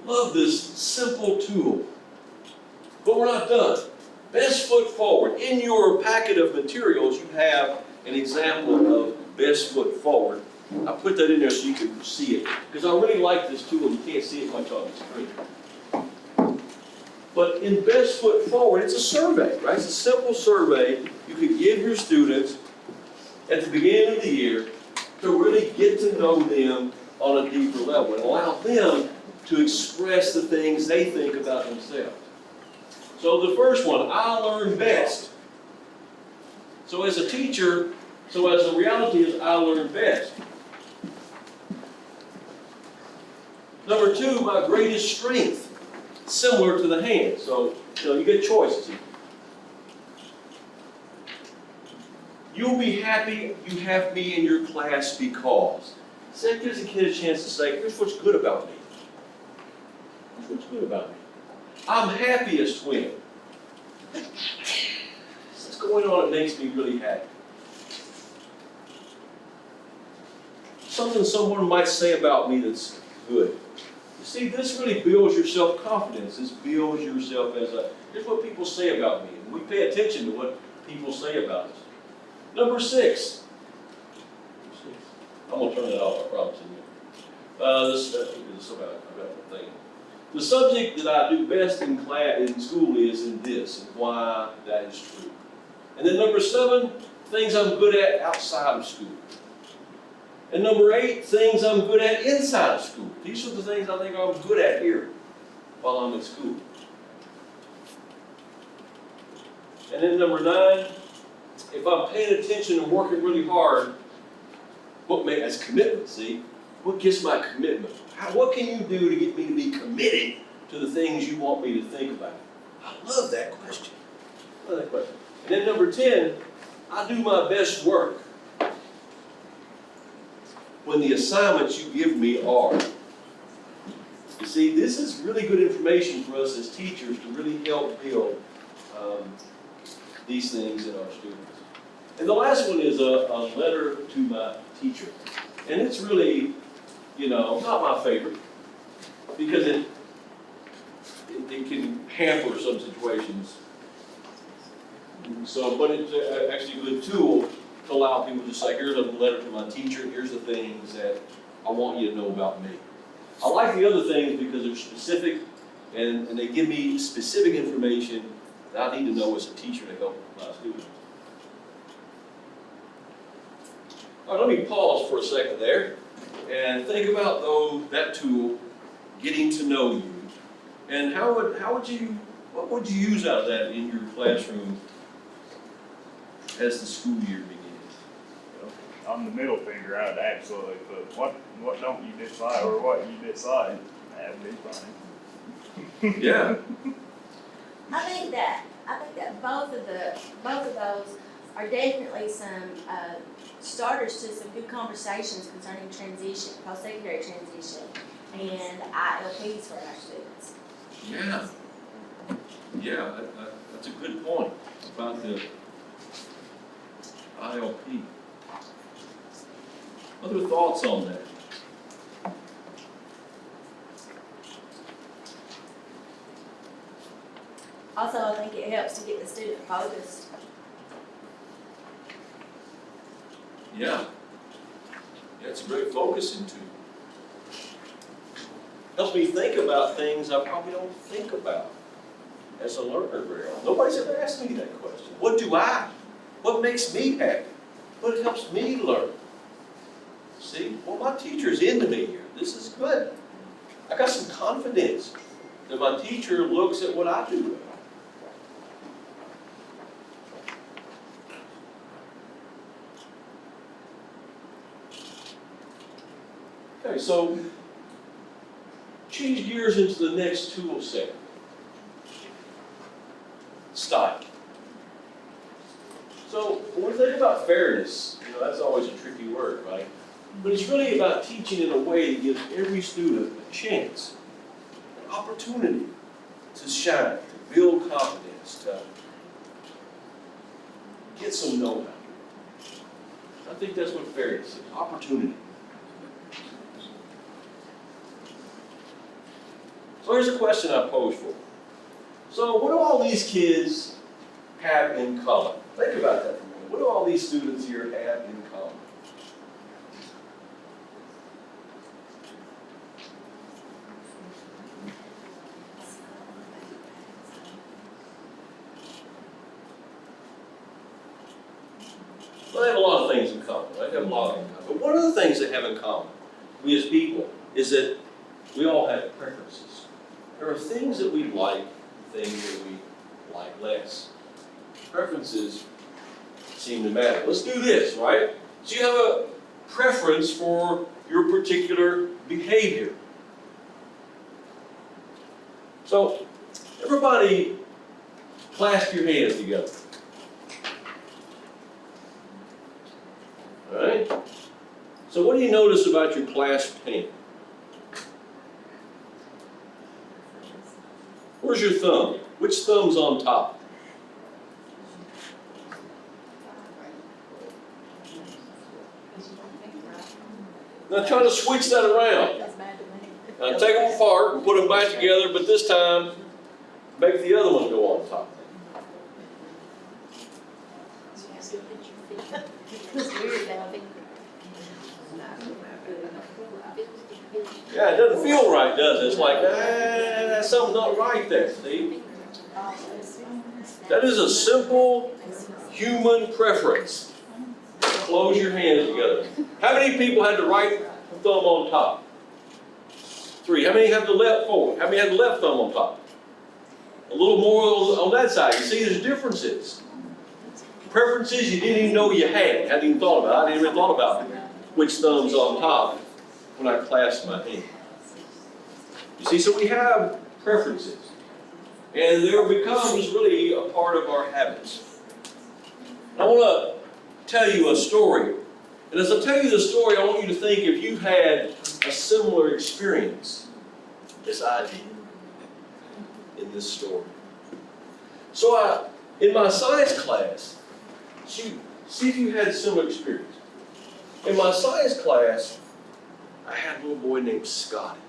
Love this simple tool. But we're not done. Best foot forward. In your packet of materials, you have an example of best foot forward. I put that in there so you can see it, because I really like this tool. You can't see it much on the screen. But in best foot forward, it's a survey, right? It's a simple survey you could give your students at the beginning of the year to really get to know them on a deeper level and allow them to express the things they think about themselves. So the first one, I learn best. So as a teacher, as the reality is, I learn best. Number two, my greatest strength, similar to the hand. So, you get choices here. You'll be happy you have me in your class because. So that gives a kid a chance to say, here's what's good about me. Here's what's good about me. I'm happiest when. What's going on that makes me really happy? Something someone might say about me that's good. You see, this really builds your self-confidence. This builds yourself as here's what people say about me. And we pay attention to what people say about us. Number 6. I'm going to turn that off, I promise you. The subject that I do best in class, in school is in this, and why that is true. And then number 7, things I'm good at outside of school. And number 8, things I'm good at inside of school. These are the things I think I'm good at here while I'm at school. And then number 9, if I'm paying attention and working really hard, that's commitment, see? What gets my commitment? What can you do to get me to be committed to the things you want me to think about? I love that question. And then number 10, I do my best work when the assignments you give me are. You see, this is really good information for us as teachers to really help build these things in our students. And the last one is a letter to my teacher. And it's really, not my favorite, because it can hamper some situations. But it's actually a good tool to allow people to say, here's a letter to my teacher, here's the things that I want you to know about me. I like the other things because they're specific and they give me specific information that I need to know as a teacher to help my students. All right, let me pause for a second there and think about that tool, getting to know you, and what would you use out of that in your classroom as the school year begins? On the middle finger, I'd absolutely put what don't you dislike or what you dislike. That'd be funny. Yeah. I think that both of those are definitely some starters to some good conversations concerning transition, post-secondary transition, and ILPs for our students. Yeah. Yeah, that's a good point about the ILP. Other thoughts on that? Also, I think it helps to get the student focused. Yeah. It's a great focusing tool. Helps me think about things I probably don't think about as a learner very often. Nobody's ever asked me that question. What makes me happy? What helps me learn? See, my teacher's into me here. This is good. I got some confidence that my teacher looks at what I do. Okay, so change gears into the next tool set. style. So when we think about fairness, that's always a tricky word, right? But it's really about teaching in a way that gives every student a chance, an opportunity to shine, to build confidence, to get some know-how. I think that's what fairness is, opportunity. So here's a question I pose for you. So what do all these kids have in common? Think about that for a minute. What do all these students here have in common? Well, they have a lot of things in common, right? They have a lot in common. But one of the things they have in common, we as people, is that we all have preferences. There are things that we like, things that we like less. Preferences seem to matter. Let's do this, right? So you have a preference for your particular behavior. So everybody clasp your hands together. All right? So what do you notice about your clasped hand? Where's your thumb? Which thumb's on top? Now try to switch that around. Now take them apart and put them back together, but this time make the other one go on top. Yeah, it doesn't feel right, does it? It's like, something's not right there, Steve. That is a simple human preference. Close your hands together. How many people had the right thumb on top? 3. How many have the left? 4. How many have the left thumb on top? A little more on that side. You see, there's differences. Preferences you didn't even know you had. Hadn't even thought about. I didn't even thought about which thumb's on top when I clasp my hand. You see, so we have preferences. And there becomes really a part of our habits. I want to tell you a story. And as I tell you the story, I want you to think if you've had a similar experience as I did in this story. So in my science class, see if you had a similar experience. In my science class, I had a little boy named Scotty.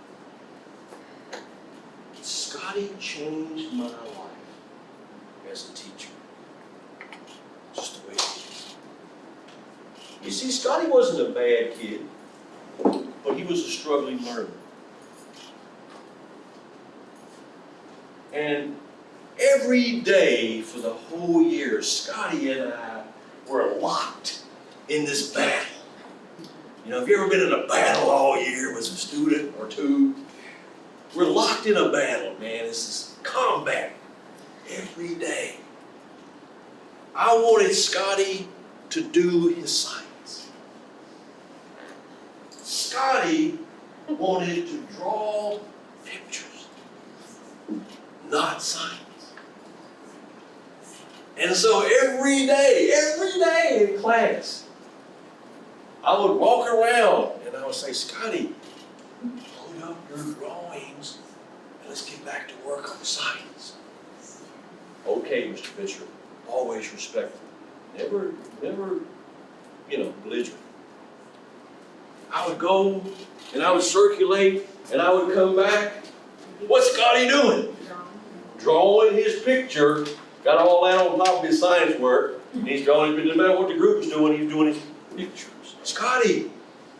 Scotty changed my life as a teacher. Just the way it is. You see, Scotty wasn't a bad kid, but he was a struggling learner. And every day for the whole year, Scotty and I were locked in this battle. Have you ever been in a battle all year with a student or two? We're locked in a battle, man. This is combat every day. I wanted Scotty to do his science. Scotty wanted to draw pictures, not science. And so every day in class, I would walk around and I would say, Scotty, load up your drawings and let's get back to work on science. Okay, Mr. Fisher, always respectful. Never, belligerent. I would go and I would circulate and I would come back. What's Scotty doing? Drawing his picture. Got all that on top of his science work. And he's drawing, but no matter what the group is doing, he's doing his pictures. Scotty,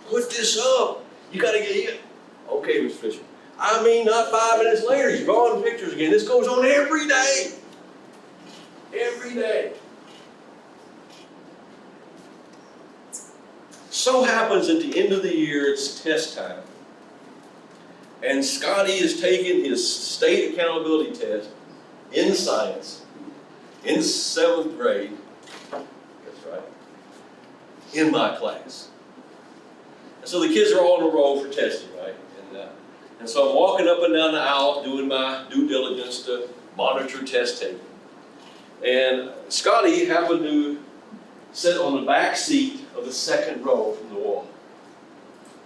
put this up. You got to get it. Okay, Mr. Fisher. Not 5 minutes later, he's drawing pictures again. This goes on every day. Every day. So happens at the end of the year, it's test time. And Scotty is taking his state accountability test in science in 7th grade. That's right. In my class. And so the kids are all in a row for testing, right? And so I'm walking up and down the aisle doing my due diligence to monitor test taking. And Scotty happened to sit on the back seat of the second row from the wall.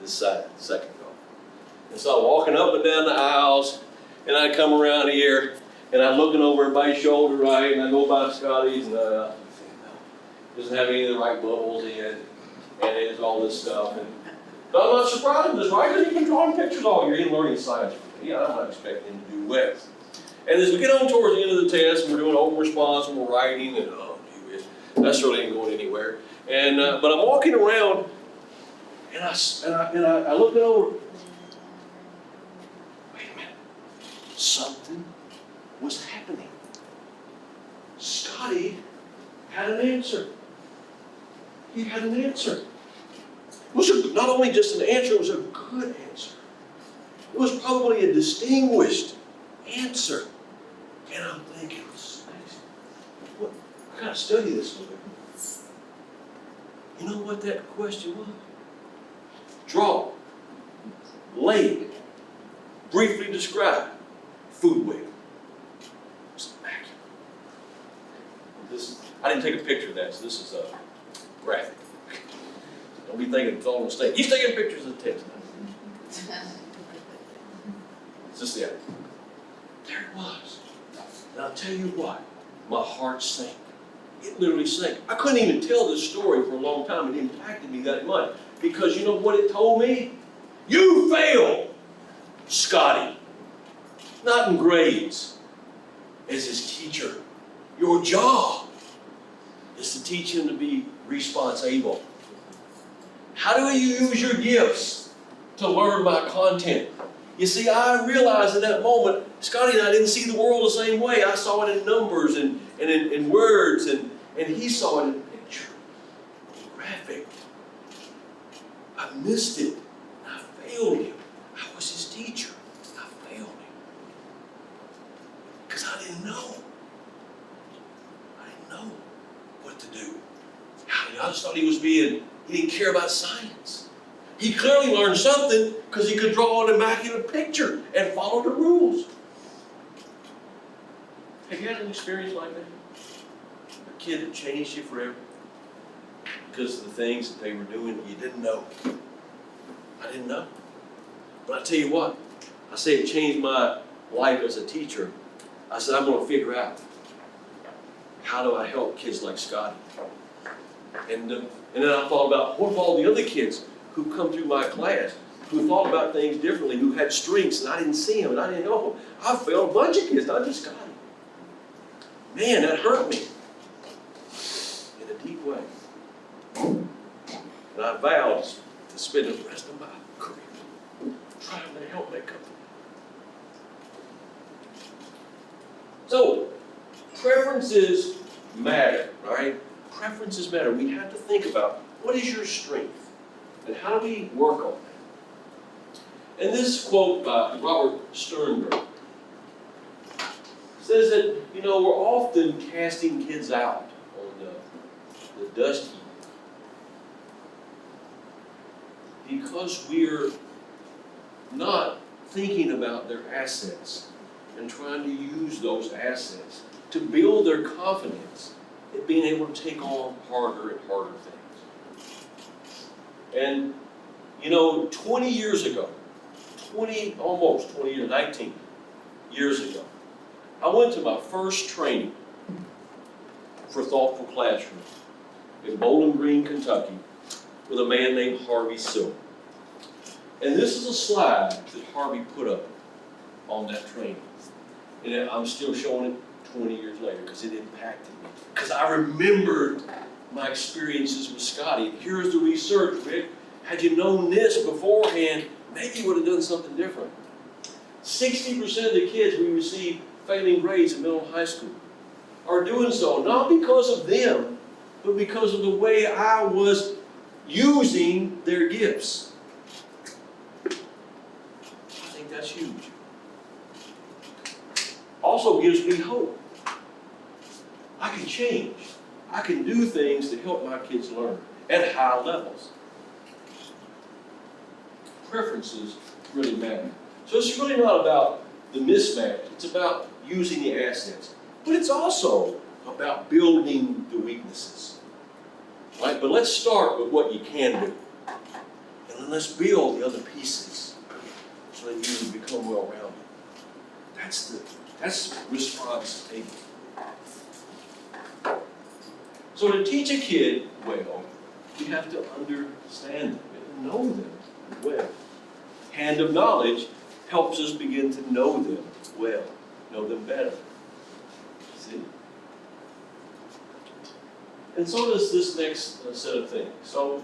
This side, second row. And so I'm walking up and down the aisles, and I come around here, and I'm looking over everybody's shoulder, right, and I go by Scotty's, and doesn't have any of the right bubbles in, and it's all this stuff. And, but I'm not surprised with this, right? Because he's been drawing pictures all year. He's learning science. Yeah, I'm not expecting him to do well. And as we get on towards the end of the test, and we're doing open response, and we're writing, and oh, gee whiz, that certainly ain't going anywhere. And but I'm walking around, and I look over. Wait a minute, something was happening. Scotty had an answer. He had an answer. It was not only just an answer, it was a good answer. It was probably a distinguished answer. And I'm thinking, what? I gotta study this a little bit. You know what that question was? Draw, leg, briefly describe, food web. It's immaculate. I didn't take a picture of that, so this is a graphic. Don't be thinking it's all on stage. He's taking pictures of the text. It's just the other. There it was. And I'll tell you what, my heart sank. It literally sank. I couldn't even tell this story for a long time. It impacted me that much. Because you know what it told me? You failed, Scotty. Not in grades. As his teacher. Your job is to teach him to be responsible. How do you use your gifts to learn my content? You see, I realized in that moment, Scotty and I didn't see the world the same way. I saw it in numbers and in words, and he saw it in picture, in graphic. I missed it. I failed him. I was his teacher. I failed him. Because I didn't know. I didn't know what to do. I just thought he didn't care about science. He clearly learned something because he could draw an immaculate picture and follow the rules. Have you had an experience like that? A kid that changed you forever because of the things that they were doing you didn't know. I didn't know. But I tell you what, I say it changed my life as a teacher. I said, I'm going to figure out how do I help kids like Scotty. And then I thought about what about all the other kids who come through my class, who thought about things differently, who had strengths, and I didn't see them, and I didn't know them. I failed a bunch of kids, not just Scotty. Man, that hurt me in a deep way. And I vowed to spend the rest of my career trying to help that company. So, preferences matter, right? Preferences matter. We have to think about what is your strength? And how do we work on that? And this quote by Robert Sternberg says that, we're often casting kids out on the dust heap because we're not thinking about their assets and trying to use those assets to build their confidence in being able to take on harder and harder things. And, 20 years ago, 19 years ago, I went to my first training for Thoughtful Classroom in Bowling Green, Kentucky, with a man named Harvey Silver. And this is a slide that Harvey put up on that training. And I'm still showing it 20 years later because it impacted me. Because I remembered my experiences with Scotty. Here's the research, Rick. Had you known this beforehand, maybe you would have done something different. 60% of the kids we receive failing grades in middle and high school are doing so, not because of them, but because of the way I was using their gifts. I think that's huge. Also gives me hope. I can change. I can do things to help my kids learn at high levels. Preferences really matter. So it's really not about the mismatch. It's about using the assets. But it's also about building the weaknesses. Right? But let's start with what you can do. And then let's build the other pieces so that you become well-rounded. That's response taking. So to teach a kid well, we have to understand them and know them well. Hand of knowledge helps us begin to know them well, know them better. See? And so does this next set of things. So,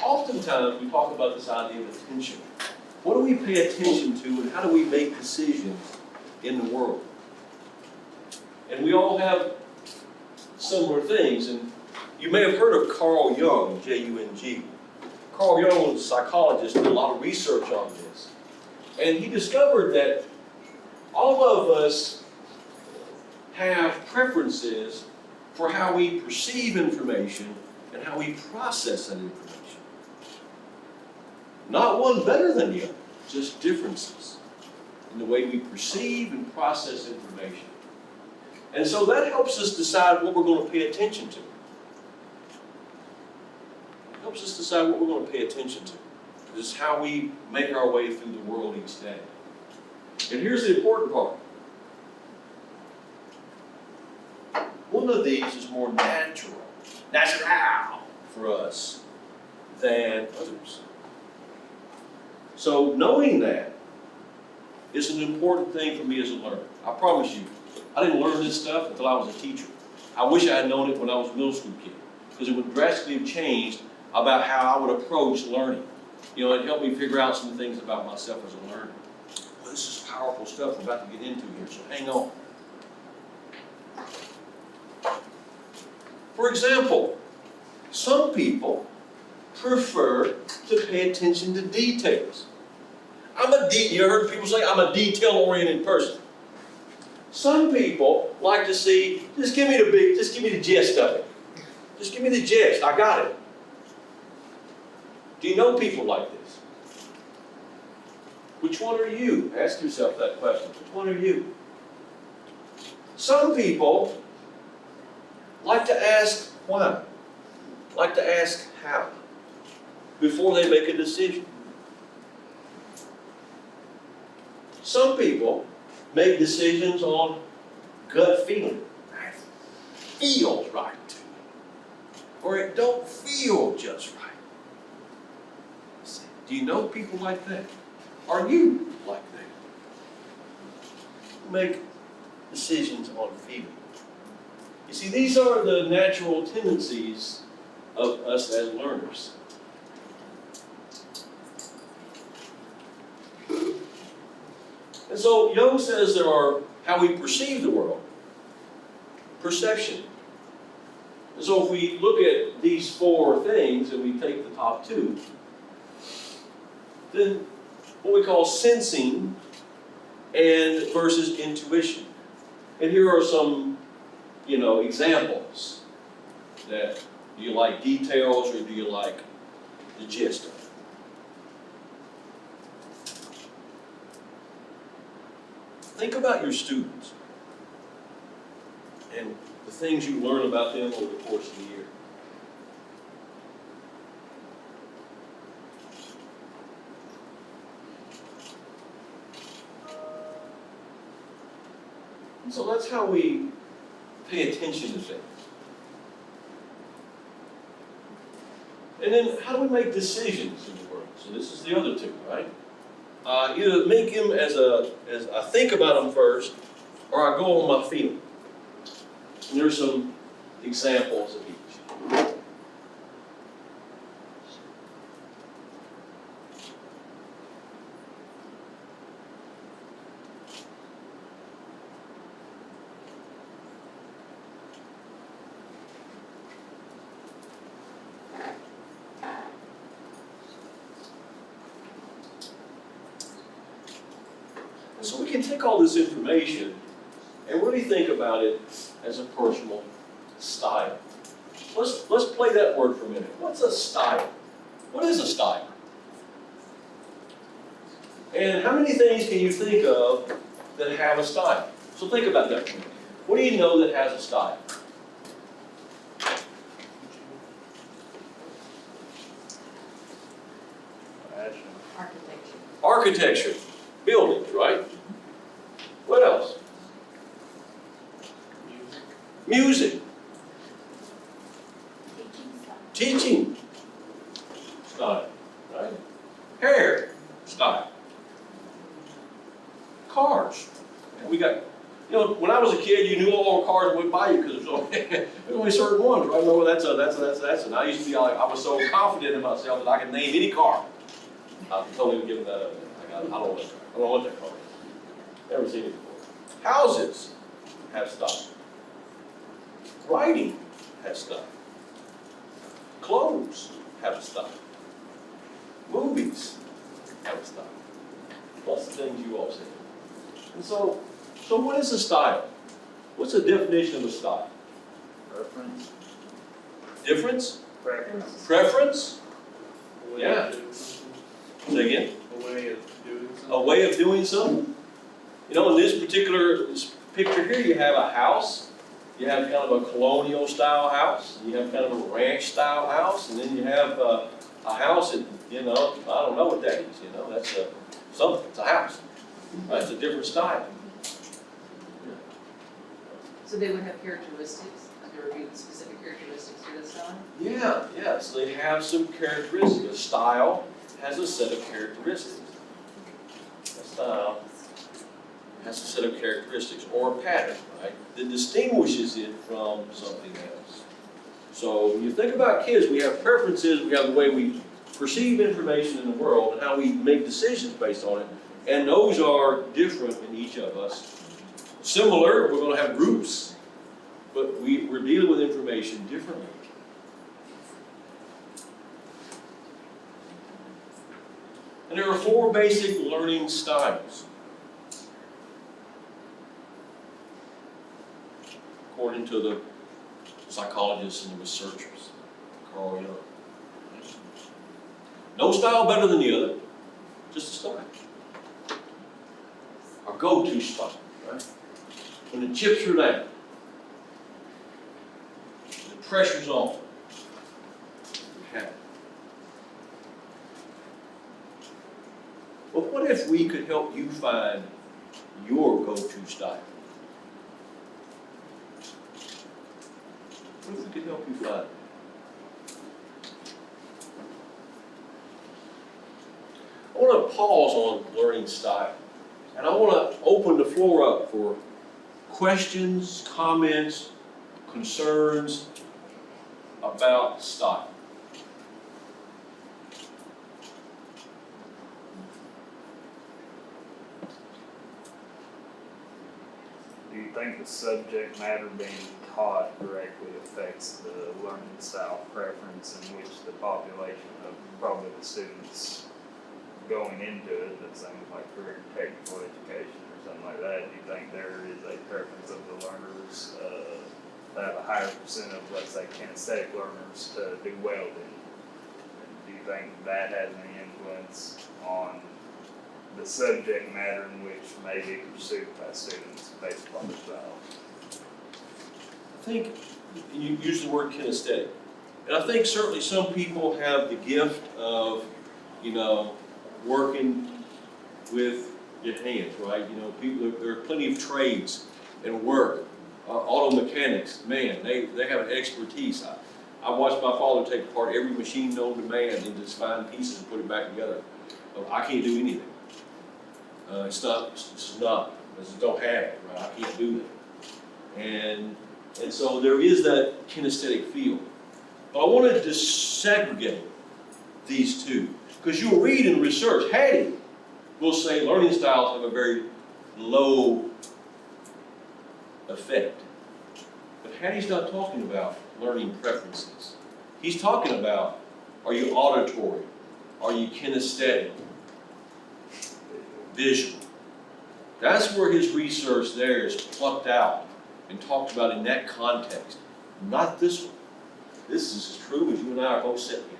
oftentimes we talk about this idea of attention. What do we pay attention to and how do we make decisions in the world? And we all have similar things. And you may have heard of Carl Jung, J-U-N-G. Carl Jung was a psychologist, did a lot of research on this. And he discovered that all of us have preferences for how we perceive information and how we process that information. Not one better than the other, just differences in the way we perceive and process information. And so that helps us decide what we're going to pay attention to. It helps us decide what we're going to pay attention to. This is how we make our way through the world each day. And here's the important part. One of these is more natural for us than others. So knowing that is an important thing for me as a learner. I promise you, I didn't learn this stuff until I was a teacher. I wish I had known it when I was a middle school kid, because it would drastically have changed about how I would approach learning. You know, it helped me figure out some things about myself as a learner. Well, this is powerful stuff we're about to get into here, so hang on. For example, some people prefer to pay attention to details. You heard people say, I'm a detail-oriented person. Some people like to see, just give me the gist of it. Just give me the gist, I got it. Do you know people like this? Which one are you? Ask yourself that question. Which one are you? Some people like to ask why, like to ask how, before they make a decision. Some people make decisions on gut feeling. That feels right to me. Or it don't feel just right. Do you know people like that? Are you like that? Make decisions on feeling. You see, these are the natural tendencies of us as learners. And so Jung says there are how we perceive the world, perception. And so if we look at these four things and we take the top two, then what we call sensing and versus intuition. And here are some, examples. That do you like details or do you like the gist of it? Think about your students and the things you learn about them over the course of the year. And so that's how we pay attention to things. And then how do we make decisions in the world? So this is the other two, right? Either make them as I think about them first, or I go on my feeling. And there's some examples of each. So we can take all this information and really think about it as a personal style. Let's play that word for a minute. What's a style? What is a style? And how many things can you think of that have a style? So think about that for a minute. What do you know that has a style? Fashion. Architecture. Architecture, buildings, right? What else? Music, teaching, style, right? Hair, style. Cars. We got, you know, when I was a kid, you knew all the cars went by you because there's only certain ones, right? No, that's and I used to be like, I was so confident in myself that I could name any car. I'm totally giving that up. I don't know what that car is. Never seen it before. Houses have style. Writing has style. Clothes have a style. Movies have a style. Lots of things you all say. And so what is a style? What's the definition of a style? Preference. Difference? Preference. Preference? A way Yeah. of doing something. Say again? A way of doing something. A way of doing something? You know, in this particular picture here, you have a house. You have kind of a colonial style house. You have kind of a ranch style house. And then you have a house that, you know, I don't know what that is. You know, that's something. It's a house. Right? It's a different style. So they would have characteristics, there would be specific characteristics to the style? Yeah, so they have some characteristics. A style has a set of characteristics. A style has a set of characteristics or a pattern, right, that distinguishes it from something else. So when you think about kids, we have preferences, we have the way we perceive information in the world and how we make decisions based on it, and those are different in each of us. Similar, we're going to have groups, but we're dealing with information differently. And there are 4 basic learning styles, according to the psychologists and the researchers, Carl Jung. No style better than the other, just a style. Our go-to style, right? When the chips are down, the pressure's on, we have it. Well, what if we could help you find your go-to style? What if we could help you find it? I want to pause on learning style, and I want to open the floor up for questions, comments, concerns about style. Do you think the subject matter being taught directly affects the learning style preference in which the population of probably the students going into it, that seems like career technical education or something like that, do you think there is a preference of the learners to have a higher percent of, let's say, kinesthetic learners to do welding? And do you think that has any influence on the subject matter in which may be pursued by students based upon the style? I think you use the word kinesthetic, and I think certainly some people have the gift of, you know, working with your hands, right? You know, people, there are plenty of trades and work. Auto mechanics, man, they have an expertise. I watched my father take apart every machine known to man and just find pieces and put it back together. I can't do anything. I just don't have it, right? I can't do that. And so there is that kinesthetic feel. But I want to disaggregate these two. Because you'll read in research, Hattie will say learning styles have a very low effect. But Hattie's not talking about learning preferences. He's talking about, are you auditory? Are you kinesthetic? Visual. That's where his research there is plucked out and talked about in that context. Not this one. This is as true as you and I are both sitting here.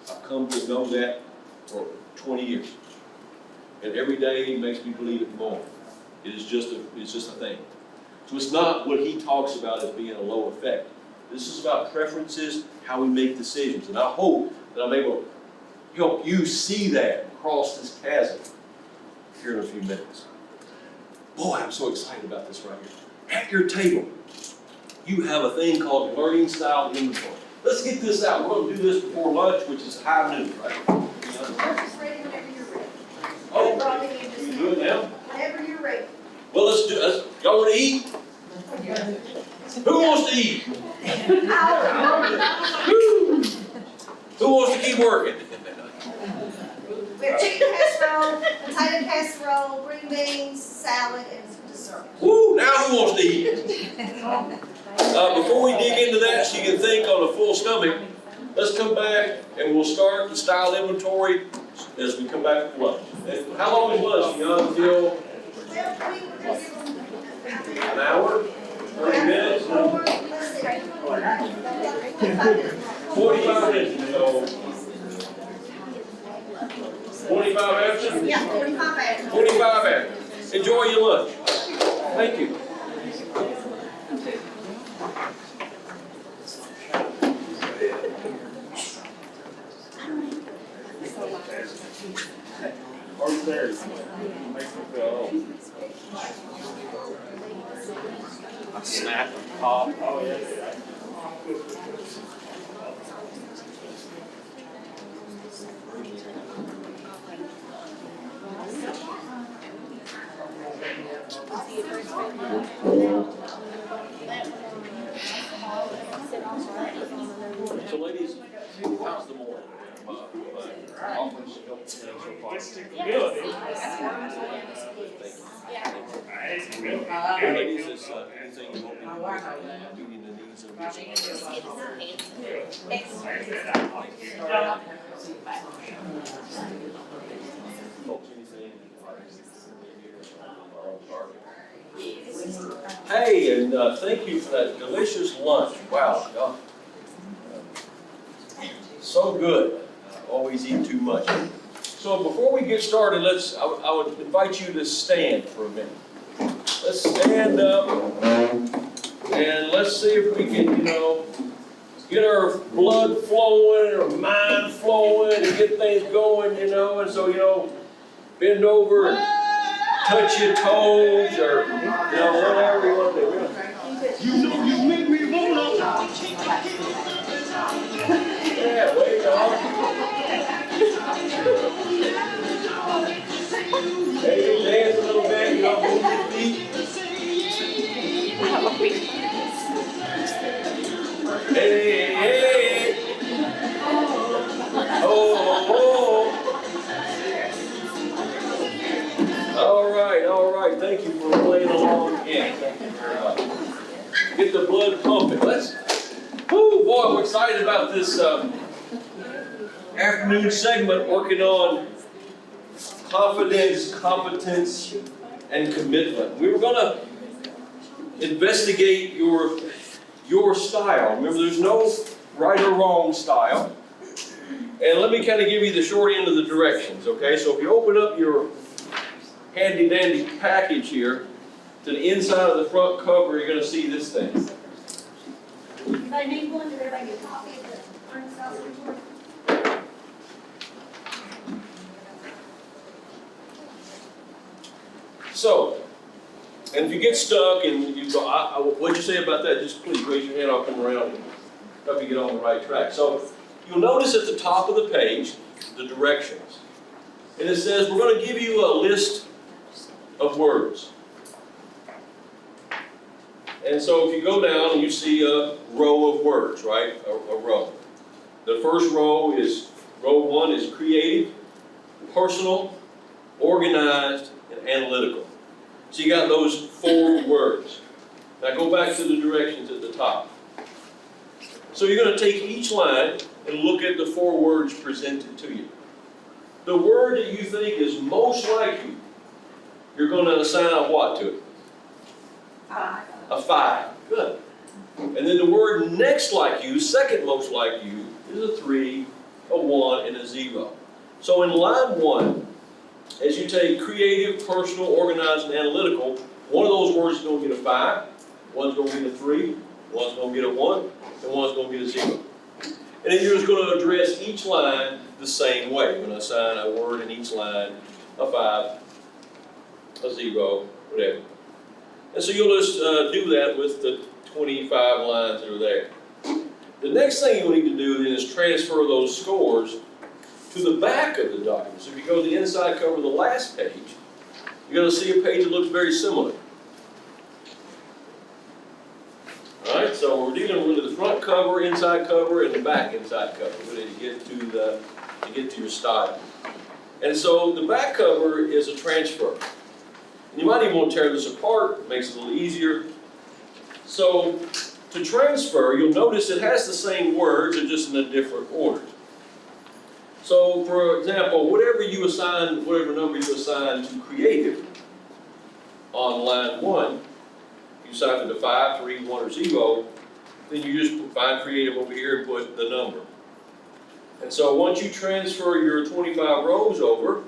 I've come to know that for 20 years. And every day it makes me believe it more. It's just a thing. So it's not what he talks about as being a low effect. This is about preferences, how we make decisions. And I hope that I'm able to help you see that across this chasm here in a few minutes. Boy, I'm so excited about this right here. At your table, you have a thing called learning style inventory. Let's get this out. We're going to do this before lunch, which is high noon, right? We're just ready whenever you're ready. Oh, Probably you just, we do it now? whenever you're ready. Well, let's do it. Y'all want to eat? Who wants to eat? Who wants to keep working? We have chicken casserole, potato casserole, green beans, salad, and dessert. Woo! Now who wants to eat? Before we dig into that, so you can think on a full stomach, let's come back and we'll start the style inventory as we come back from lunch. And how long is lunch, Young? Until an hour? 30 minutes? 45 minutes. So 25 after? Yeah, 45 after. 45 after. Enjoy your lunch. Thank you. A snack and pop. Oh, yeah. So ladies, how's the morning? Often she helps me so far. Ladies, is anything you want me to do? Meeting the needs of folks, anything? Hey, and thank you for that delicious lunch. Wow, y'all. So good. Always eat too much. So before we get started, I would invite you to stand for a minute. Let's stand up and let's see if we can, get our blood flowing, our mind flowing, and get things going, and so, bend over and touch your toes or, whatever you want to do. You make me wanna. Yeah, wait on. Hey, dance a little bit, move your feet. Hey, hey. Oh. All right. Thank you for playing along again. Thank you very much. Get the blood pumping. Boy, I'm excited about this afternoon segment working on confidence, competence, and commitment. We were going to investigate your style. Remember, there's no right or wrong style. And let me kind of give you the short end of the directions, okay? So if you open up your handy-dandy package here, to the inside of the front cover, you're going to see this thing. If I need one, did everybody get a copy of the learning style report? So, and if you get stuck and you go, what'd you say about that? Just please raise your hand, I'll come around and help you get on the right track. So, you'll notice at the top of the page, the directions. And it says, we're going to give you a list of words. And so if you go down and you see a row of words, right? A row. The first row row 1 is creative, personal, organized, and analytical. So you got those 4 words. Now go back to the directions at the top. So you're going to take each line and look at the 4 words presented to you. The word that you think is most like you, you're going to assign a what to it? A 5. Good. And then the word next like you, second most like you, is a 3, a 1, and a 0. So in line 1, as you take creative, personal, organized, and analytical, one of those words is going to get a 5, One's gonna get a 3, one's gonna get a 1, and one's gonna get a 0. And then you're just gonna address each line the same way. You're gonna assign a word in each line, a 5, a 0, whatever. And so you'll just do that with the 25 lines that are there. The next thing you'll need to do then is transfer those scores to the back of the document. So if you go to the inside cover of the last page, you're going to see a page that looks very similar. All right, so we're dealing with the front cover, inside cover, and the back inside cover really to get to your style. And so the back cover is a transfer. And you might even want to tear this apart, it makes it a little easier. So to transfer, you'll notice it has the same words, they're just in a different order. So for example, whatever number you assign to creative on line 1, you assign it to 5, 3, 1, or 0, then you just find creative over here and put the number. And so once you transfer your 25 rows over,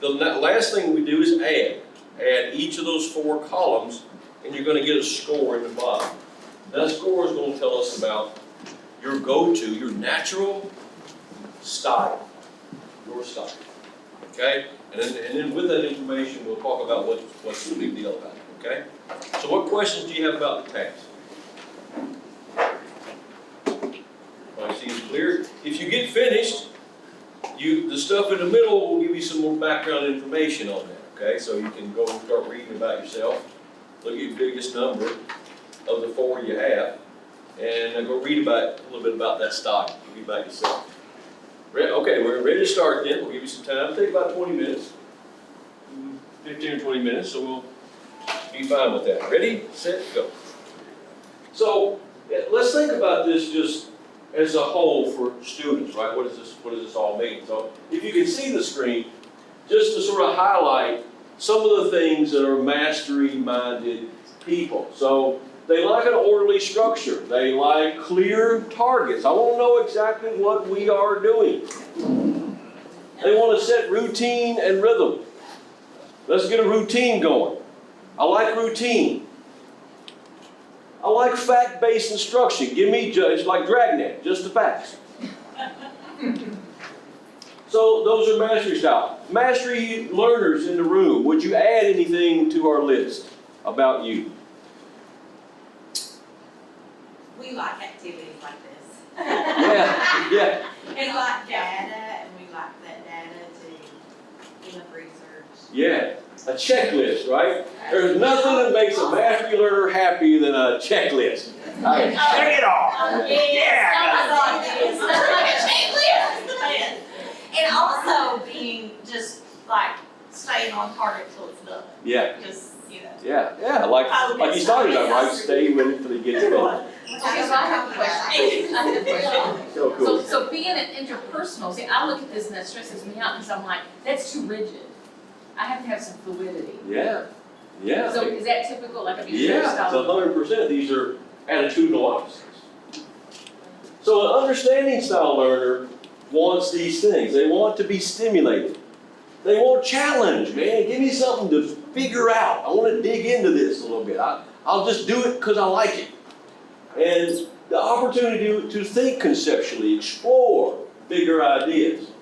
the last thing we do is add each of those 4 columns, and you're going to get a score in the bottom. That score is going to tell us about your go-to, your natural style, your style. Okay? And then with that information, we'll talk about what's the big deal about it. Okay? So what questions do you have about the task? All seems clear. If you get finished, the stuff in the middle will give you some more background information on that. Okay? So you can go and start reading about yourself. Look at your biggest number of the 4 you have, and go read a little bit about that style. Read about yourself. Okay, we're ready to start then. We'll give you some time. It'll take about 20 minutes, 15 or 20 minutes, so we'll be fine with that. Ready, set, go. So let's think about this just as a whole for students, right? What does this all mean? So if you can see the screen, just to sort of highlight some of the things that are mastery-minded people. So they like an orderly structure. They like clear targets. I want to know exactly what we are doing. They want to set routine and rhythm. Let's get a routine going. I like routine. I like fact-based instruction. Give me just like Dragnet, just the facts. So those are mastery style. Mastery learners in the room, would you add anything to our list about you? We like activities like this. Yeah. We like data, and we like that data to end up research. Yeah, a checklist, right? There's nothing that makes a mastery learner happy than a checklist. I can check it off. Yeah. And also being just like staying on target till it's done. Yeah. Just, you know. Yeah, like you started out, right? Stay with it until you get to it. Okay, so I have a question. I have a question. So cool. So being an interpersonal, see, I look at this and that stresses me out because I'm like, that's too rigid. I have to have some fluidity. Yeah. So is that typical, like a behavior Yeah, style? it's 100%. These are attitudinal opposites. So an understanding style learner wants these things. They want to be stimulated. They want challenge, man. Give me something to figure out. I want to dig into this a little bit. I'll just do it because I like it. And the opportunity to think conceptually, explore bigger ideas.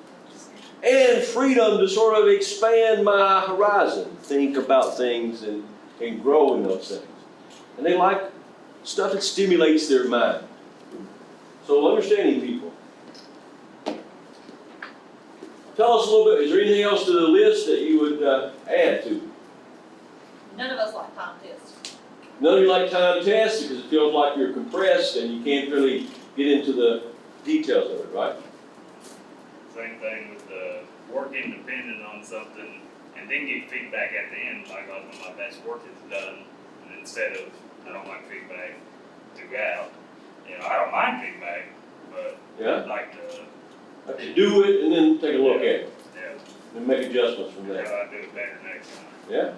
And freedom to sort of expand my horizon, think about things and grow in those things. And they like stuff that stimulates their mind. So understanding people. Tell us a little bit, is there anything else to the list that you would add to? None of us like time tests. None of you like time tests because it feels like you're compressed and you can't really get into the details of it, right? Same thing with work independent on something and then get feedback at the end, like when my best work is done, and instead of, I don't like feedback throughout. You know, I don't mind feedback, but Yeah. I'd like to. Do it and then take a look at it. Yeah. And make adjustments from there. How do I do it better next time? Yeah.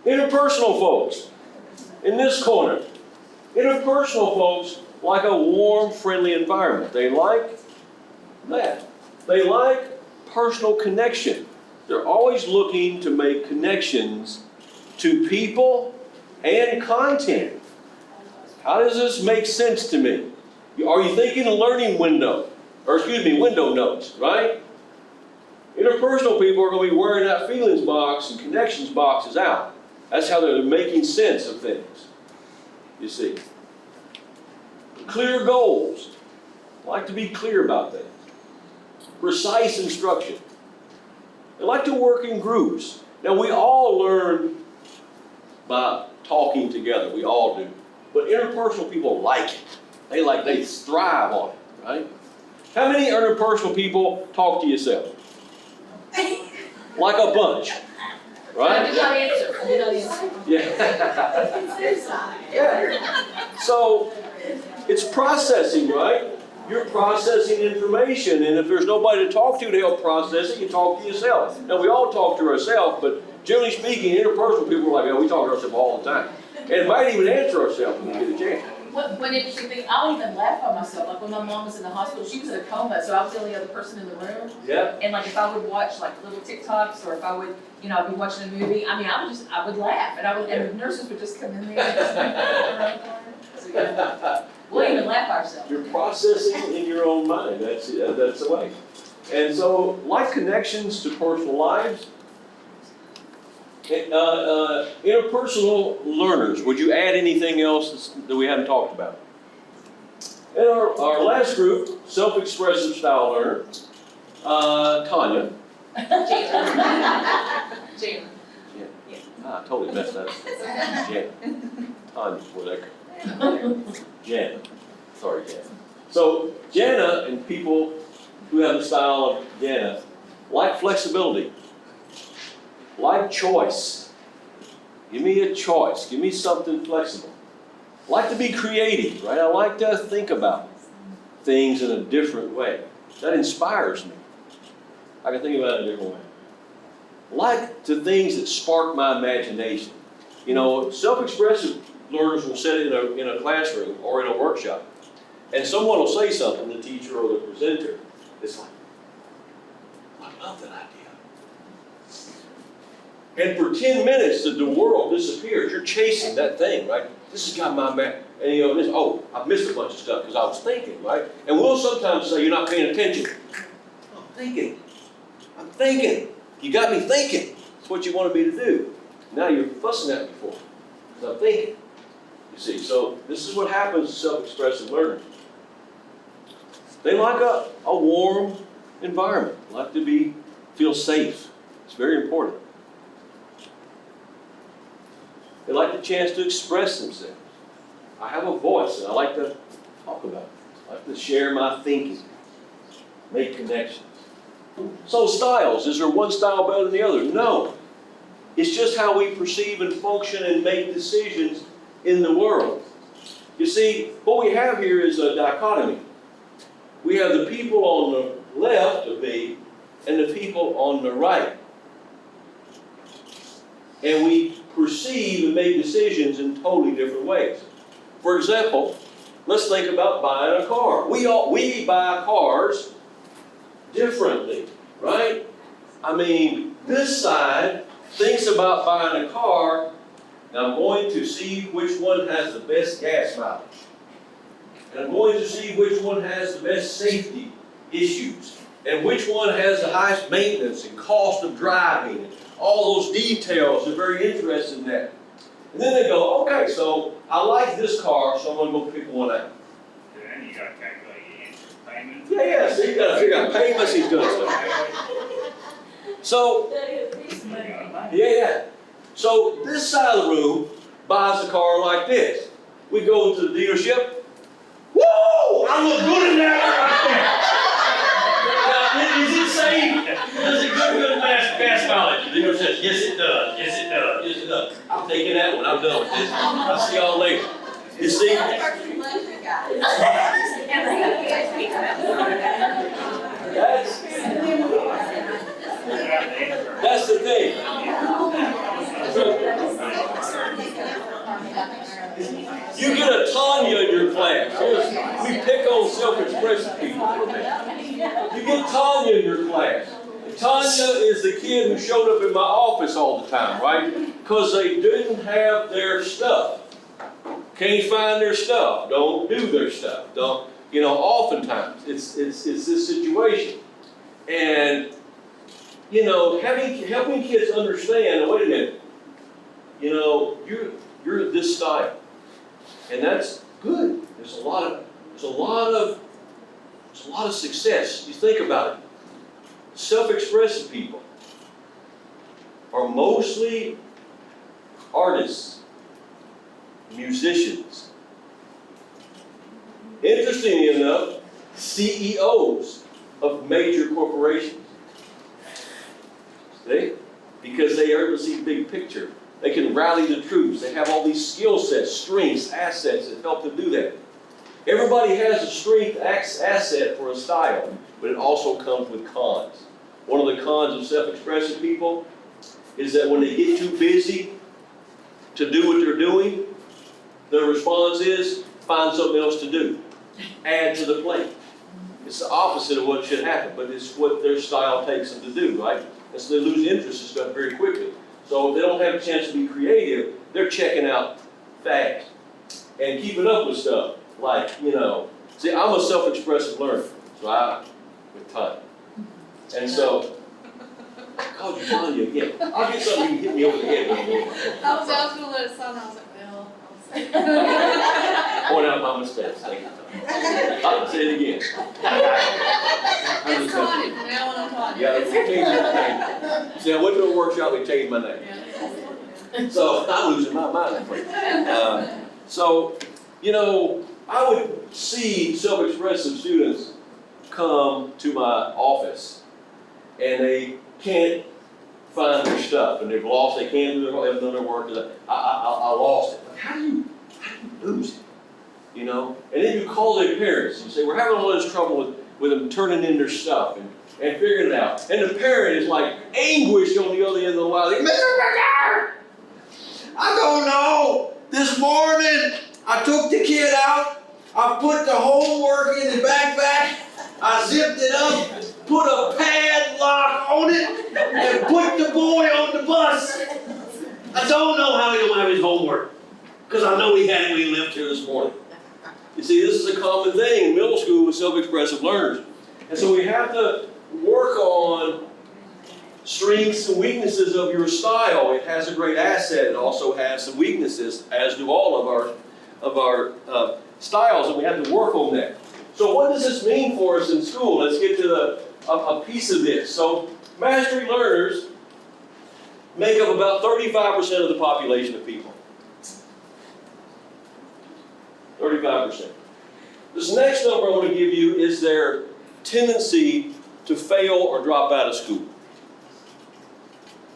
Interpersonal folks, in this corner. Interpersonal folks like a warm, friendly environment. They like that. They like personal connection. They're always looking to make connections to people and content. How does this make sense to me? Are you thinking learning window? Or excuse me, window notes, right? Interpersonal people are going to be wearing that feelings box and connections boxes out. That's how they're making sense of things, you see. Clear goals. I like to be clear about things. Precise instruction. They like to work in groups. Now, we all learn by talking together. We all do. But interpersonal people like it. They thrive on it, right? How many interpersonal people talk to yourself? Like a bunch, right? I did not answer. I did not answer. Yeah. So, it's processing, right? You're processing information, and if there's nobody to talk to help process it, you talk to yourself. Now, we all talk to ourselves, but generally speaking, interpersonal people are like, oh, we talk to ourselves all the time. And might even answer ourselves when we get a chance. One interesting thing, I don't even laugh by myself. Like when my mom was in the hospital, she was in a coma, so I was the only other person in the room. Yeah. And like if I would watch like little TikToks, or if I would, I'd be watching a movie. I mean, I would laugh, and the nurses would just come in there. And so, yeah. We'll even laugh ourselves. You're processing in your own mind. That's the way. And so, like connections to personal lives, interpersonal learners. Would you add anything else that we haven't talked about? And our last group, self-expressive style learner, Tanya. Jan. I totally messed that up. Jan. Tanya's where that comes. Jana. Sorry, Jana. So, Jana and people who have the style of Jana like flexibility, like choice. Give me a choice. Give me something flexible. Like to be creative, right? I like to think about things in a different way. That inspires me. I can think about it in a different way. Like to things that spark my imagination. Self-expressive learners will sit in a classroom or in a workshop, and someone will say something, the teacher or the presenter. It's like, I love that idea. And for 10 minutes, the world disappears. You're chasing that thing, right? This has got my map. And I've missed a bunch of stuff because I was thinking, right? And we'll sometimes say, you're not paying attention. I'm thinking. You got me thinking. It's what you wanted me to do. Now you're fussing at me for it because I'm thinking. You see, so this is what happens to self-expressive learners. They like a warm environment, like to feel safe. It's very important. They like the chance to express themselves. I have a voice and I like to talk about it. I like to share my thinking, make connections. So styles, is there one style better than the other? No. It's just how we perceive and function and make decisions in the world. You see, what we have here is a dichotomy. We have the people on the left of me and the people on the right. And we perceive and make decisions in totally different ways. For example, let's think about buying a car. We buy cars differently, right? I mean, this side thinks about buying a car, and I'm going to see which one has the best gas mileage. And I'm going to see which one has the best safety issues, and which one has the highest maintenance and cost of driving, and all those details. They're very interested in that. And then they go, okay, so I like this car, so I'm going to go pick one out. Then you gotta calculate your interest payments. Yeah, so you got to figure out payments, he's doing So, yeah. So this side of the room buys a car like this. We go to the dealership. Whoa! I look good in that right there. Now, is it safe? Does it give good gas mileage? The dealer says, yes it does. Yes it does. Yes it does. I'm taking that one. I'm done with this. I'll see y'all later. You see? That's the thing. You get a Tanya in your class. We pick on self-expressive people. You get Tanya in your class. Tanya is the kid who showed up in my office all the time, right? Because they didn't have their stuff. Can't find their stuff. Don't do their stuff. Don't, oftentimes it's this situation. And, helping kids understand, wait a minute, you're this style. And that's good. There's a lot of success. You think about it. Self-expressive people are mostly artists, musicians. Interestingly enough, CEOs of major corporations. See? Because they are able to see the big picture. They can rally the troops. They have all these skill sets, strengths, assets that help them do that. Everybody has a strength asset for a style, but it also comes with cons. One of the cons of self-expressive people is that when they get too busy to do what they're doing, their response is, find something else to do. Add to the plate. It's the opposite of what should happen, but it's what their style takes them to do, right? And so they lose interest in stuff very quickly. So if they don't have a chance to be creative, they're checking out fast and keeping up with stuff. Like, see, I'm a self-expressive learner, so with time. And so, I called you Tanya again. I'll get something you can hit me over the head with. I was going to let it sound, I was like, well, I'll say. Point out my mistakes. Thank you, Tanya. I'll say it again. It's Tanya, from now on I'm Tanya. Yeah, we changed your name. See, I went to a workshop, they changed my name. So, I'm losing my mind. I would see self-expressive students come to my office and they can't find their stuff and they've lost, they can't do haven't done their work. I lost it. How do you lose it? And then you call their parents and say, we're having all this trouble with them turning in their stuff and figuring it out. And the parent is like anguished on the other end of the line. Like, Mr. Becker, I don't know. This morning, I took the kid out, I put the homework in the backpack, I zipped it up, put a padlock on it, and put the boy on the bus. I don't know how he don't have his homework, because I know he had it when he left here this morning. You see, this is a common thing in middle school with self-expressive learners. And so we have to work on strengths and weaknesses of your style. It has a great asset. It also has some weaknesses, as do all of our styles, and we have to work on that. So what does this mean for us in school? Let's get to a piece of this. So mastery learners make up about 35% of the population of people. 35%. This next number I want to give you is their tendency to fail or drop out of school.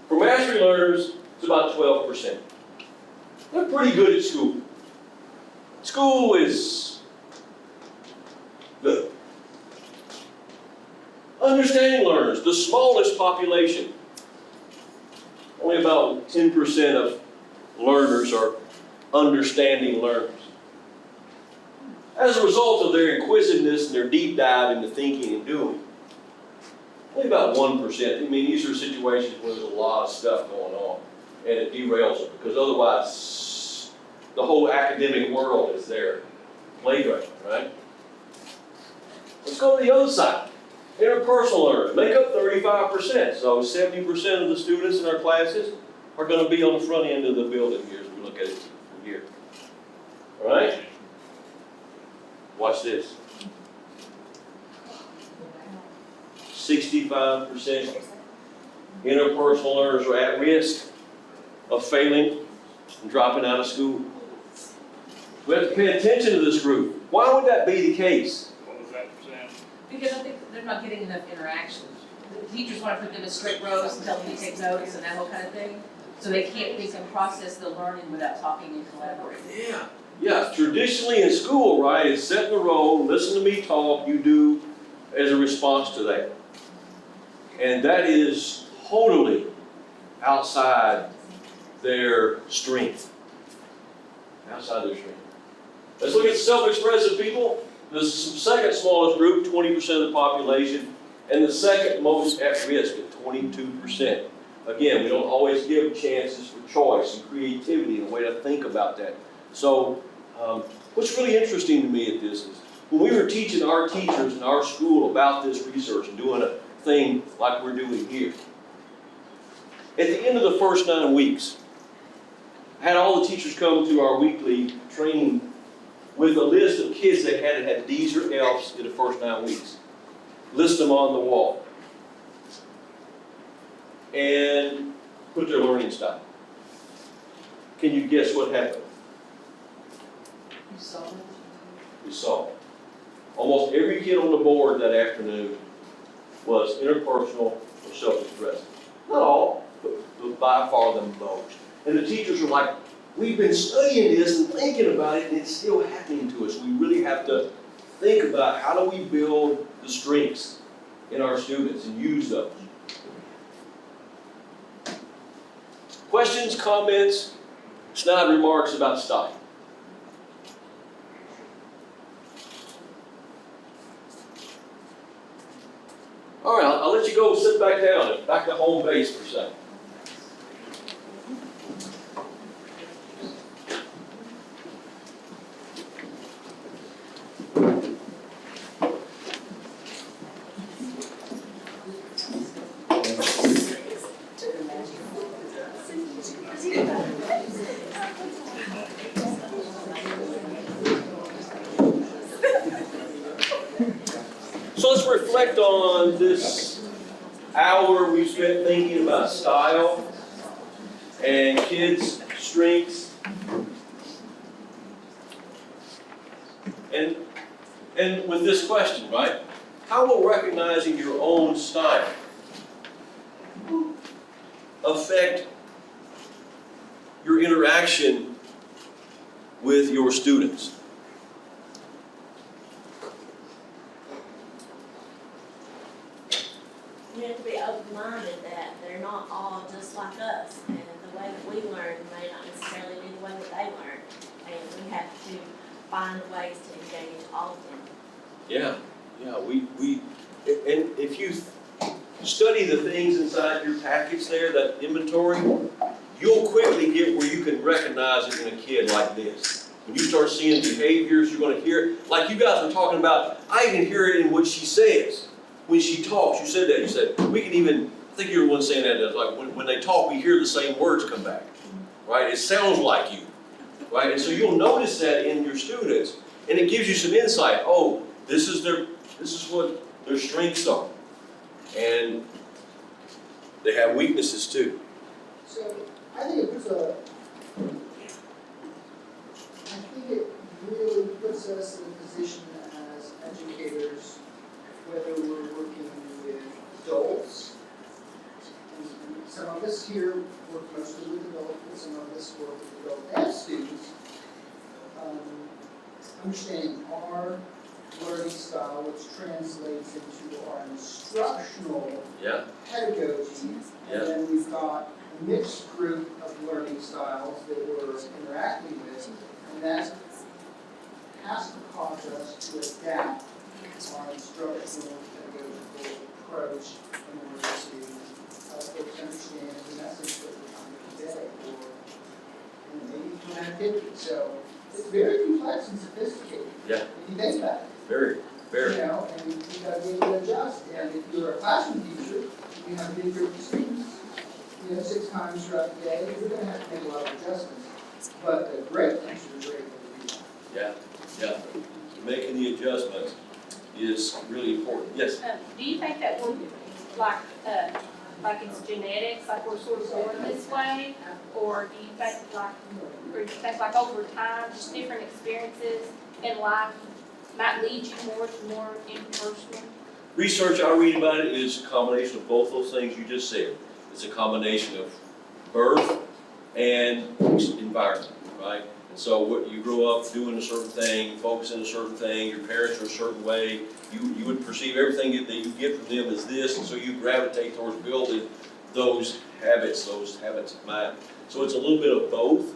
For mastery learners, it's about 12%. They're pretty good at school. School is good. Understanding learners, the smallest population. Only about 10% of learners are understanding learners. As a result of their inquisitiveness and their deep dive into thinking and doing, only about 1%. I mean, these are situations where there's a lot of stuff going on, and it derails them, because otherwise the whole academic world is their playground, right? Let's go to the other side. Interpersonal learners make up 35%. So 70% of the students in our classes are going to be on the front end of the building here as we look at it from here. All right? Watch this. 65% interpersonal learners are at risk of failing and dropping out of school. We have to pay attention to this group. Why would that be the case? What was that percent? Because I think they're not getting enough interaction. The teachers want to put them in straight rows and tell them to take notes and that whole kind of thing. So they can process the learning without talking and collaborating. Yeah, traditionally in school, right, it's sit in a row, listen to me talk, you do as a response to that. And that is totally outside their strength. Outside their strength. Let's look at self-expressive people. The second smallest group, 20% of the population, and the second most at risk at 22%. Again, we don't always give chances for choice and creativity and a way to think about that. So what's really interesting to me at this is when we were teaching our teachers in our school about this research and doing a thing like we're doing here, at the end of the first 9 weeks, I had all the teachers come to our weekly training with a list of kids that had D's or F's in the first 9 weeks. List them on the wall. And put their learning style. Can you guess what happened? You saw it? We saw. Almost every kid on the board that afternoon was interpersonal or self-expressive. Not all, but by far the most. And the teachers were like, we've been studying this and thinking about it, and it's still happening to us. We really have to think about how do we build the strengths in our students and use those. Questions, comments, snide remarks about style? All right, I'll let you go sit back down, back to home base for a second. So let's reflect on this hour we spent thinking about style and kids' strengths. And with this question, right? How will recognizing your own style affect your interaction with your students? We have to be open-minded that they're not all just like us, and the way that we learn may not necessarily be the way that they learn, and we have to find ways to engage all of them. Yeah, and if you study the things inside your package there, that inventory, you'll quickly get where you can recognize it in a kid like this. When you start seeing behaviors, you're going to hear it. Like you guys were talking about, I even hear it in what she says. When she talks, you said that, you said, we can even, I think you're the one saying that, like when they talk, we hear the same words come back, right? It sounds like you, right? And so you'll notice that in your students, and it gives you some insight. Oh, this is what their strengths are. And they have weaknesses too. So I think it really puts us in a position as educators, whether we're working with adults, and some of us here work mostly with adults, but some of us work with adults and students, understanding our learning style, which translates into our instructional pedagogy, and then we've got a mixed group of learning styles that we're interacting with, and that has to cause us to adapt our instructional pedagogical approach in order to help folks understand the message that we're trying to convey, or maybe from activity. So it's very complex and sophisticated. Yeah. If you think about it. Very. You know, and you gotta be able to adjust. And if you're a classroom teacher, you have a big group of students, 6 times throughout the day, you're gonna have to make a lot of adjustments. But the great teachers are able to do that. Yeah. Making the adjustments is really important. Yes? Do you think that we're like it's genetics, like we're sort of born this way? Or do you think like over time, just different experiences in life might lead you more to more interpersonal? Research I read about it is a combination of both those things you just said. It's a combination of birth and environment, right? And so what you grow up doing a certain thing, focusing on a certain thing, your parents are a certain way, you would perceive everything that you get from them as this, and so you gravitate towards building those habits of mind. So it's a little bit of both,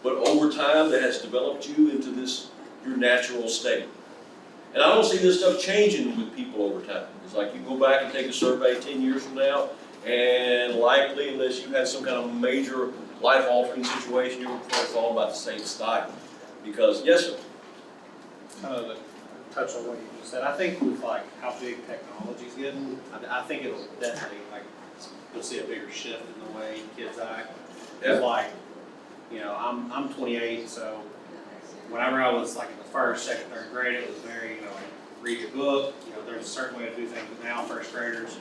but over time that has developed you into this, your natural state. And I don't see this stuff changing with people over time. It's like you go back and take a survey 10 years from now, And likely, unless you had some kind of major life-altering situation, you're all about the same style. Because, yes, sir. Kind of to touch on what you just said, I think with like how big technology's getting, I think it'll definitely like, you'll see a bigger shift in the way kids act. Yeah. It's like, you know, I'm 28, so whenever I was like in the first, second, third grade, it was very, you know, like read your book, you know, there's a certain way to do things, but now first graders,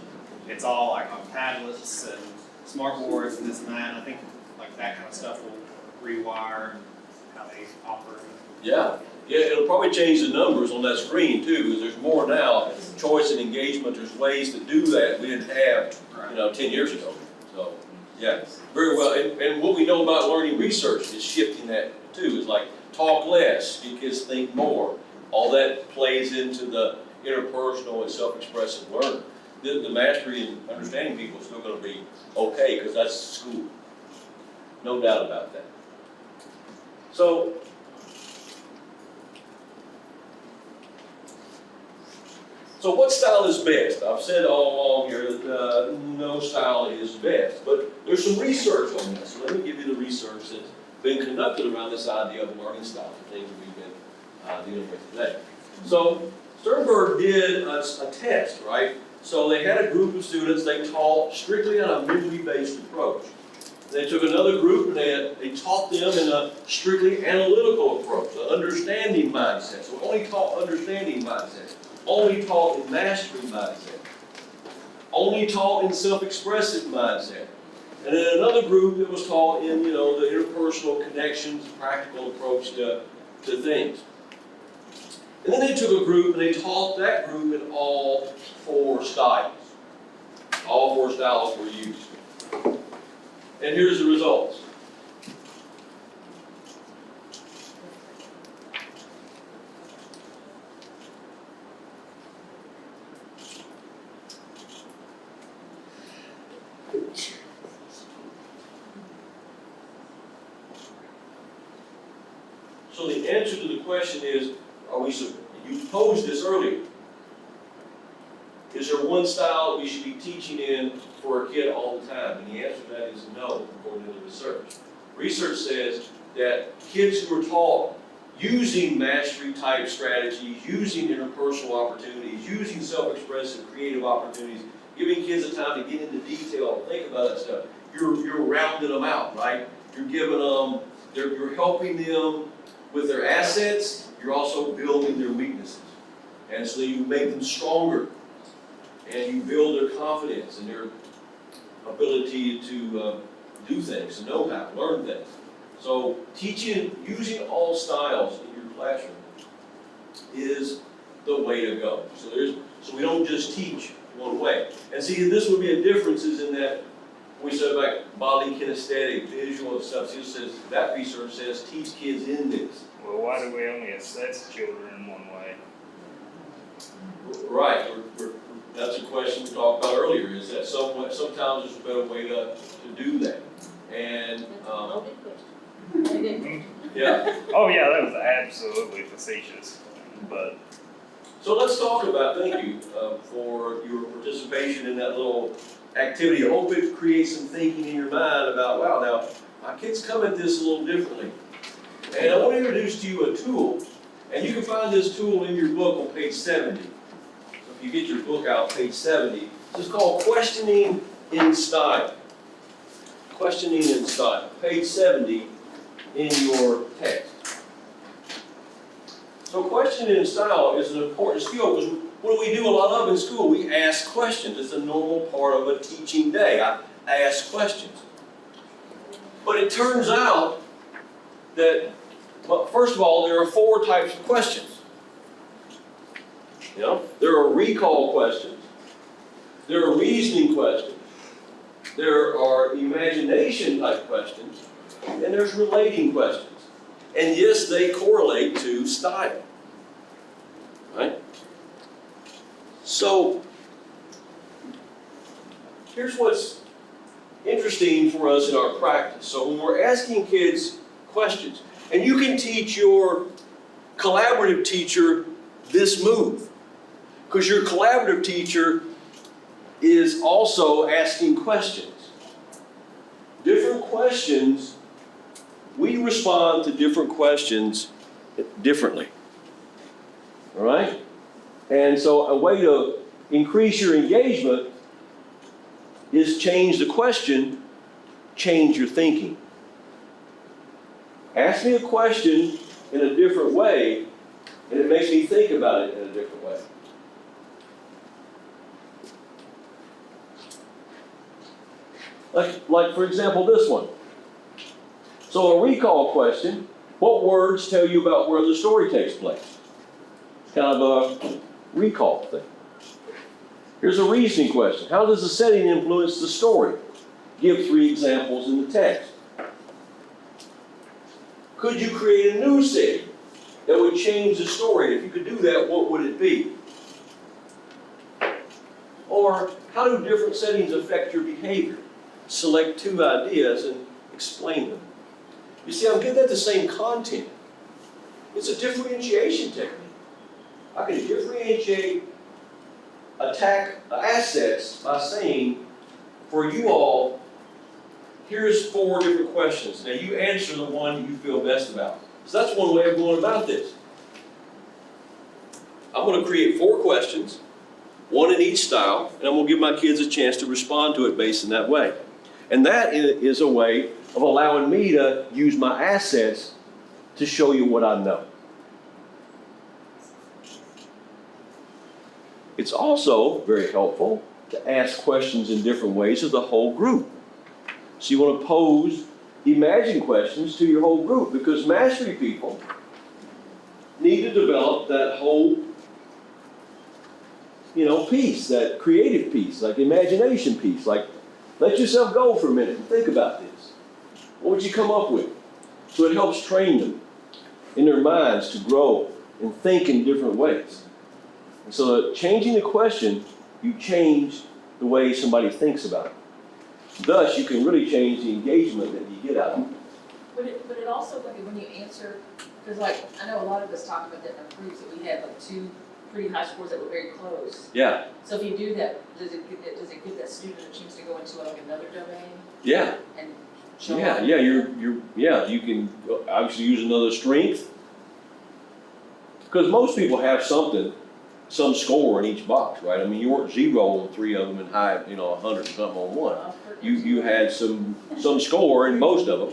it's all like on tablets and smart boards and this and that, and I think like that kind of stuff will rewire how they operate. Yeah, it'll probably change the numbers on that screen too, because there's more now, choice and engagement, there's ways to do that we didn't have, 10 years ago. So, yeah, very well, and what we know about learning research is shifting that too. It's like, talk less, get kids think more. All that plays into the interpersonal and self-expressive learning. The mastery and understanding people is still gonna be okay, because that's school. No doubt about that. So, what style is best? I've said all along here that no style is best, but there's some research on this. So let me give you the research that's been conducted around this idea of learning styles, the things that we've been dealing with today. So Sternberg did a test, right? So they had a group of students, they taught strictly on a memory-based approach. They took another group and they taught them in a strictly analytical approach, an understanding mindset. So only taught understanding mindset. Only taught in mastery mindset. Only taught in self-expressive mindset. And then another group that was taught in, the interpersonal connections, practical approach to things. And then they took a group and they taught that group in all 4 styles. All 4 styles were used. And here's the results. So the answer to the question is, you posed this earlier. Is there one style we should be teaching in for a kid all the time? And the answer to that is no, according to the research. Research says that kids who are taught using mastery type strategies, using interpersonal opportunities, using self-expressive creative opportunities, giving kids the time to get into detail and think about that stuff, you're rounding them out, right? You're giving them, you're helping them with their assets, you're also building their weaknesses. And so you make them stronger. And you build their confidence and their ability to do things, to know how, learn things. So teaching, using all styles in your classroom is the way to go. So we don't just teach one way. And see, this would be a difference is in that we said about bodily kinesthetic, visual and stuff. So says, that research says teach kids in this. Well, why do we only assess children in one way? Right. That's a question we talked about earlier, is that sometimes there's a better way to do that. And, yeah. Oh yeah, that was absolutely facetious, but. So let's talk about, thank you for your participation in that little activity. I hope it creates some thinking in your mind about, wow, now, my kids come at this a little differently. And I want to introduce to you a tool, and you can find this tool in your book on page 70. So if you get your book out, page 70, this is called Questioning in Style. Questioning in Style, page 70 in your text. So questioning in style is an important skill because what do we do a lot of in school? We ask questions. It's a normal part of a teaching day. I ask questions. But it turns out that, well, first of all, there are 4 types of questions. There are recall questions. There are reasoning questions. There are imagination type questions. And there's relating questions. And yes, they correlate to style. Right? So, here's what's interesting for us in our practice. So when we're asking kids questions, and you can teach your collaborative teacher this move, because your collaborative teacher is also asking questions. Different questions, we respond to different questions differently. All right? And so a way to increase your engagement is change the question, change your thinking. Ask me a question in a different way, and it makes me think about it in a different way. Like for example, this one. So a recall question, what words tell you about where the story takes place? It's kind of a recall thing. Here's a reasoning question. How does the setting influence the story? Give 3 examples in the text. Could you create a new setting that would change the story? If you could do that, what would it be? Or how do different settings affect your behavior? Select 2 ideas and explain them. You see, I'm getting at the same content. It's a differentiation technique. I can differentiate attack assets by saying, for you all, here's 4 different questions. Now you answer the one you feel best about. So that's one way of going about this. I'm going to create 4 questions, 1 in each style, and I'm going to give my kids a chance to respond to it based in that way. And that is a way of allowing me to use my assets to show you what I know. It's also very helpful to ask questions in different ways of the whole group. So you want to pose imagine questions to your whole group, because mastery people need to develop that whole piece, that creative piece, like imagination piece, like let yourself go for a minute and think about this. What would you come up with? So it helps train them in their minds to grow and think in different ways. And so changing the question, you change the way somebody thinks about it. Thus, you can really change the engagement that you get out of it. But it also, like, when you answer, because like, I know a lot of us talk about that in our groups, that we had like 2 pretty high scores that were very close. Yeah. So if you do that, does it give that student a chance to go into like another domain? Yeah. And show Yeah, off? you can obviously use another strength. Because most people have some score in each box, right? I mean, you weren't 0 on 3 of them and high, 100 something on 1. You had some score in most of them.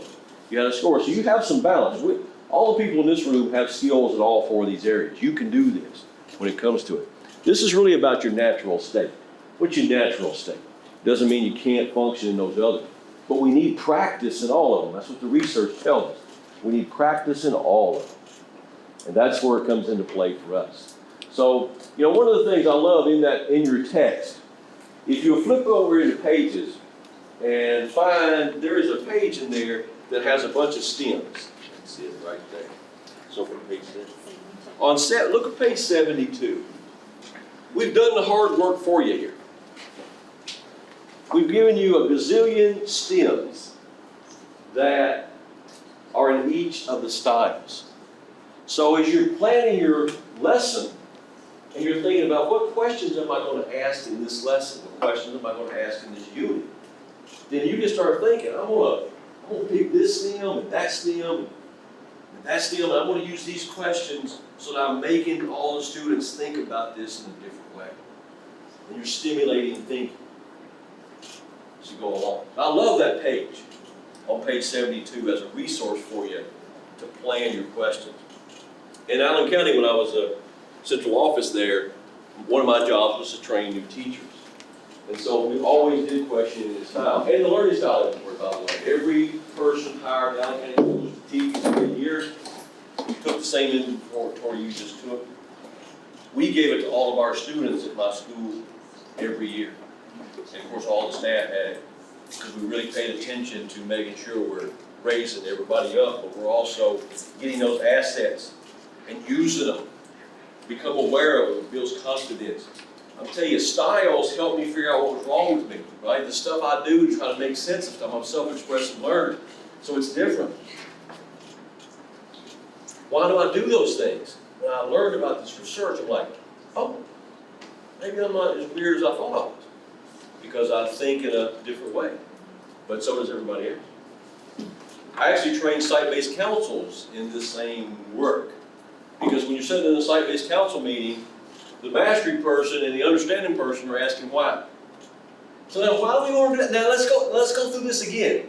You had a score, so you have some balance. All the people in this room have skills in all 4 of these areas. You can do this when it comes to it. This is really about your natural state. What's your natural state? Doesn't mean you can't function in those others. But we need practice in all of them. That's what the research tells us. We need practice in all of them. And that's where it comes into play for us. So, one of the things I love in your text, if you flip over into pages and find there is a page in there that has a bunch of stems. You can see it right there. So from page 10. Look at page 72. We've done the hard work for you here. We've given you a gazillion stems that are in each of the styles. So as you're planning your lesson, and you're thinking about what questions am I going to ask in this lesson, what questions am I going to ask in this unit, then you can start thinking, I'm going to pick this stem and that stem and that stem, and I'm going to use these questions so that I'm making all the students think about this in a different way. And you're stimulating thinking as you go along. I love that page on page 72 as a resource for you to plan your questions. In Allen County, when I was a central office there, one of my jobs was to train new teachers. And so we always did questioning in style. And the learning style isn't work, by the way. Every person hired in Allen County to teach for a year, we took the same inventory you just took. We gave it to all of our students at my school every year. And of course, all the staff had it, because we really paid attention to making sure we're raising everybody up, but we're also getting those assets and using them. Become aware of them, it builds confidence. I'm telling you, styles help me figure out what was wrong with me, right? The stuff I do to try to make sense of stuff, I'm a self-expressive learner, so it's different. Why do I do those things? When I learned about this research, I'm like, oh, maybe I'm not as weird as I thought I was. because I think in a different way, but so does everybody else. I actually train site-based councils in the same work, because when you're sitting in a site-based council meeting, the mastery person and the understanding person are asking why. So now, why do we want to do that? Now let's go through this again.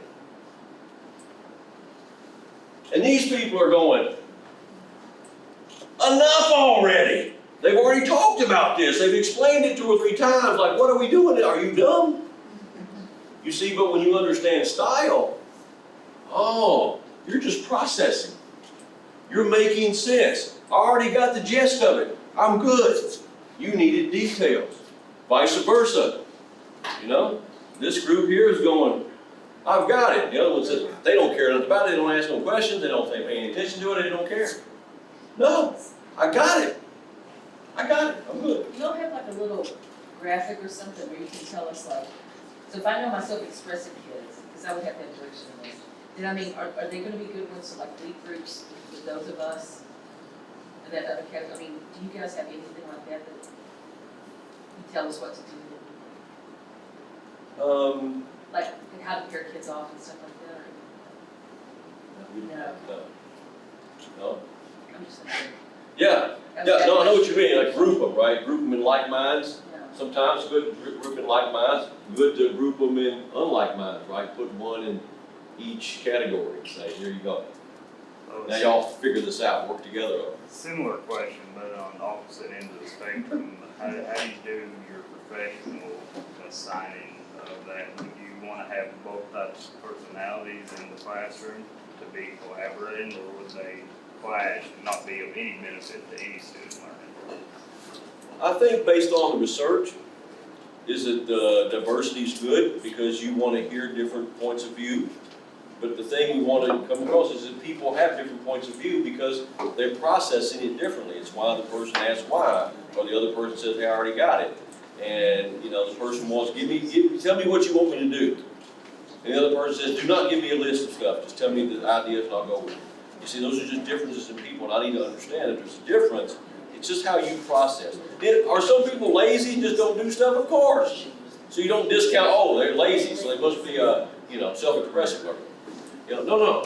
And these people are going, enough already. They've already talked about this. They've explained it 2 or 3 times. Like, what are we doing? Are you dumb? You see, but when you understand style, oh, you're just processing. You're making sense. I already got the gist of it. I'm good. You needed details. Vice versa. You know, this group here is going, I've got it. The other one says, they don't care nothing about it. They don't ask no questions. They don't pay any attention to it. They don't care. No, I got it. I got it. I'm good. You don't have like a little graphic or something where you can tell us like, so if I know my self-expressive kids, because I would have to have direction in this, then I mean, are they gonna be good ones to like lead groups with those of us? And that other category, I mean, do you guys have anything like that that you tell us what to do? Like how to pair kids off and stuff like that, or? No. I'm just saying. Yeah, no, I know what you mean, like group them, right? Group them in like minds. Sometimes good to group in like minds, good to group them in unlike minds, right? Put one in each category and say, here you go. Now y'all figure this out, work together. Similar question, but on the opposite end of the spectrum, how do you do your professional assigning of that? Would you want to have both types of personalities in the classroom to be collaborating, or would they clash and not be of any benefit to any student learning? I think based on the research, is that diversity is good because you want to hear different points of view. But the thing we want to come across is that people have different points of view because they're processing it differently. It's why the person asks why, or the other person says, hey, I already got it. And you know, the person wants, tell me what you want me to do. And the other person says, do not give me a list of stuff, just tell me the ideas and I'll go with it. You see, those are just differences in people, and I need to understand that there's a difference. It's just how you process. Are some people lazy and just don't do stuff? Of course. So you don't discount, oh, they're lazy, so they must be self-expressive learner. No.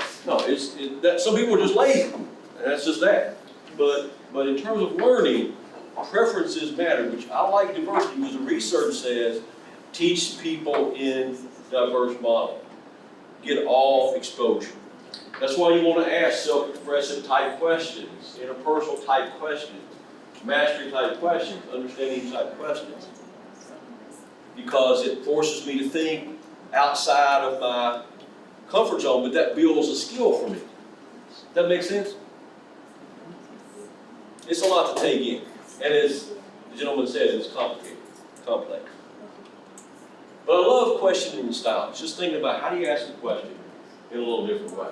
That some people are just lazy, and that's just that. But in terms of learning, preferences matter, which I like diversity because the research says teach people in diverse model. Get all exposure. That's why you want to ask self-expressive type questions, interpersonal type questions, mastery type questions, understanding type questions. Because it forces me to think outside of my comfort zone, but that builds a skill for me. That makes sense? It's a lot to take in. And as the gentleman said, it's complicated, complex. But I love questioning style. It's just thinking about how do you ask a question in a little different way.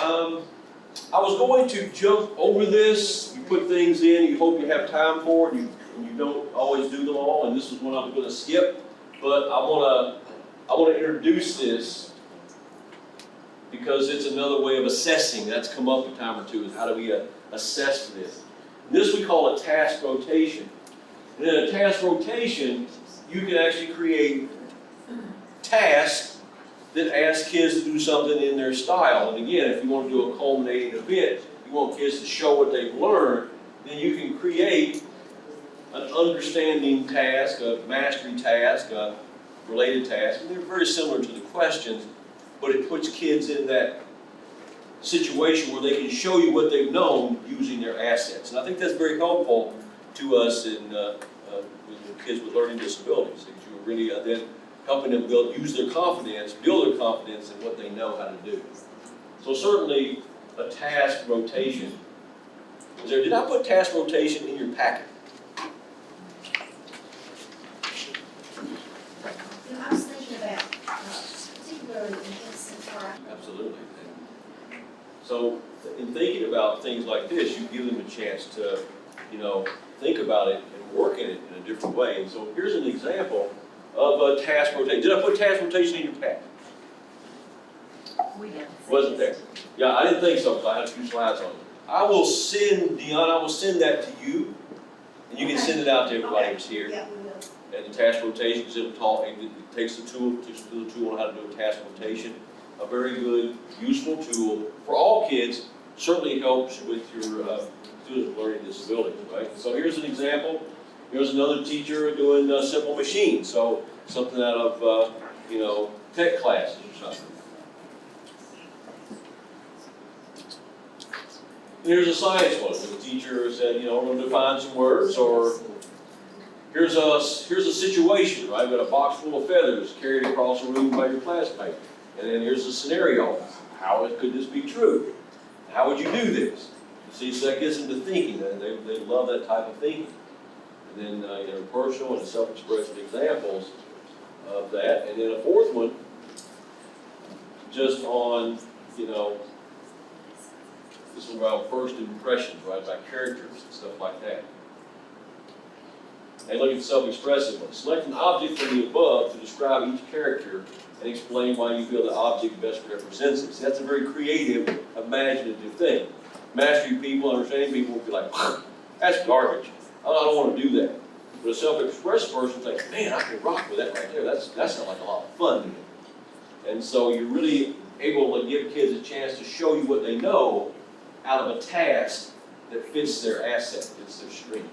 I was going to jump over this. You put things in, you hope you have time for it, and you don't always do them all, and this is one I'm going to skip. But I want to introduce this because it's another way of assessing. That's come up a time or two, is how do we assess this. This we call a task rotation. And in a task rotation, you can actually create tasks that ask kids to do something in their style. And again, if you want to do a culminating event, you want kids to show what they've learned, then you can create an understanding task, a mastery task, a related task. And they're very similar to the questions, but it puts kids in that situation where they can show you what they've known using their assets. And I think that's very helpful to us in with kids with learning disabilities. That you're really then helping them use their confidence, build their confidence in what they know how to do. So certainly a task rotation. Did I put task rotation in your packet? I was thinking about, particularly in instance where Absolutely. So in thinking about things like this, you give them a chance to, think about it and work in it in a different way. And so here's an example of a task rotation. Did I put task rotation in your packet? We did. Wasn't there? Yeah, I didn't think so, because I had a few slides on it. I will send, Dion, that to you, and you can send it out to everybody who's here. yeah, we will. and the task rotation, because it takes the tool, teaches the tool on how to do a task rotation. A very good, useful tool for all kids, certainly helps with your students with learning disabilities, right? So here's an example. Here's another teacher doing simple machines, so something out of, tech classes or something. And here's a science one. The teacher said, we're going to define some words, or here's a situation, right? We've got a box full of feathers carried across a room by your classmate. And then here's a scenario. How could this be true? How would you do this? See, so that gets into thinking. They love that type of thinking. And then interpersonal and self-expressive examples of that. And then a fourth one, just on, this is around first impressions, right, about characters and stuff like that. And look at the self-expressive one. Select an object from the above to describe each character and explain why you feel the object best represents it. See, that's a very creative, imaginative thing. Mastery people, understanding people will be like, that's garbage. I don't want to do that. But a self-expressive person thinks, man, I can rock with that right there. That sounds like a lot of fun to me. And so you're really able to give kids a chance to show you what they know out of a task that fits their asset, fits their strength.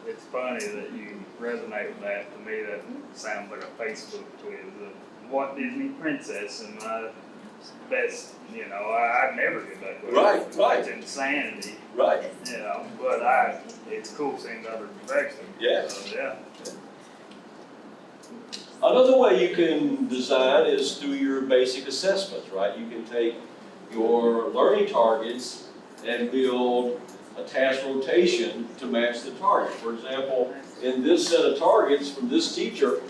It's funny that you resonate with that. To me, that sounds like a Facebook tweet. What Disney princess and my best, I'd never get that way. Right. It's insanity. Right. But it's cool seeing the other perspective. Yeah. So, yeah. Another way you can design is through your basic assessments, right? You can take your learning targets and build a task rotation to match the target. For example, in this set of targets from this teacher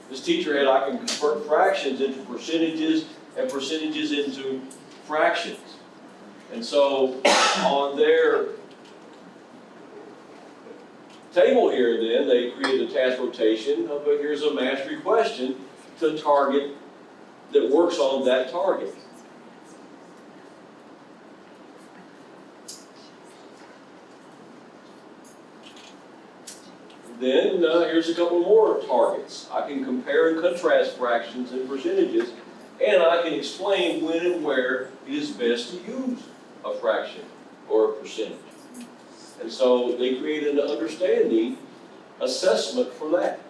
had I can convert fractions into percentages and percentages into fractions. And so on their table here then, they created a task rotation, but here's a mastery question to target that works on that target. Then here's a couple more targets. I can compare and contrast fractions and percentages, and I can explain when and where it is best to use a fraction or a percentage. And so they created an understanding assessment for that.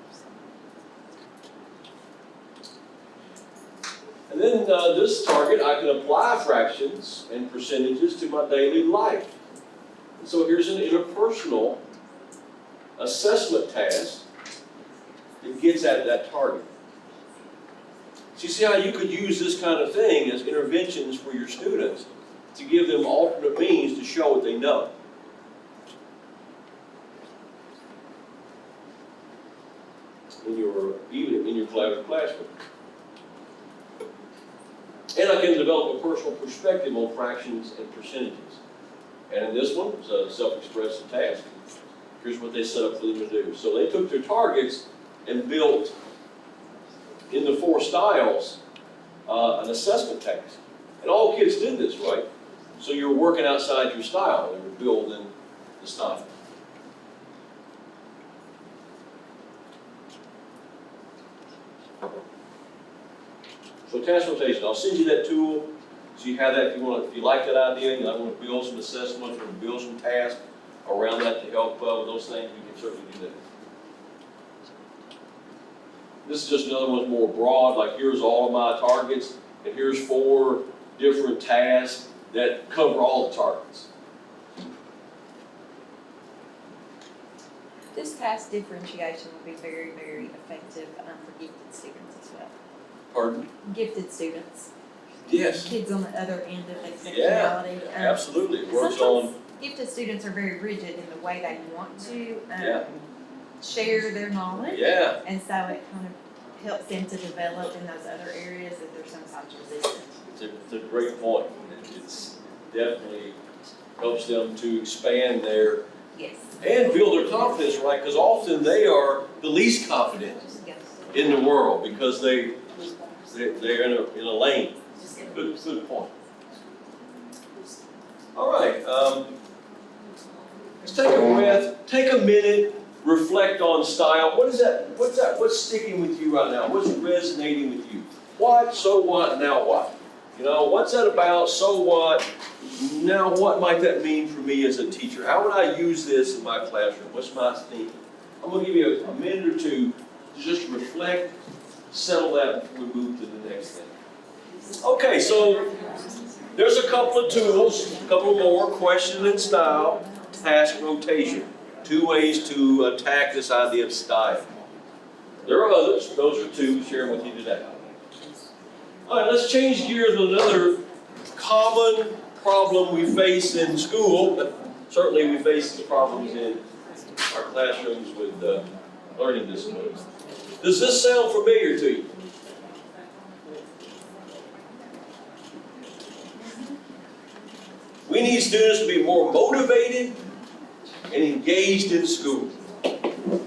And then this target, I can apply fractions and percentages to my daily life. And so here's an interpersonal assessment task that gets at that target. So you see how you could use this kind of thing as interventions for your students to give them alternate means to show what they know. Even in your collaborative classroom. And I can develop a personal perspective on fractions and percentages. And in this one, it's a self-expressive task. Here's what they set up for them to do. So they took their targets and built, in the 4 styles, an assessment task. And all kids did this, right? So you're working outside your style. They were building the style. So task rotation, I'll send you that tool so you have that if you like that idea, and I want to build some assessments or build some tasks around that to help with those things, we can certainly do that. This is just another one more broad, like here's all of my targets, and here's 4 different tasks that cover all the targets. This task differentiation will be very, very effective for gifted students as well. Pardon? Gifted students. Yes. Kids on the other end of exceptionality. Yeah, absolutely. It works sometimes on. Gifted students are very rigid in the way they want to share their knowledge. Yeah. And so it kind of helps them to develop in those other areas that they're sometimes resistant. It's a great point. It's definitely helps them to expand their and build their confidence, right? Because often they are the least confident in the world because they're in a lane. Good point. All right. Let's take a breath. Take a minute. reflect on style. What is that? What's that? What's sticking with you right now? What's resonating with you? What? So what? Now what? You know, what's that about? So what? Now what might that mean for me as a teacher? How would I use this in my classroom? What's my theme? I'm going to give you a minute or two to just reflect, settle that before we move to the next thing. Okay, so there's a couple of tools, a couple more: question and style, task rotation. 2 ways to attack this idea of style. There are others. Those are 2 sharing with you today. All right, let's change gears to another common problem we face in school, but certainly we face these problems in our classrooms with learning disabilities. Does this sound familiar to you? We need students to be more motivated and engaged in school.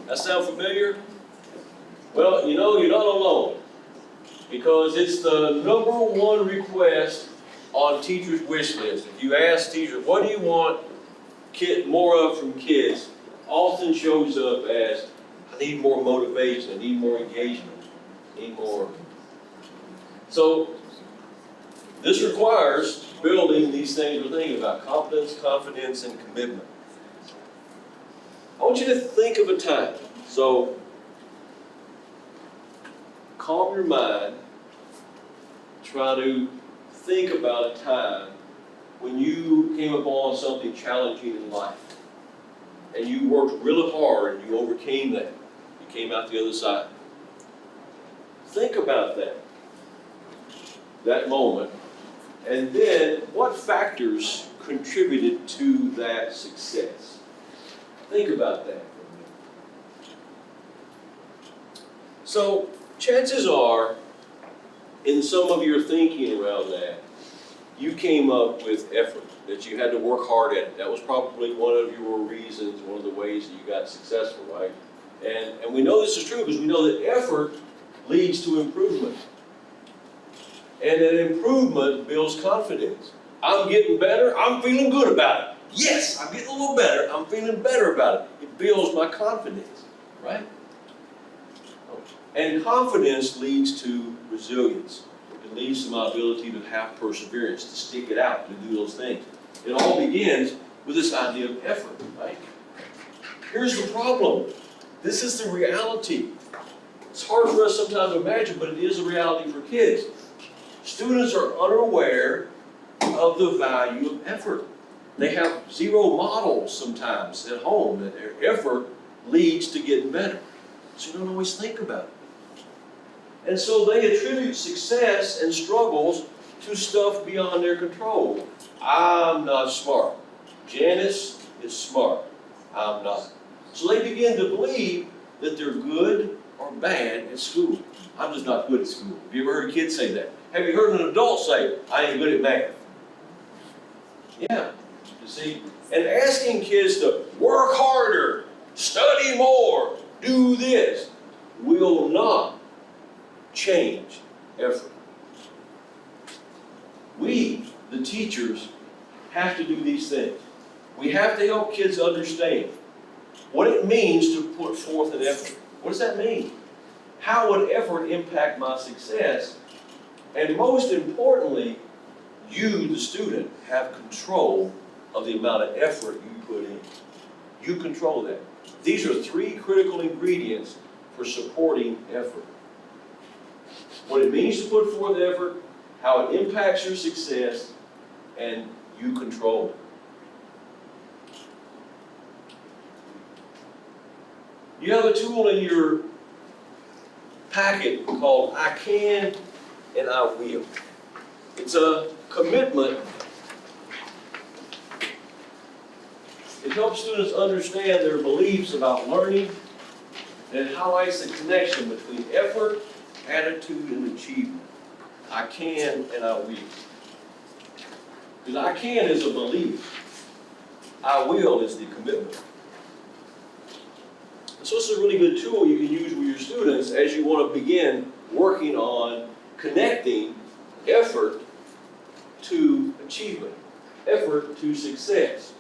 That sound familiar? Well, you know, you're not alone, because it's the #1 request on teachers' wish list. If you ask teachers, what do you want more of from kids, often shows up as, I need more motivation, I need more engagement, I need more. So this requires building these things we're thinking about: competence, confidence, and commitment. I want you to think of a time. So calm your mind. Try to think about a time when you came upon something challenging in life and you worked really hard and you overcame that. You came out the other side. Think about that moment, and then what factors contributed to that success? Think about that. So chances are, in some of your thinking around that, you came up with effort, that you had to work hard at it. That was probably one of your reasons, one of the ways that you got successful, right? And we know this is true because we know that effort leads to improvement. And that improvement builds confidence. I'm getting better, I'm feeling good about it. Yes, I'm getting a little better, I'm feeling better about it. It builds my confidence, right? And confidence leads to resilience. It leads to my ability to have perseverance, to stick it out, to do those things. It all begins with this idea of effort, right? Here's the problem. This is the reality. It's hard for us sometimes to imagine, but it is a reality for kids. Students are unaware of the value of effort. They have zero models sometimes at home that their effort leads to getting better. So you don't always think about it. And so they attribute success and struggles to stuff beyond their control. I'm not smart. Janice is smart. I'm not. So they begin to believe that they're good or bad at school. I'm just not good at school. Have you ever heard a kid say that? Have you heard an adult say, I ain't good at math? Yeah, you see? And asking kids to work harder, study more, do this, will not change effort. We, the teachers, have to do these things. We have to help kids understand what it means to put forth an effort. What does that mean? How would effort impact my success? And most importantly, you, the student, have control of the amount of effort you put in. You control that. These are 3 critical ingredients for supporting effort. What it means to put forth effort, how it impacts your success, and you control it. You have a tool in your packet called I Can and I Will. It's a commitment. It helps students understand their beliefs about learning, and it highlights the connection between effort, attitude, and achievement. I can and I will. Because I can is a belief. I will is the commitment. And so it's a really good tool you can use with your students as you want to begin working on connecting effort to achievement, effort to success.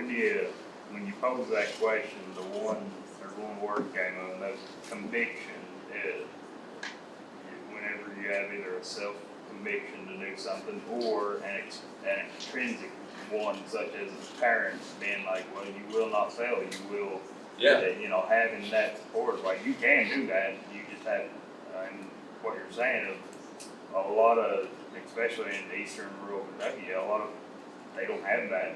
when you pose that question, one word came up, and that's conviction. Whenever you have either a self-conviction to do something or an extrinsic one, such as a parent being like, well, you will not fail, you will, having that support, like, you can do that, you just have, and what you're saying, a lot of, especially in eastern rural Kentucky, they don't have that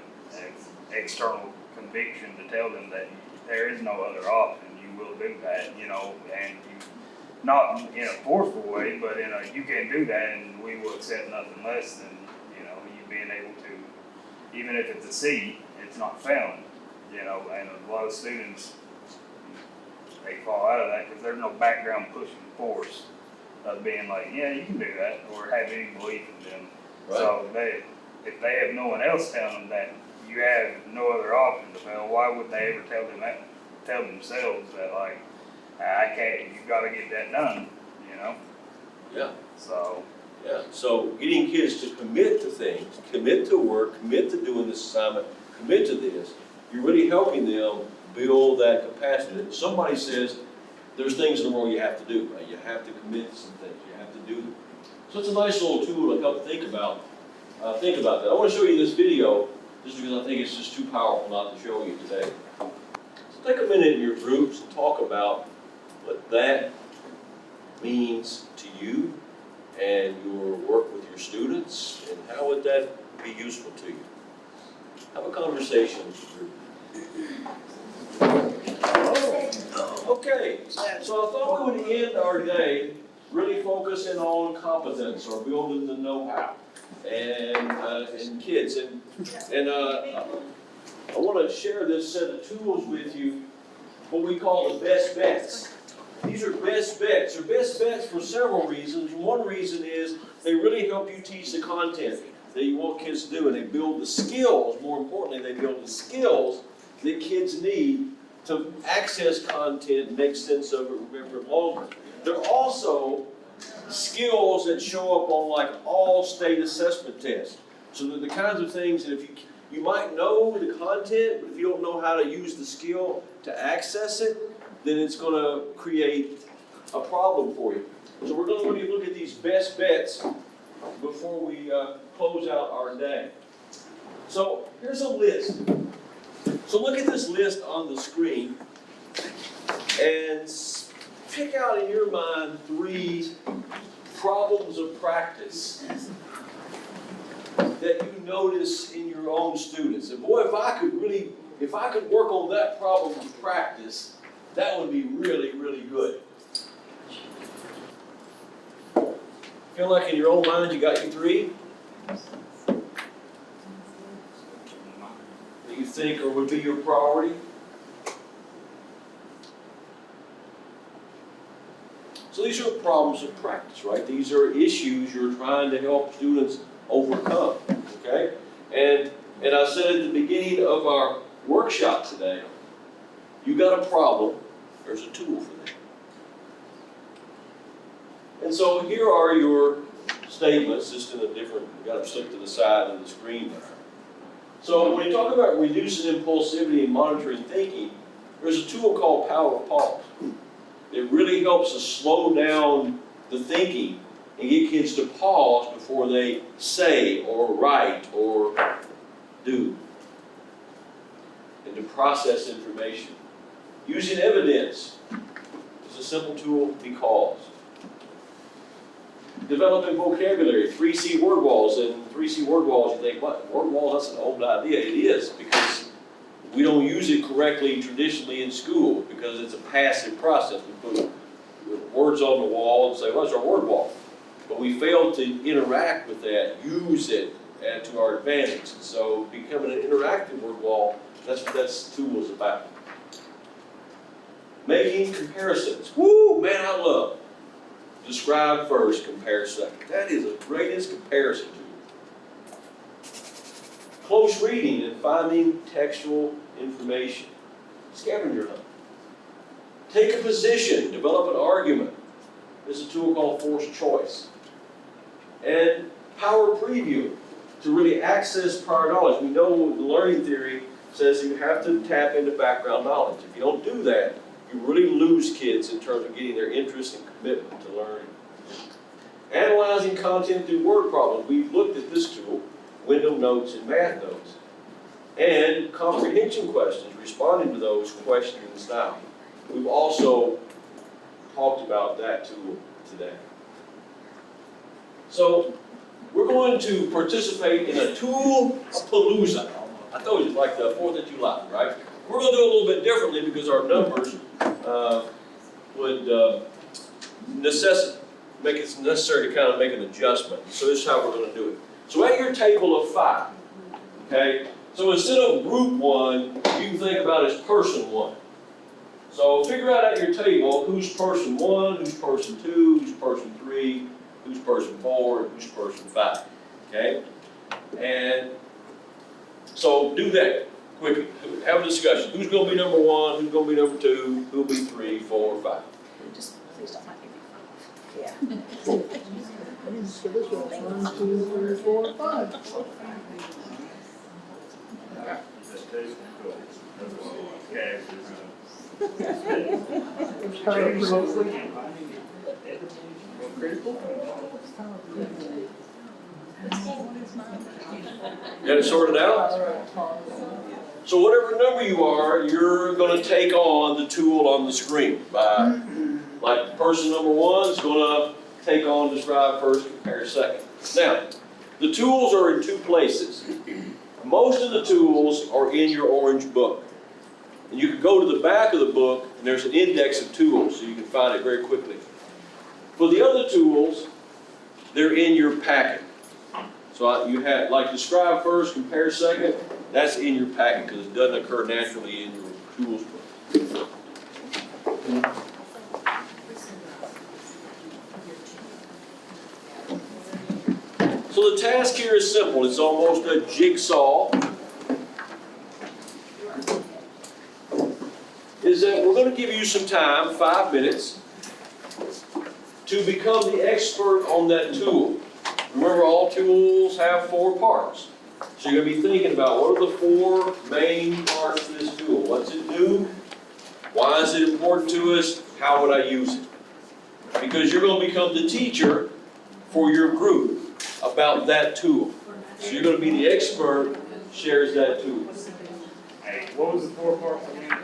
external conviction to tell them that there is no other option, you will do that, and you, not in a forceful way, but you can do that, and we will accept nothing less than, you being able to, even if it's a C, it's not failing, and a lot of students, they fall out of that because there's no background pushing force of being like, yeah, you can do that, or have any belief in them. Right. So if they have no one else telling them that you have no other option to fail, why would they ever tell themselves that, like, I can't, you've got to get that done, Yeah. So. Yeah, so getting kids to commit to things, commit to work, commit to doing this assignment, commit to this, you're really helping them build that capacity. Somebody says, there's things in the world you have to do, right? You have to commit to some things, you have to do them. So it's a nice little tool to help think about that. I want to show you this video, just because I think it's just too powerful not to show you today. So take a minute in your groups and talk about what that means to you and your work with your students, and how would that be useful to you? Have a conversation with your group. Okay, so I thought we would end our day really focusing on competence or building the know-how and kids. And I want to share this set of tools with you, what we call the best bets. These are best bets. They're best bets for several reasons. One reason is they really help you teach the content that you want kids to do, and they build the skills. More importantly, they build the skills that kids need to access content, make sense of it, remember it longer. They're also skills that show up on like all state assessment tests. So they're the kinds of things that if you might know the content, but if you don't know how to use the skill to access it, then it's going to create a problem for you. So we're going to really look at these best bets before we close out our day. So here's a list. So look at this list on the screen and pick out in your mind 3 problems of practice that you notice in your own students. And boy, if I could work on that problem of practice, that would be really, really good. Feel like in your own mind you got your 3? That you think or would be your priority? So these are problems of practice, right? These are issues you're trying to help students overcome, okay? And I said at the beginning of our workshop today, you got a problem, there's a tool for that. And so here are your statements, just in a different, you got them stuck to the side of the screen there. So when you talk about reducing impulsivity and monitoring thinking, there's a tool called Power Pause. It really helps us slow down the thinking and get kids to pause before they say or write or do, and to process information. Using evidence is a simple tool because. Developing vocabulary, 3C word walls, and 3C word walls, you think, what, word walls, that's an old idea. It is, because we don't use it correctly traditionally in school because it's a passive process. We put words on the wall and say, what's our word wall? But we fail to interact with that, use it to our advantage. And so becoming an interactive word wall, that's what that tool is about. Making comparisons. Woo, man, I love. Describe first, compare second. That is the greatest comparison tool. Close reading and finding textual information. Scavenger hunt. Take a position, develop an argument. This is a tool called forced choice. And power preview, to really access prior knowledge. We know the learning theory says you have to tap into background knowledge. If you don't do that, you really lose kids in terms of getting their interest and commitment to learning. Analyzing content through word problems. We've looked at this tool, window notes and math notes. And comprehension questions, responding to those questioning style. We've also talked about that tool today. So we're going to participate in a tool palooza. I told you it's like the 4th of July, right? We're going to do it a little bit differently because our numbers would make it necessary to kind of make an adjustment. So this is how we're going to do it. So at your table of 5, okay? So instead of group 1, you can think about it as person 1. So figure out at your table who's person 1, who's person 2, who's person 3, who's person 4, and who's person 5. Okay? And so do that quickly. Have a discussion. Who's going to be number 1? Who's going to be number 2? Who'll be 3, 4, 5? Just please don't make me. Yeah. So this was 1, 2, 3, 4, 5. Got it sorted out? So whatever number you are, you're going to take on the tool on the screen. Like person number 1 is going to take on describe first, compare second. Now, the tools are in 2 places. Most of the tools are in your orange book. And you can go to the back of the book, and there's an index of tools, so you can find it very quickly. For the other tools, they're in your packet. So you have, like describe first, compare second, that's in your packet because it doesn't occur naturally in your tools book. So the task here is simple. It's almost a jigsaw. Is that we're going to give you some time, 5 minutes, to become the expert on that tool. Remember, all tools have 4 parts. So you're going to be thinking about what are the 4 main parts of this tool? What's it do? Why is it important to us? How would I use it? Because you're going to become the teacher for your group about that tool. So you're going to be the expert, shares that tool. Hey, what was the 4 parts again?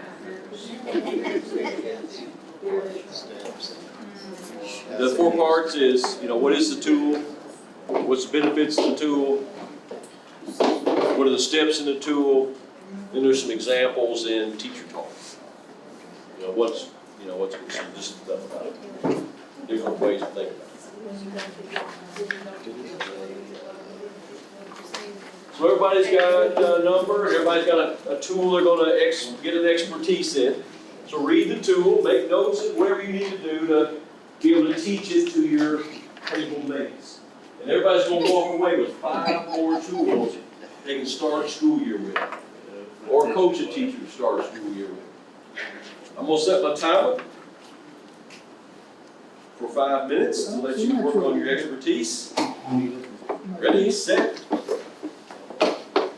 The 4 parts is, what is the tool? What's the benefits of the tool? What are the steps in the tool? Then there's some examples in teacher talk. What's just stuff about it. Different ways to think about it. So everybody's got a number, everybody's got a tool they're going to get an expertise in. So read the tool, make notes of whatever you need to do to be able to teach it to your table mates. And everybody's going to walk away with 5 more tools they can start a school year with. Or coach a teacher to start a school year with. I'm going to set my timer for 5 minutes to let you work on your expertise. Ready, set,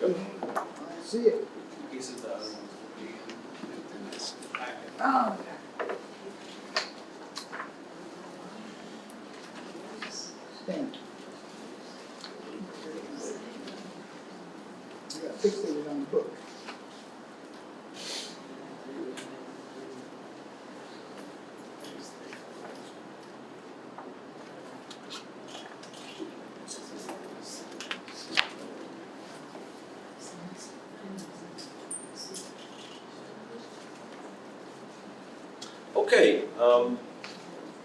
go. See it. Oh. Stand. You got fixated on the book. Okay,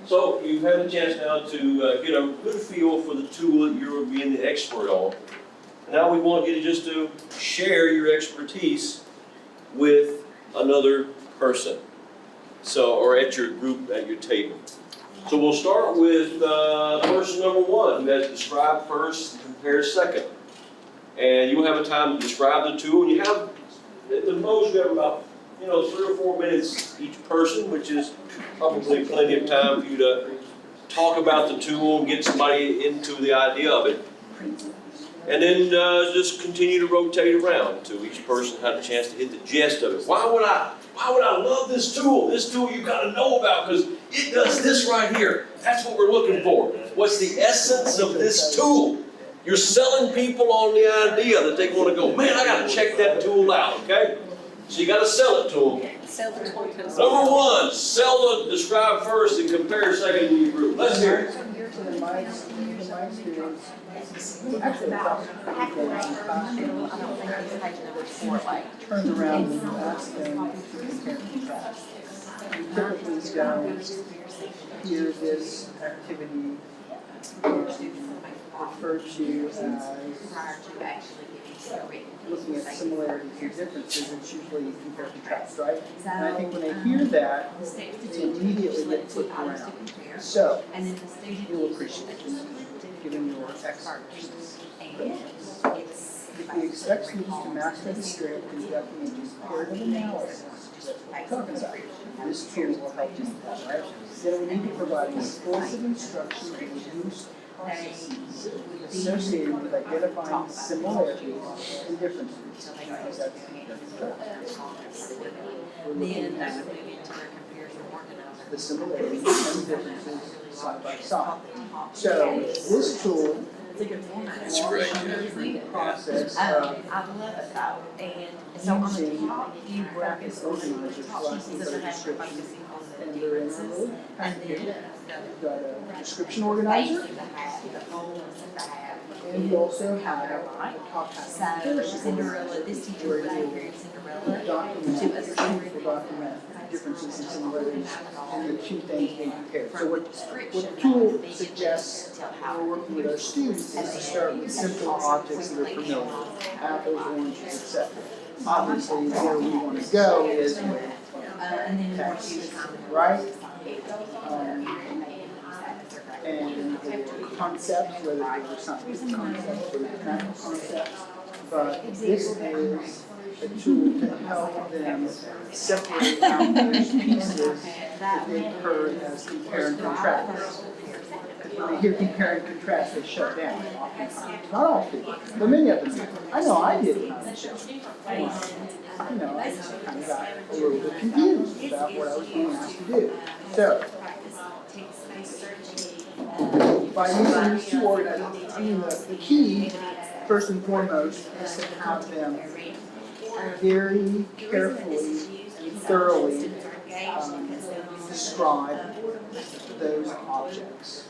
so you've had a chance now to get a good feel for the tool that you're being the expert on. Now we want you to just to share your expertise with another person, or at your group, at your table. So we'll start with person number 1, who has describe first and compare second. And you will have a time to describe the tool, and you have, at the most, you have about 3 or 4 minutes each person, which is probably plenty of time for you to talk about the tool and get somebody into the idea of it. And then just continue to rotate around until each person had a chance to hit the gist of it. Why would I love this tool? This tool you've got to know about because it does this right here. That's what we're looking for. What's the essence of this tool? You're selling people on the idea that they want to go, man, I got to check that tool out, okay? So you got to sell it to them. Sell the tool to them. Number one, sell the describe first and compare second to your group. Let's hear it. In my experience, actually, about turned around and asked them to compare and contrast. Compare please go, here this activity referred to as looking at similarities and differences, it's usually compare and contrast, right? And I think when they hear that, they immediately get flipped around. So, you'll appreciate it, given your expertise. If we expect students to master the script and conducting a comparative analysis, that's what we're talking about. This tool will help you with that, right? Then we need to provide explicit instruction to reduce processes associated with identifying similarities and differences. The similarities and differences side by side. So this tool It's great. process of using graphic organizers for a description, and they're in a little packet here. You've got a description organizer, and you also have a top hat Cinderella, this teacher was very Cinderella. document for document differences and similarities, and the two things being compared. So what the tool suggests when we're working with our students is to start with simple objects that are familiar, apples, oranges, etc. Obviously, where we want to go is with text, right? And the concepts, whether they were scientific concepts or mechanical concepts, but this is a tool to help them separate out those pieces that they've heard as compare and contrast. Because when they hear compare and contrast, they shut down oftentimes. Not all people, but many of them do. I know I did it on the show. You know, I just kind of got a little bit confused about what I was being asked to do. So, by using these two organizers, I mean, the key, first and foremost, is to have them very carefully and thoroughly describe those objects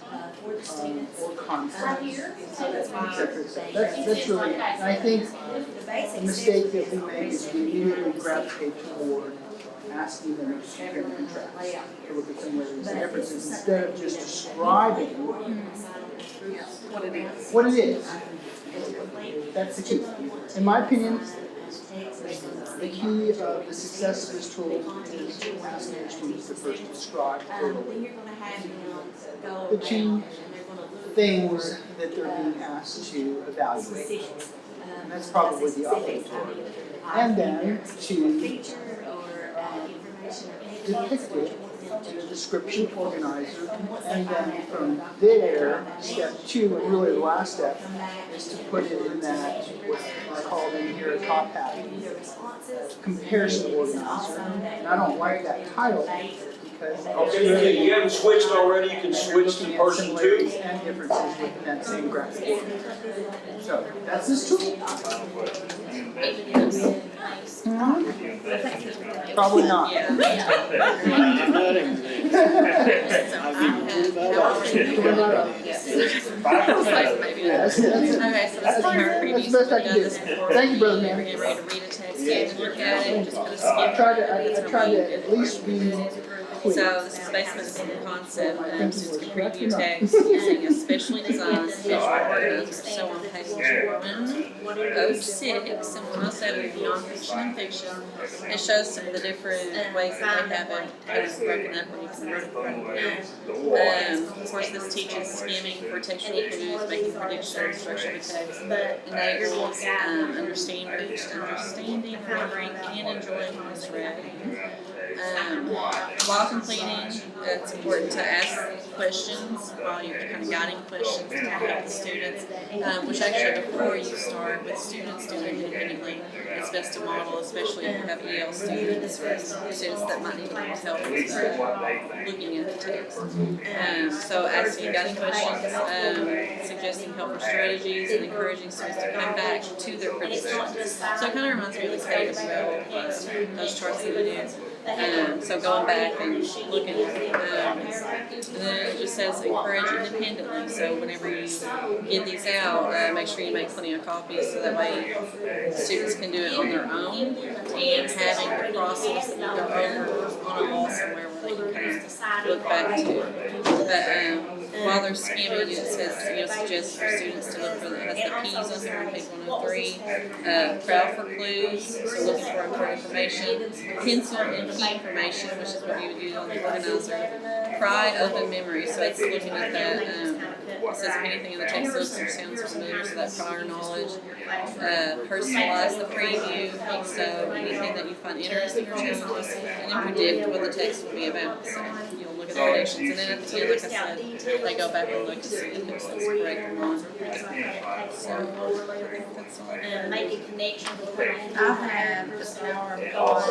or concepts, etc. That's really, and I think the mistake that we make is we immediately gravitate toward asking them to compare and contrast, to look at similarities and differences, instead of just describing what it is. That's the key. In my opinion, the key of the success of this tool is asking your students to first describe verbally the two things that they're being asked to evaluate. And that's probably the operative. And then to depict it in a description organizer, and then from there, step two, and really the last step, is to put it in that, what's called in here a top hat, comparison organizer. And I don't like that title, because Okay, you haven't switched already, you can switch to person two. and differences within that same graphic organizer. So, that's this tool. Probably not. That's the best I can do. Thank you, brother, man. We're getting ready to read a text, and look at it, just put a I skip. try to at least be clear. So this is basically the same concept, students can preview text using a specially designed visual organizer. So on page 106 and 107 of nonfiction and fiction, it shows some of the different ways that they have it broken up where you can run it. Of course, this teaches skimming for textual clues, making predictions, structure of text, enables understanding, remembering, and enjoying misread. While completing, it's important to ask questions while you're kind of guiding questions to help the students, which actually before you start with students doing it independently, it's best to model, especially if you have EL students or students that might need a little help with looking at the text. So asking guiding questions, suggesting helpful strategies, and encouraging students to come back to their presentations. So it kind of reminds me of the K-12 those charts that we do. So going back and looking, and then it just says encourage independently. So whenever you give these out, make sure you make plenty of copies so that way students can do it on their own, and having the process that you go over on a wall somewhere where they can kind of look back to. But while they're skimming, it says, suggests for students to look for has the P's on here on page 103. Crowd for clues, so looking for important information. Pencil and key information, which is what you would use on the organizer. Pride, open memory, so it's looking at that. It says if anything in the text looks or sounds familiar, so that's prior knowledge. Personalize the preview, so anything that you find interesting or challenging, and then predict what the text will be about. So you'll look at the predictions, and then at the end, like I said, they go back and look to see if it's correct or not. So that's all. And make a connection between. I have the power of pause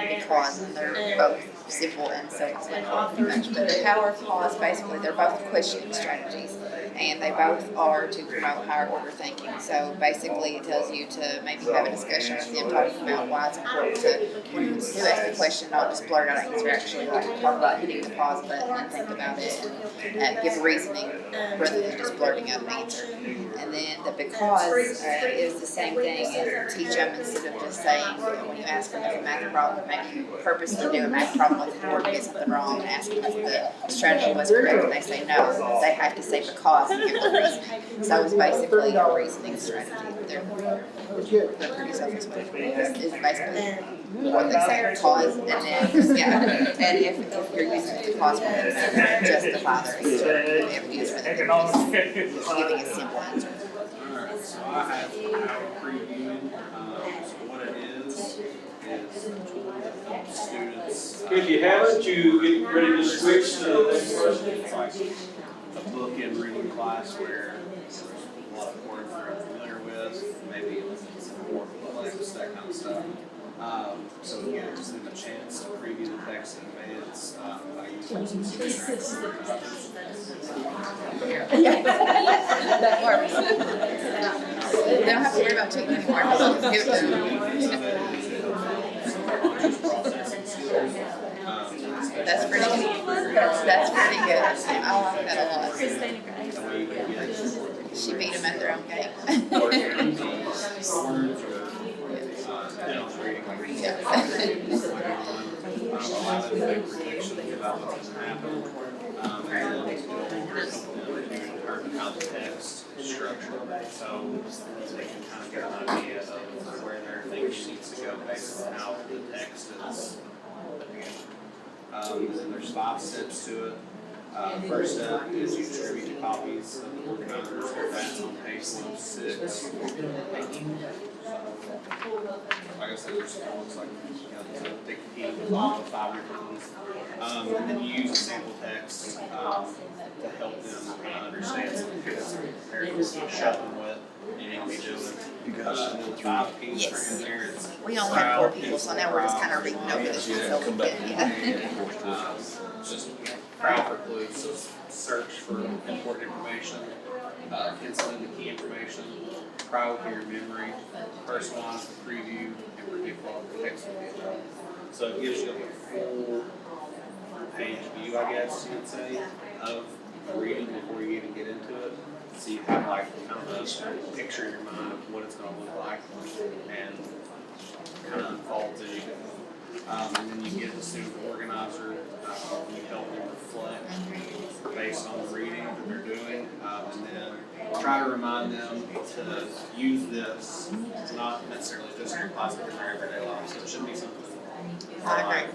because, and they're both simple and self-explanatory pretty much, but the power of pause, basically, they're both questioning strategies, and they both are to promote higher order thinking. So basically, it tells you to maybe have a discussion with them talking about why it's important to, when you do ask a question, not just blurt out an answer, actually like talk about hitting the pause button and think about it and give reasoning rather than just blurting out an answer. And then the because is the same thing as teach them instead of just saying, when you ask them if a math problem, maybe you purposely do a math problem with the board and get something wrong and ask them if the strategy was correct and they say no, they have to say because and give the reasoning. So it's basically a reasoning strategy. They're pretty self-explanatory. It's basically what they say because, and then, and if you're using it to cause one, then justify their answer. If you use it, they're just giving a simple answer. Alright, so I have our previewing, so what it is a tool that helps students. If you haven't, you get ready to switch to the next question. It's like a book and reading class where there's a lot of words they're familiar with, maybe some more complex, that kind of stuff. So again, it gives them a chance to preview the text in advance by using some That works. They don't have to worry about cheating anymore. Just give it to them. That's pretty good. That's pretty good. I like that a lot. She beat them at their own game. Context structure, so they can kind of get an idea of where their thing needs to go based on how the text is. And then there's 5 steps to it. First step is you distribute the copies of the organizers. That's on page 106. Like I said, there's it looks like it's a big key with 5 different ones. And then you use a sample text to help them understand some of the comparisons to show them what you need to be doing. And then the 5 P's are in there. We only have 4 people, so now we're just kind of reading over this. So just crowd for clues, so search for important information, pencil in the key information, crowd for your memory, personalize the preview, and predict what the text will be about. So it gives you a full page view, I guess you would say, of reading before you even get into it. So you have like kind of a picture in your mind of what it's going to look like and kind of unfolds as you go. And then you get the student organizer, you help them reflect based on the reading that they're doing, and then try to remind them to use this, not necessarily just in class, but in their everyday life. So it shouldn't be something like a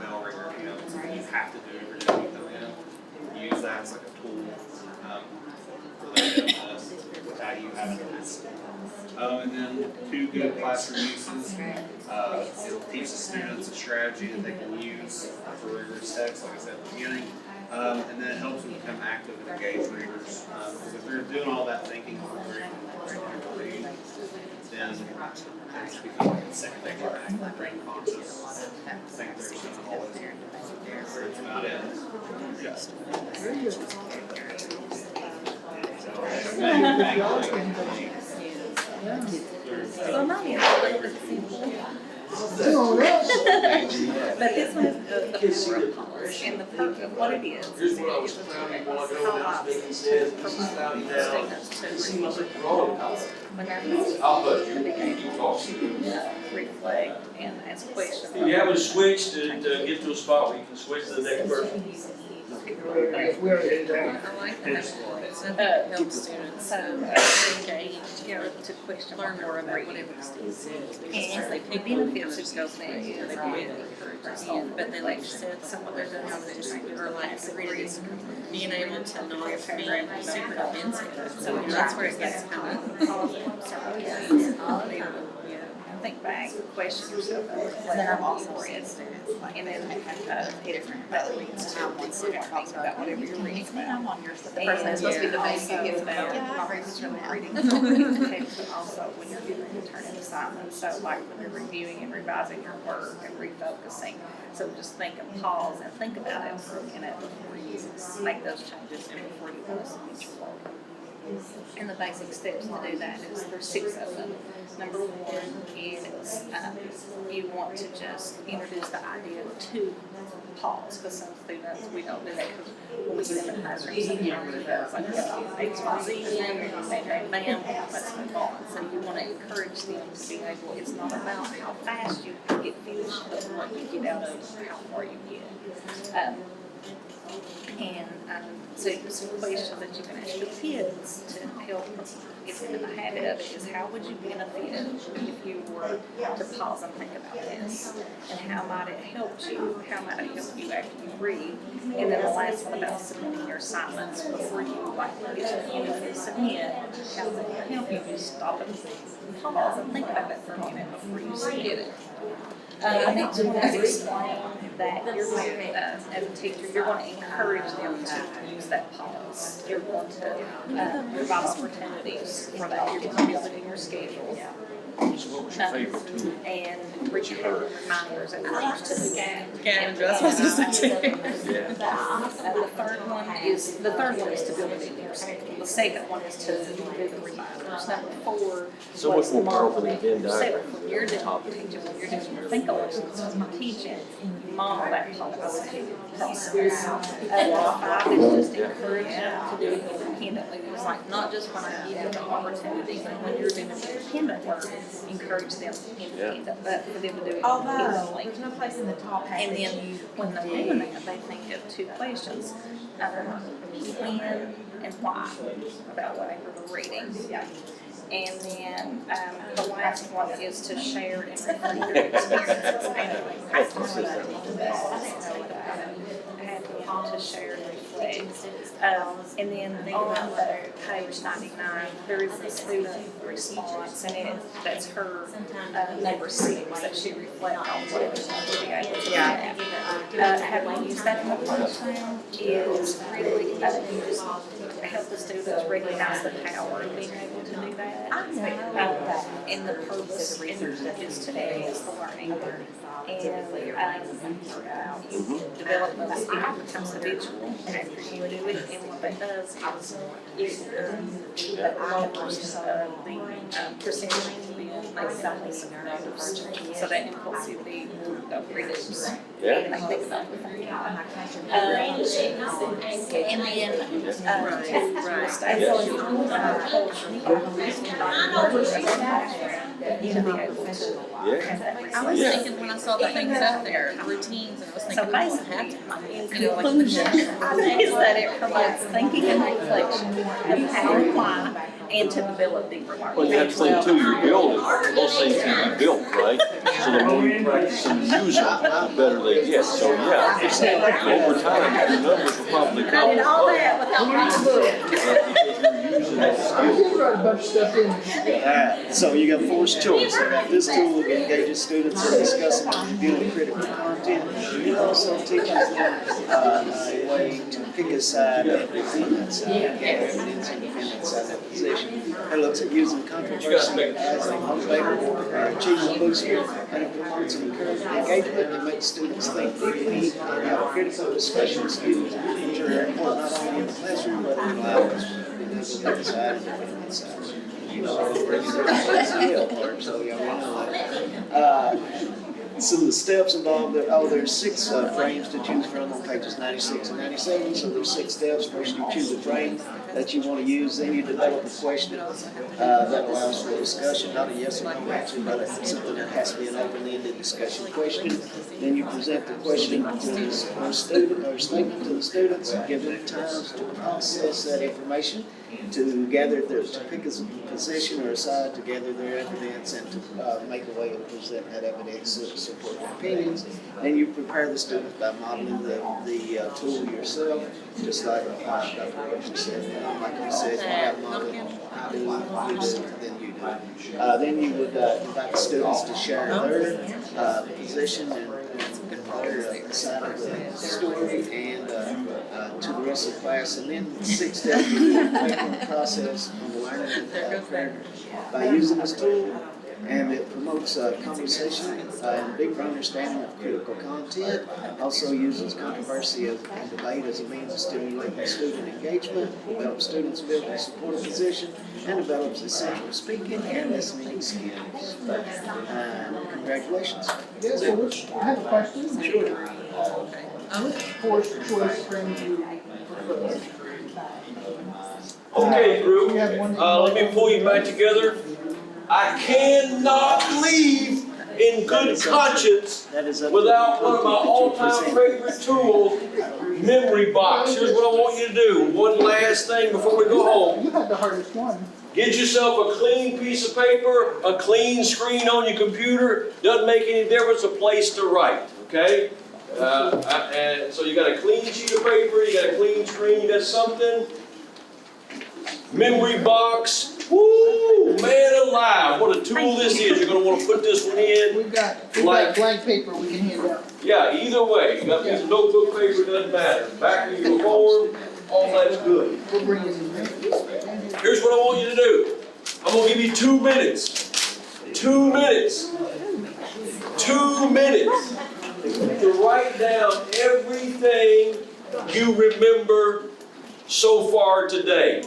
bell ringer, it's something you have to do every day you come in. Use that as like a tool for them without you having to listen. And then 2 good classroom uses. It'll teach the students a strategy that they can use for rigorous text, like I said at the beginning. And then it helps them become active and engaged readers. Because if they're doing all that thinking before they read, then they just become like a second nature, brain conscious, think they're just gonna always it's about it. Just. Well, not even really simple. But this one is the power of college, and the purpose of what it is it highlights to promote students to read when they're to be able to reflect and ask questions. Do you have a switch to get to a spot where you can switch to the next person? I like that. Helps students engage, to question, learn more about whatever the student says. Because once they pick benefits, it goes next, they can encourage them. But they like you said, some of them are like readers being able to not be super defensive. So that's where it gets kind of think back, question yourself, and then I've also read, and then that leads to one student talks about whatever you're reading about. The person that's supposed to be the main who gets about reading, but also when you're doing alternative assignments, so like when you're reviewing and revising your work and refocusing, so just think and pause and think about it for a minute before you make those changes and before you go submit your work. And the basic steps to do that is there's 6 of them. Number 1 is you want to just introduce the idea to pause, because some students, we don't do that because when we get in the classroom, sometimes it does like X, Y, Z, and bam, let's move on. So you want to encourage them to be able, it's not about how fast you get finished, but what you get out of how far you get. So some questions that you can ask your kids to help get them in the habit of it is, how would you benefit if you were to pause and think about this? And how might it help you? How might it help you after you read? And then the last one about submitting your assignments before you get to the end of the submit, how will it help you? Just stop and pause and think about it for a minute before you submit it. The next one is explain that you're going to, as a teacher, you're going to encourage them to use that pause. You're going to provide opportunities for that. You're going to build it in your schedule. So what was your favorite tool? And recurring reminders and hours to do that. Gavin, that's what I was just saying. The third one is to build it in your schedule. The second one is to do the reminders. Number 4. So much more powerful than Venn diagram. When you're doing teaching, when you're doing your think lessons, when you're teaching, you model that process. 5 is just encourage them to do it independently. It's like not just when I give you the opportunity, but when you're doing independent work, encourage them independent, but for them to do it independently. There's no place in the top half. And then when they're doing that, they think of 2 questions. When and why about whatever they're reading. And then the last one is to share and reflect their experiences and practices. To share and reflect. And then on page 99, there is a student response, and that's her number 6 that she reflects on what she will be able to do. How we use that in the classroom is really just help the students recognize the power of being able to do that. And the purpose is to enhance the learning. And you develop the skill becomes habitual after you do it, and what that does is it lowers the percentage so that impulsivity will reduce. And I think about and then to be able to. I was thinking when I saw the things out there, routines, and I was thinking, So basically, in conclusion, I think is that it promotes thinking and reflection of how and why, and to develop deeper learning. Well, you have to think too, you're building, those things can be built, right? So the more you practice and use them, the better they get. So yeah, it's over time, the numbers will probably come. I did all that without reading the book. Because you're using You did write a bunch of stuff in there. Alright, so you got forced choice. This tool engages students in discussing and reviewing critical content. It also teaches them a way to pick a side and defend that side, gather evidence and defend that side of that position. It looks at using controversy as a motivator or achievement booster, and it promotes and encourages engagement and makes students think deeply and have critical discussion skills, which are important not only in the classroom but in life. Side and defend that side. You know, it's the Yale part, so yeah, we know that. So the steps involved, there's 6 frames to choose from on pages 96 and 97. So there's 6 steps. First, you choose a frame that you want to use. Then you develop a question that allows for discussion, not a yes or no answer, but something that has to be an open-ended discussion question. Then you present the question or student or statement to the students, give them time to process that information, to gather to pick a position or a side, to gather their evidence, and to make a way to present that evidence to support their opinions. Then you prepare the students by modeling the tool yourself, just like Dr. Roach said. Like you said, you have modeling, I do, you do, then you do. Then you would invite the students to share their position and their side of the story and to the rest of the class. And then 6 steps the process on the learning by using this tool, and it promotes conversation and deeper understanding of critical content. Also uses controversy and debate as a means of stimulating student engagement, develops students' ability to support a position, and develops essential speaking and listening skills. Congratulations. Yeah, so which, I have a question. Sure. Forced choice frame do you prefer? Okay, group, You have one that you let me like? pull you back together. I cannot leave in good conscience without one of my all-time favorite tools, memory box. Here's what I want you to do. One last thing before we go home. You had the hardest one. Get yourself a clean piece of paper, a clean screen on your computer. Doesn't make any difference, a place to write, okay? And so you got a clean sheet of paper, you got a clean screen, you got something. Memory box. Woo, man alive, what a tool this is. You're going to want to put this one in. We've got blank paper we can hand out. Yeah, either way. You got a piece of notebook paper, doesn't matter. Back of your form, all that's good. We'll bring it in. Here's what I want you to do. I'm going to give you 2 minutes. 2 minutes. 2 minutes to write down everything you remember so far today.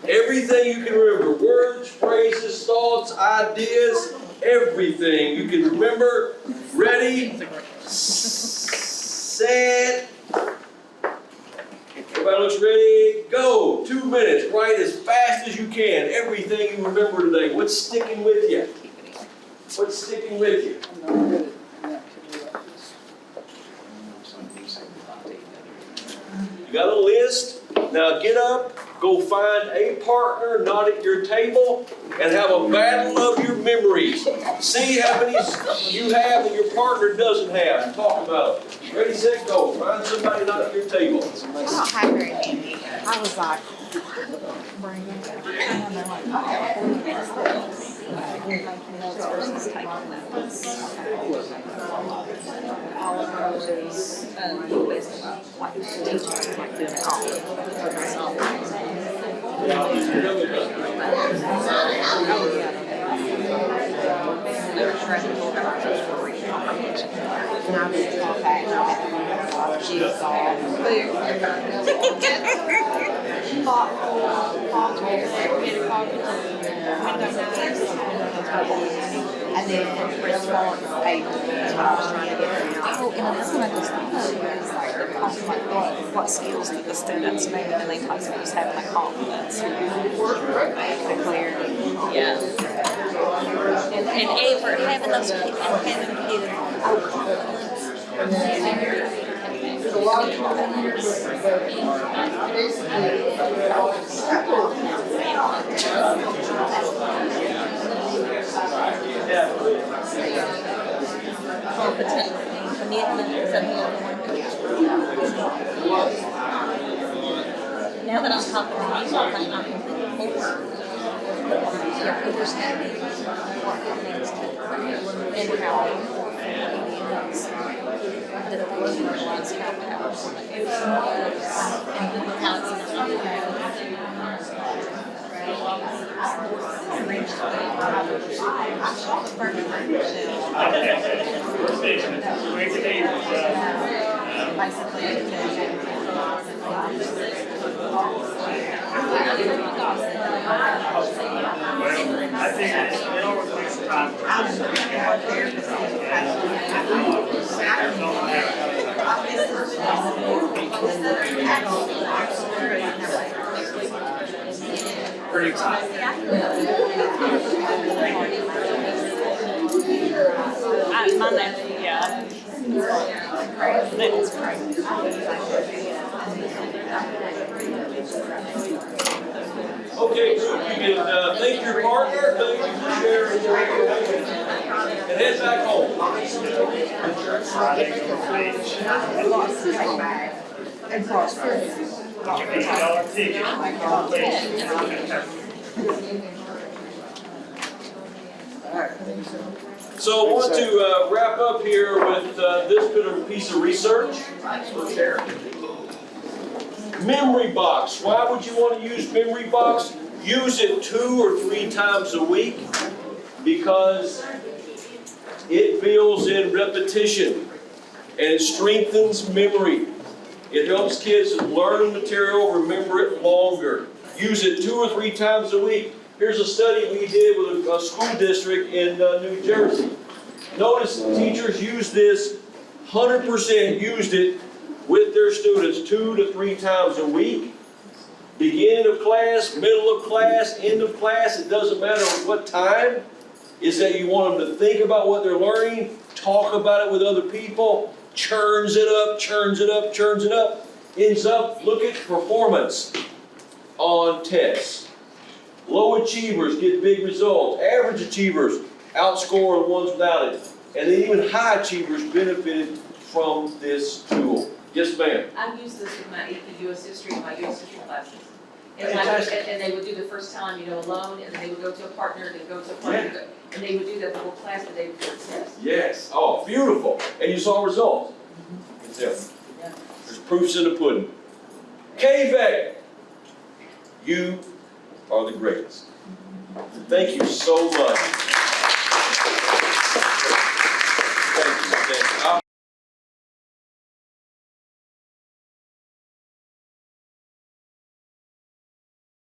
Everything you can remember. Words, phrases, thoughts, ideas, everything you can remember. Ready, set. Everybody looks ready, go. 2 minutes, write as fast as you can. Everything you remember today. What's sticking with you? What's sticking with you? You got a list? Now get up, go find a partner not at your table, and have a battle of your memories. See how many you have that your partner doesn't have, and talk about it. Ready, set, go. Find somebody not at your table. I don't have very many. I was like, bring it. And they're like, making notes versus taking notes. All of those is based on like teaching, like doing it all. And I would talk back, jigsaw, and then response paper is what I was trying to get from. Oh, and that's what I just thought is like what skills do the students need, and they talk about just having that confidence, the clarity. Yeah. And A, for having those kids, having kids. There's a lot of people here, but Competent and commitment is a big one. Now that I'm talking to you, I'm understanding what things and how important it is that the ones help out and how it's I think it always takes time for us to pretty excited. My nephew, yeah. That's crazy. Okay, so you can thank your partner, thank you for sharing your information, and head back home. So I want to wrap up here with this bit of piece of research. Memory box. Why would you want to use memory box? Use it 2 or 3 times a week because it builds in repetition and it strengthens memory. It helps kids learn material, remember it longer. Use it 2 or 3 times a week. Here's a study we did with a school district in New Jersey. Notice teachers used this, 100% used it with their students 2 to 3 times a week. Beginning of class, middle of class, end of class, it doesn't matter what time. Is that you want them to think about what they're learning, talk about it with other people, churns it up, churns it up, churns it up. Ends up, look at performance on tests. Low achievers get big results. Average achievers outscore the ones without it. And then even high achievers benefited from this tool. Yes, ma'am. I've used this with my AP US history and my US history classes. And they would do the first time, alone, and then they would go to a partner, then go to a partner, and they would do that the whole class the day before the test. Yes. Oh, beautiful. And you saw results. There's proofs in the pudding. KVEC, you are the greatest. Thank you so much.